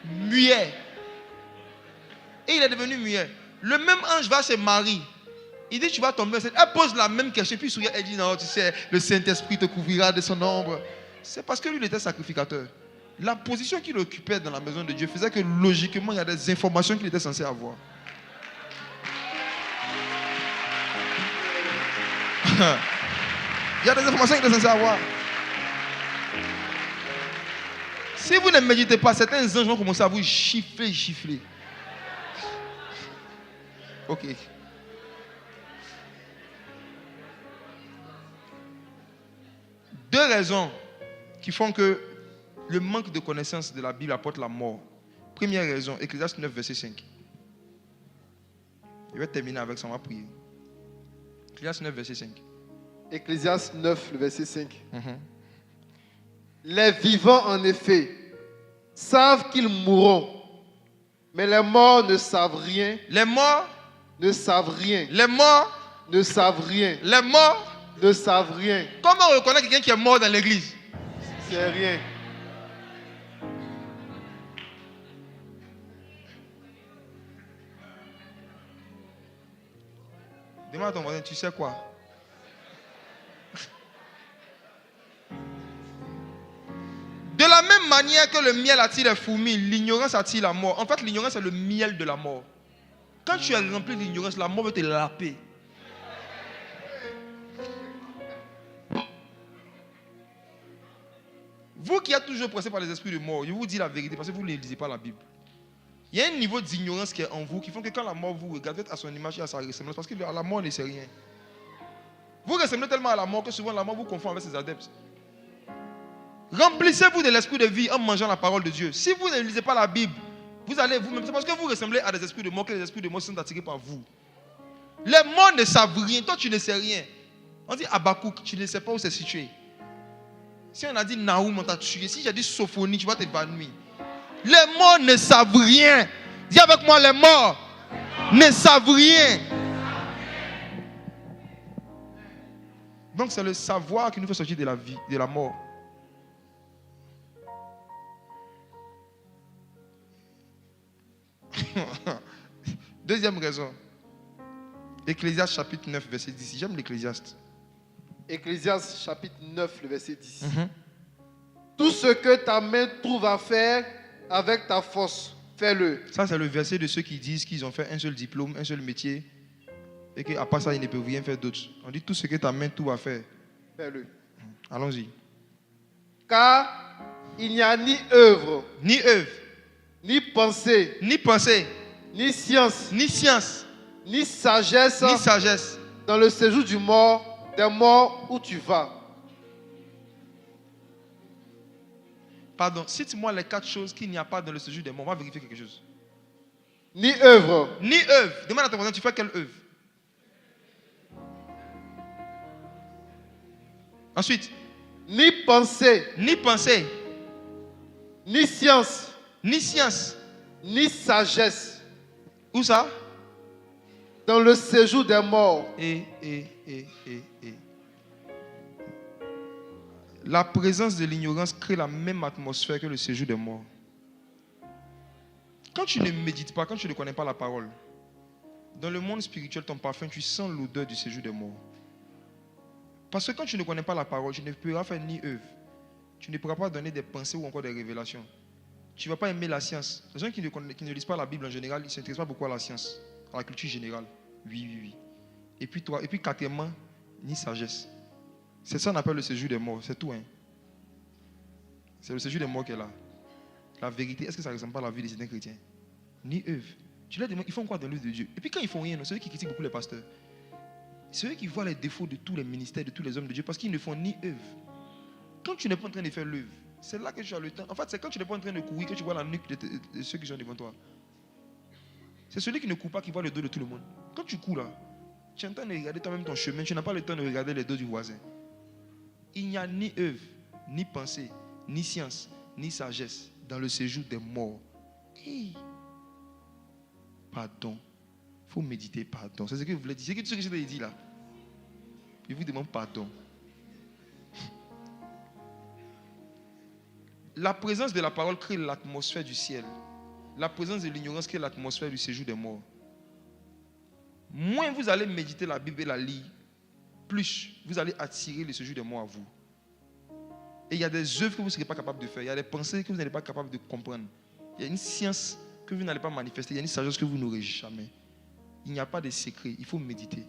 muet. Et il est devenu muet. Le même ange va chez Marie. Il dit, tu vas tomber. Elle pose la même question. Puis sourit, elle dit, non, tu sais, le Saint-Esprit te couvrira de son ombre. C'est parce que lui, il était sacrificateur. La position qu'il occupait dans la maison de Dieu faisait que logiquement, il y a des informations qu'il était censé avoir. Il y a des informations qu'il était censé avoir. Si vous ne méditez pas, certains anges vont commencer à vous gifler. Ok. Deux raisons qui font que le manque de connaissance de la Bible apporte la mort. Première raison, Ecclésiaste 9, verset 5. Je vais terminer avec ça, on va prier. Ecclésiaste 9, verset 5. Ecclésiaste 9, le verset 5. Les vivants, en effet, savent qu'ils mourront, mais les morts ne savent rien. Les morts ne savent rien. Les morts ne savent rien. Les morts ne savent rien. Comment on reconnaît quelqu'un qui est mort dans l'église? C'est rien. Demande à ton voisin, tu sais quoi? De la même manière que le miel attire les fourmis, l'ignorance attire la mort. En fait, l'ignorance est le miel de la mort. Quand tu es rempli d'ignorance, la mort veut te laper. Vous qui êtes toujours pressé par les esprits de mort, je vous dis la vérité parce que vous ne lisez pas la Bible. Il y a un niveau d'ignorance qui est en vous qui font que quand la mort vous regarde, vous êtes à son image et à sa ressemblance parce que la mort ne sait rien. Vous ressemblez tellement à la mort que souvent la mort vous confond avec ses adeptes. Remplissez-vous de l'esprit de vie en mangeant la parole de Dieu. Si vous ne lisez pas la Bible, vous allez vous-même. C'est parce que vous ressemblez à des esprits de mort que les esprits de mort sont attirés par vous. Les morts ne savent rien. Toi, tu ne sais rien. On dit Habakkuk, tu ne sais pas où c'est situé. Si on a dit Naoum, on t'a tué. Si j'ai dit Sophonie, tu vas t'évanouir. Les morts ne savent rien. Dis avec moi, les morts ne savent rien. Donc c'est le savoir qui nous fait sortir de la vie, de la mort. Deuxième raison. Ecclésiaste chapitre 9, verset 10. J'aime l'Ecclésiaste. Ecclésiaste chapitre 9, le verset 10. Tout ce que ta main trouve à faire avec ta force, fais-le. Ça, c'est le verset de ceux qui disent qu'ils ont fait un seul diplôme, un seul métier, et qu'à part ça, ils ne peuvent rien faire d'autre. On dit tout ce que ta main trouve à faire. Fais-le. Allons-y. Car il n'y a ni œuvre, Ni œuvre, ni pensée, ni pensée, ni science, ni science, ni sagesse, ni sagesse dans le séjour des morts où tu vas. Pardon, cite-moi les 4 choses qu'il n'y a pas dans le séjour des morts. On va vérifier quelque chose. Ni œuvre, Ni œuvre. Demande à ton voisin, tu fais quelle œuvre? Ensuite, ni pensée, ni pensée, ni science, ni science. ni sagesse Où ça? dans le séjour des morts. Et. La présence de l'ignorance crée la même atmosphère que le séjour des morts. Quand tu ne médites pas, quand tu ne connais pas la parole, dans le monde spirituel, ton parfum, tu sens l'odeur du séjour des morts. Parce que quand tu ne connais pas la parole, tu ne pourras faire ni œuvre. Tu ne pourras pas donner des pensées ou encore des révélations. Tu ne vas pas aimer la science. Les gens qui ne lisent pas la Bible en général, ils ne s'intéressent pas beaucoup à la science, à la culture générale. Oui. Et puis quatrièmement, ni sagesse. C'est ça qu'on appelle le séjour des morts. C'est tout. Hein. C'est le séjour des morts qui est là. La vérité, est-ce que ça ne ressemble pas à la vie des certains chrétiens? Ni œuvre. Tu leur demandes, ils font quoi dans l'œuvre de Dieu? Et puis quand ils font rien, c'est eux qui critiquent beaucoup les pasteurs. C'est eux qui voient les défauts de tous les ministères, de tous les hommes de Dieu, parce qu'ils ne font ni œuvre. Quand tu n'es pas en train de faire l'œuvre, c'est là que tu as le temps. En fait, c'est quand tu n'es pas en train de courir que tu vois la nuque de ceux qui sont devant toi. C'est celui qui ne court pas qui voit le dos de tout le monde. Quand tu cours là, tu es en train de regarder toi-même ton chemin, tu n'as pas le temps de regarder les dos du voisin. Il n'y a ni œuvre, ni pensée, ni science, ni sagesse dans le séjour des morts. Hey. Pardon. Il faut méditer, pardon. C'est ce que vous voulez dire. C'est ce que je t'ai dit là. Je vous demande pardon. La présence de la parole crée l'atmosphère du ciel. La présence de l'ignorance crée l'atmosphère du séjour des morts. Moins vous allez méditer la Bible et la lire, plus vous allez attirer le séjour des morts à vous. Et il y a des œuvres que vous ne serez pas capable de faire. Il y a des pensées que vous n'êtes pas capable de comprendre. Il y a une science que vous n'allez pas manifester. Il y a une sagesse que vous n'aurez jamais. Il n'y a pas de secret. Il faut méditer.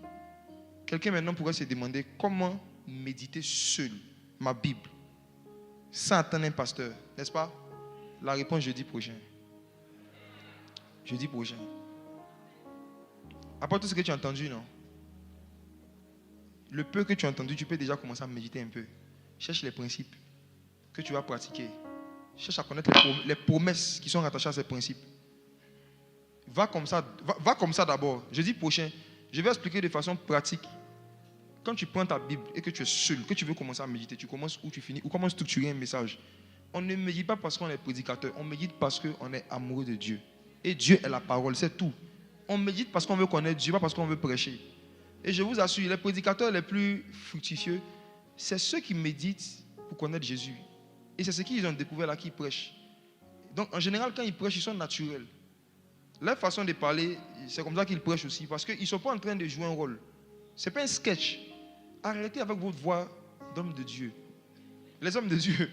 Quelqu'un maintenant pourrait se demander comment méditer seul ma Bible sans attendre un pasteur. N'est-ce pas? La réponse jeudi prochain. Jeudi prochain. Après tout ce que tu as entendu, non? Le peu que tu as entendu, tu peux déjà commencer à méditer un peu. Cherche les principes que tu vas pratiquer. Cherche à connaître les promesses qui sont rattachées à ces principes. Va comme ça d'abord. Jeudi prochain, je vais expliquer de façon pratique. Quand tu prends ta Bible et que tu es seul, que tu veux commencer à méditer, tu commences où tu finis, ou comment structurer un message. On ne médite pas parce qu'on est prédicateur, on médite parce qu'on est amoureux de Dieu. Et Dieu est la parole, c'est tout. On médite parce qu'on veut connaître Dieu, pas parce qu'on veut prêcher. Et je vous assure, les prédicateurs les plus fructifieux, c'est ceux qui méditent pour connaître Jésus. Et c'est ce qu'ils ont découvert là qu'ils prêchent. Donc en général, quand ils prêchent, ils sont naturels. Leur façon de parler, c'est comme ça qu'ils prêchent aussi, parce qu'ils ne sont pas en train de jouer un rôle. Ce n'est pas un sketch. Arrêtez avec votre voix d'homme de Dieu. Les hommes de Dieu.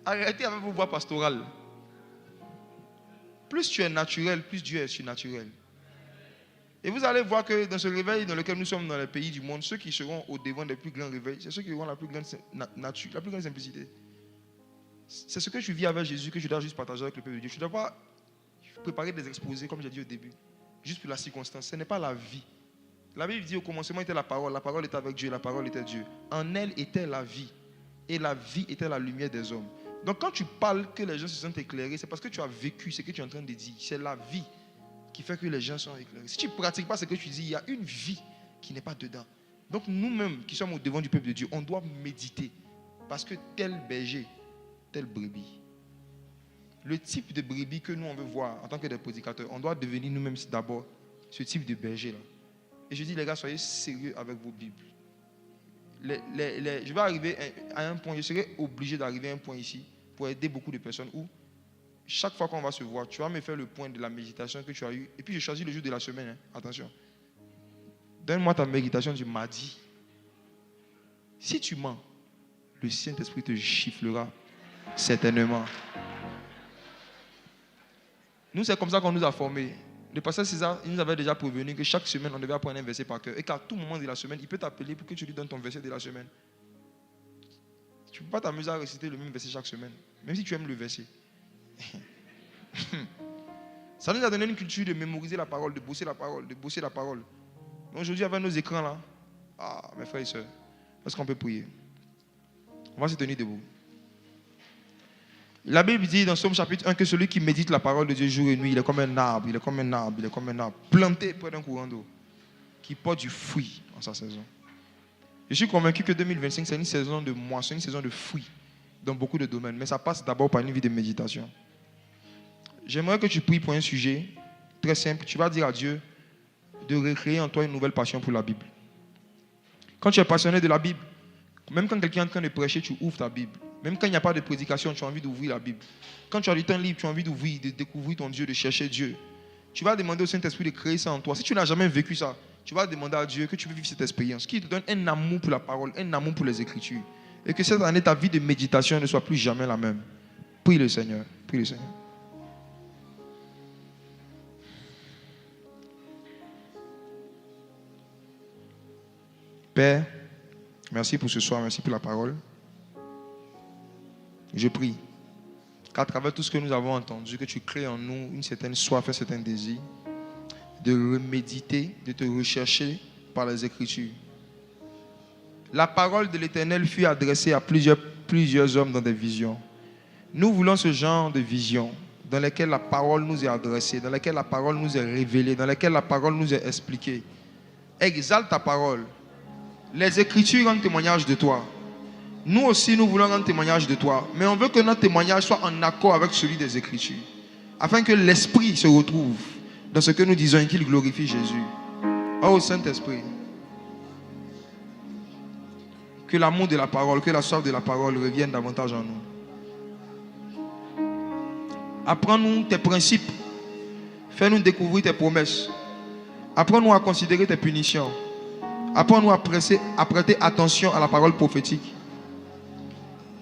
Arrêtez avec vos voix pastorales. Plus tu es naturel, plus Dieu est surnaturel. Et vous allez voir que dans ce réveil dans lequel nous sommes dans les pays du monde, ceux qui seront au devant des plus grands réveils, c'est ceux qui auront la plus grande nature, la plus grande simplicité. C'est ce que je vis avec Jésus, que je dois juste partager avec le peuple de Dieu. Je ne dois pas préparer des exposés, comme j'ai dit au début, juste pour la circonstance. Ce n'est pas la vie. La Bible dit au commencement était la parole était avec Dieu, la parole était Dieu. En elle était la vie. et la vie était la lumière des hommes. Donc quand tu parles que les gens se sentent éclairés, c'est parce que tu as vécu ce que tu es en train de dire. C'est la vie qui fait que les gens sont éclairés. Si tu ne pratiques pas ce que tu dis, il y a une vie qui n'est pas dedans. Donc nous-mêmes qui sommes au devant du peuple de Dieu, on doit méditer. Parce que tel berger, telle brebis. Le type de brebis que nous on veut voir en tant que des prédicateurs, on doit devenir nous-mêmes d'abord ce type de berger-là. Et je dis les gars, soyez sérieux avec vos Bibles. Je vais arriver à un point, je serai obligé d'arriver à un point ici pour aider beaucoup de personnes où chaque fois qu'on va se voir, tu vas me faire le point de la méditation que tu as eue. Et puis je choisis le jour de la semaine. Attention. Donne-moi ta méditation du mardi. Si tu mens, le Saint-Esprit te giflera certainement. Nous, c'est comme ça qu'on nous a formés. Le pasteur César, il nous avait déjà prévenu que chaque semaine, on devait apprendre un verset par cœur. Et qu'à tout moment de la semaine, il peut t'appeler pour que tu lui donnes ton verset de la semaine. Tu ne peux pas t'amuser à réciter le même verset chaque semaine, même si tu aimes le verset. Ça nous a donné une culture de mémoriser la parole, de bosser la parole, de bosser la parole. Mais aujourd'hui, avec nos écrans là, mes frères et sœurs, est-ce qu'on peut prier? On va se tenir debout. La Bible dit dans Somme chapitre 1 que celui qui médite la parole de Dieu jour et nuit, il est comme un arbre, il est comme un arbre, il est comme un arbre, planté près d'un courant d'eau, qui porte du fruit en sa saison. Je suis convaincu que 2025, c'est une saison de moisson, une saison de fruits dans beaucoup de domaines, mais ça passe d'abord par une vie de méditation. J'aimerais que tu pries pour un sujet très simple. Tu vas dire à Dieu de recréer en toi une nouvelle passion pour la Bible. Quand tu es passionné de la Bible, même quand quelqu'un est en train de prêcher, tu ouvres ta Bible. Même quand il n'y a pas de prédication, tu as envie d'ouvrir la Bible. Quand tu as du temps libre, tu as envie d'ouvrir, de découvrir ton Dieu, de chercher Dieu. Tu vas demander au Saint-Esprit de créer ça en toi. Si tu n'as jamais vécu ça, tu vas demander à Dieu que tu veux vivre cette expérience, qu'il te donne un amour pour la parole, un amour pour les Écritures. Et que cette année, ta vie de méditation ne soit plus jamais la même. Prie le Seigneur. Prie le Seigneur. Père, merci pour ce soir, merci pour la parole. Je prie qu'à travers tout ce que nous avons entendu, que tu crées en nous une certaine soif, un certain désir de reméditer, de te rechercher par les Écritures. La parole de l'Éternel fut adressée à plusieurs hommes dans des visions. Nous voulons ce genre de vision dans lesquelles la parole nous est adressée, dans lesquelles la parole nous est révélée, dans lesquelles la parole nous est expliquée. Exalte ta parole. Les Écritures rendent témoignage de toi. Nous aussi, nous voulons rendre témoignage de toi. Mais on veut que notre témoignage soit en accord avec celui des Écritures. Afin que l'Esprit se retrouve dans ce que nous disons et qu'il glorifie Jésus. Oh Saint-Esprit, que l'amour de la parole, que la soif de la parole revienne davantage en nous. Apprends-nous tes principes. Fais-nous découvrir tes promesses. Apprends-nous à considérer tes punitions. Apprends-nous à prêter attention à la parole prophétique.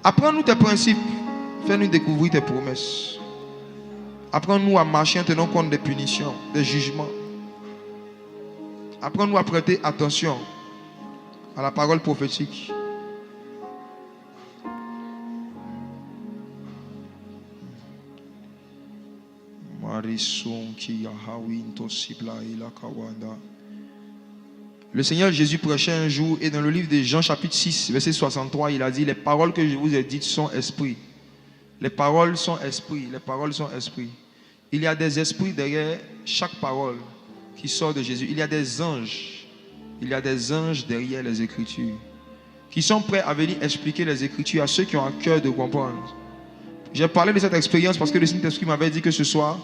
Apprends-nous tes principes. Fais-nous découvrir tes promesses. Apprends-nous à marcher en tenant compte des punitions, des jugements. Apprends-nous à prêter attention à la parole prophétique. Le Seigneur Jésus prêchait un jour et dans le livre de Jean chapitre 6, verset 63, il a dit: les paroles que je vous ai dites sont esprit. Les paroles sont esprit. Les paroles sont esprit. Il y a des esprits derrière chaque parole qui sort de Jésus. Il y a des anges. Il y a des anges derrière les Écritures qui sont prêts à venir expliquer les Écritures à ceux qui ont un cœur de comprendre. J'ai parlé de cette expérience parce que le Saint-Esprit m'avait dit que ce soir,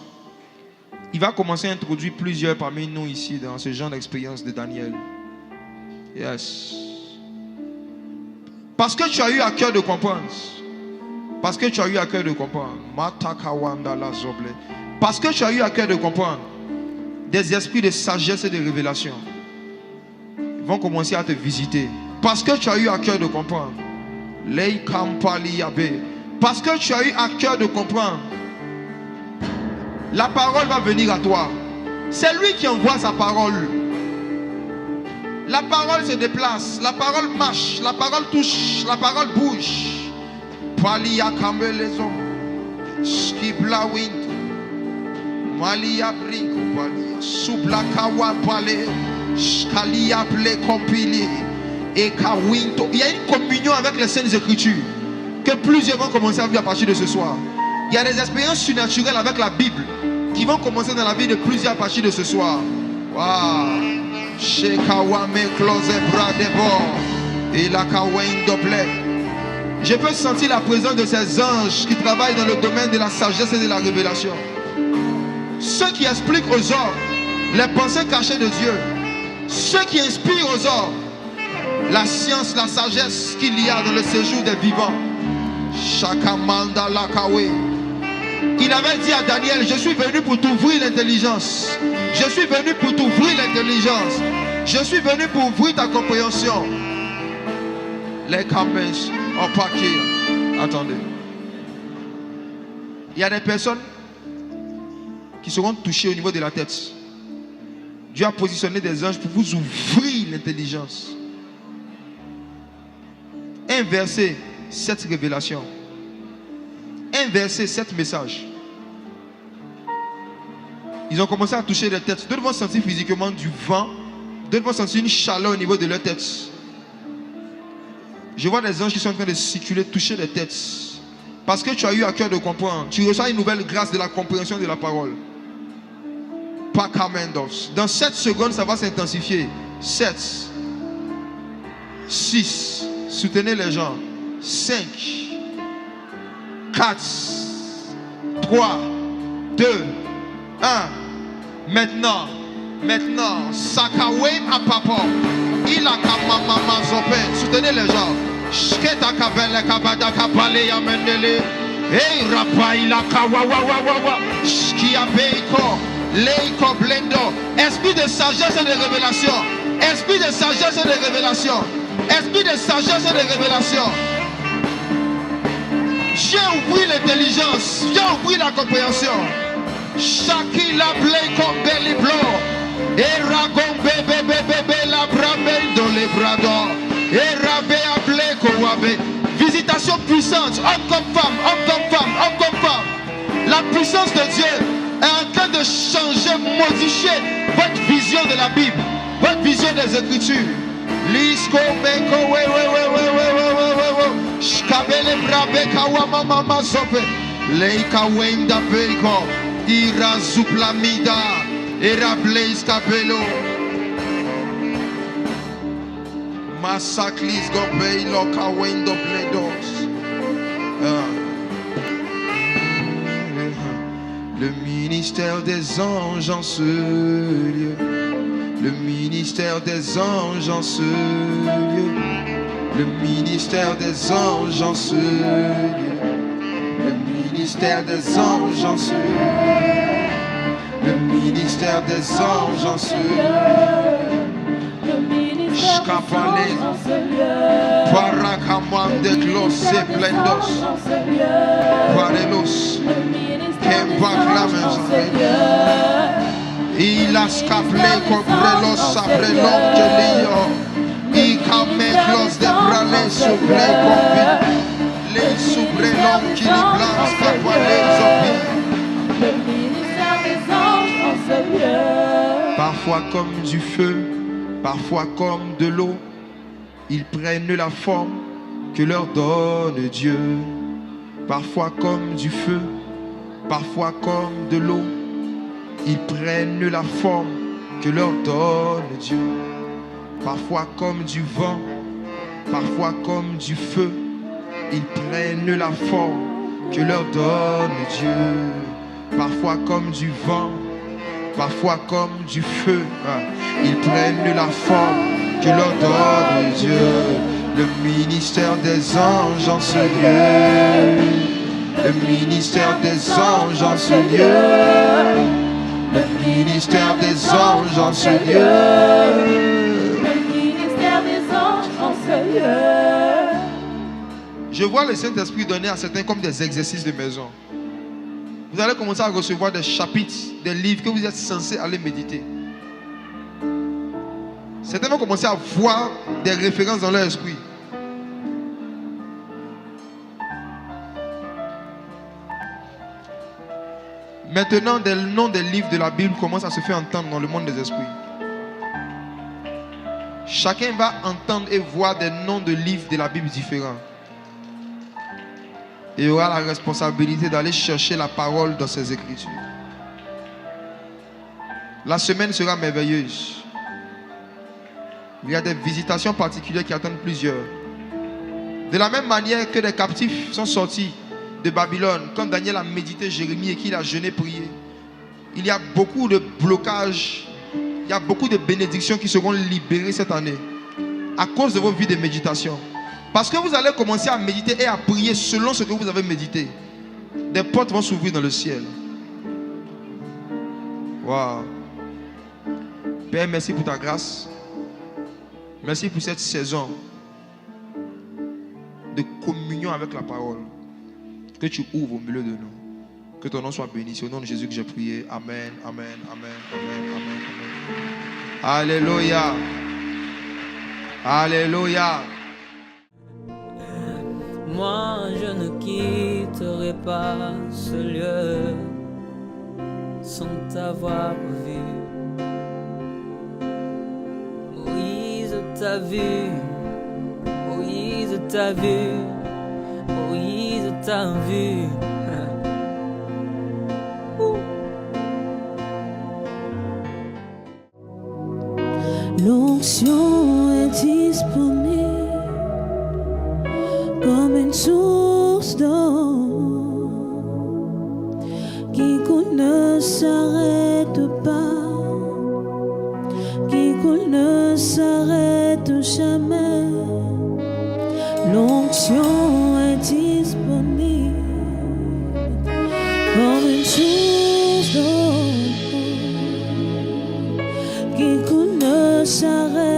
il va commencer à introduire plusieurs parmi nous ici dans ce genre d'expérience de Daniel. Yes. Parce que tu as eu à cœur de comprendre. Parce que tu as eu à cœur de comprendre. Parce que tu as eu à cœur de comprendre. Des esprits de sagesse et de révélation vont commencer à te visiter. Parce que tu as eu à cœur de comprendre. Parce que tu as eu à cœur de comprendre. La parole va venir à toi. C'est lui qui envoie sa parole. La parole se déplace. La parole marche. La parole touche. La parole bouge. Palia kambelezo. Skibla wind. Malia brinko palia. Subla kawa pale. Skalia ple kompili. Et Kawinto. Il y a une communion avec les Saintes Écritures que plusieurs vont commencer à vivre à partir de ce soir. Il y a des expériences surnaturelles avec la Bible qui vont commencer dans la vie de plusieurs à partir de ce soir. Waouh! Shekawame close bras de bord. Et la Kawain doble. Je peux sentir la présence de ces anges qui travaillent dans le domaine de la sagesse et de la révélation. Ceux qui expliquent aux hommes les pensées cachées de Dieu. Ceux qui inspirent aux hommes la science, la sagesse qu'il y a dans le séjour des vivants. Shakamanda Lakawe. Il avait dit à Daniel, je suis venu pour t'ouvrir l'intelligence. Je suis venu pour t'ouvrir l'intelligence. Je suis venu pour ouvrir ta compréhension. Les camèches en paquet. Attendez. Il y a des personnes qui seront touchées au niveau de la tête. Dieu a positionné des anges pour vous ouvrir l'intelligence. Inverser cette révélation. Inverser cette message. Ils ont commencé à toucher les têtes. D'autres vont sentir physiquement du vent. D'autres vont sentir une chaleur au niveau de leur tête. Je vois des anges qui sont en train de circuler, toucher les têtes. Parce que tu as eu à cœur de comprendre. Tu reçois une nouvelle grâce de la compréhension de la parole. Pakamendos. Dans 7 secondes, ça va s'intensifier. 7. 6. Soutenez les gens. 5. 4. 3. 2. 1. Maintenant. Sakawe Apapa. Il a kamama zope. Soutenez les gens. Shketa kabele kabada kabale yamendele. Hey rapa il a kawawawawa. Shkia beiko. Leiko blendo. Esprit de sagesse et de révélation. Esprit de sagesse et de révélation. Esprit de sagesse et de révélation. J'ai ouvert l'intelligence. J'ai ouvert la compréhension. Shakila Bleiko Belly Blow. Eragon bebe bebe la bramel dans les bras d'or. Erabe Bleiko Wabe. Visitation puissante. Homme comme femme. Homme comme femme. Homme comme femme. La puissance de Dieu est en train de changer, modifier votre vision de la Bible. Votre vision des Écritures. Lisko Beko we. Shkabele brabe kawa mama sope. Leika wenda beko. Ira zuplamida. Era blaze capello. Massaclis gobey loka wendo bledos. Le ministère des anges en ce lieu. Le ministère des anges en ce lieu. Le ministère des anges en ce lieu. Le ministère des anges en ce lieu. Le ministère des anges en ce lieu. Le ministère des anges en ce lieu. Parakamam de gloss et plendos. Parelos. Il a scapé contre los sabrelon que l'io. Il cameclos de bralé souple combi. Les soubrelon qui les blancs scapalés zombies. Le ministère des anges en ce lieu. Parfois comme du feu, parfois comme de l'eau. Ils prennent la forme que leur donne Dieu. Parfois comme du feu, parfois comme de l'eau, ils prennent la forme que leur donne Dieu. Parfois comme du vent, parfois comme du feu, ils prennent la forme que leur donne Dieu. Parfois comme du vent, parfois comme du feu, ils prennent la forme que leur donne Dieu. Le ministère des anges en ce lieu. Le ministère des anges en ce lieu. Le ministère des anges en ce lieu. Le ministère des anges en ce lieu. Je vois le Saint-Esprit donner à certains comme des exercices de maison. Vous allez commencer à recevoir des chapitres, des livres que vous êtes censés aller méditer. Certains vont commencer à voir des références dans leur esprit. Maintenant, le nom des livres de la Bible commence à se faire entendre dans le monde des esprits. chacun va entendre et voir des noms de livres de la Bible différents. Et il aura la responsabilité d'aller chercher la parole dans ses Écritures. La semaine sera merveilleuse. Il y a des visitations particulières qui attendent plusieurs. De la même manière que les captifs sont sortis de Babylone, quand Daniel a médité Jérémie et qu'il a jeûné, prié, il y a beaucoup de blocages, il y a beaucoup de bénédictions qui seront libérées cette année à cause de vos vies de méditation. Parce que vous allez commencer à méditer et à prier selon ce que vous avez médité. Des portes vont s'ouvrir dans le ciel. Waouh. Père, merci pour ta grâce. Merci pour cette saison de communion avec la parole que tu ouvres au milieu de nous. Que ton nom soit béni. C'est au nom de Jésus que j'ai prié. Amen, amen, amen, amen, amen, amen. Alléluia. Alléluia. Moi, je ne quitterai pas ce lieu sans t'avoir vu. Moïse t'a vu, Moïse t'a vu, Moïse t'a vu. L'onction est disponible comme une source d'eau qui coule ne s'arrête pas, qui coule ne s'arrête jamais. L'onction est disponible comme une source d'eau qui coule ne s'arrête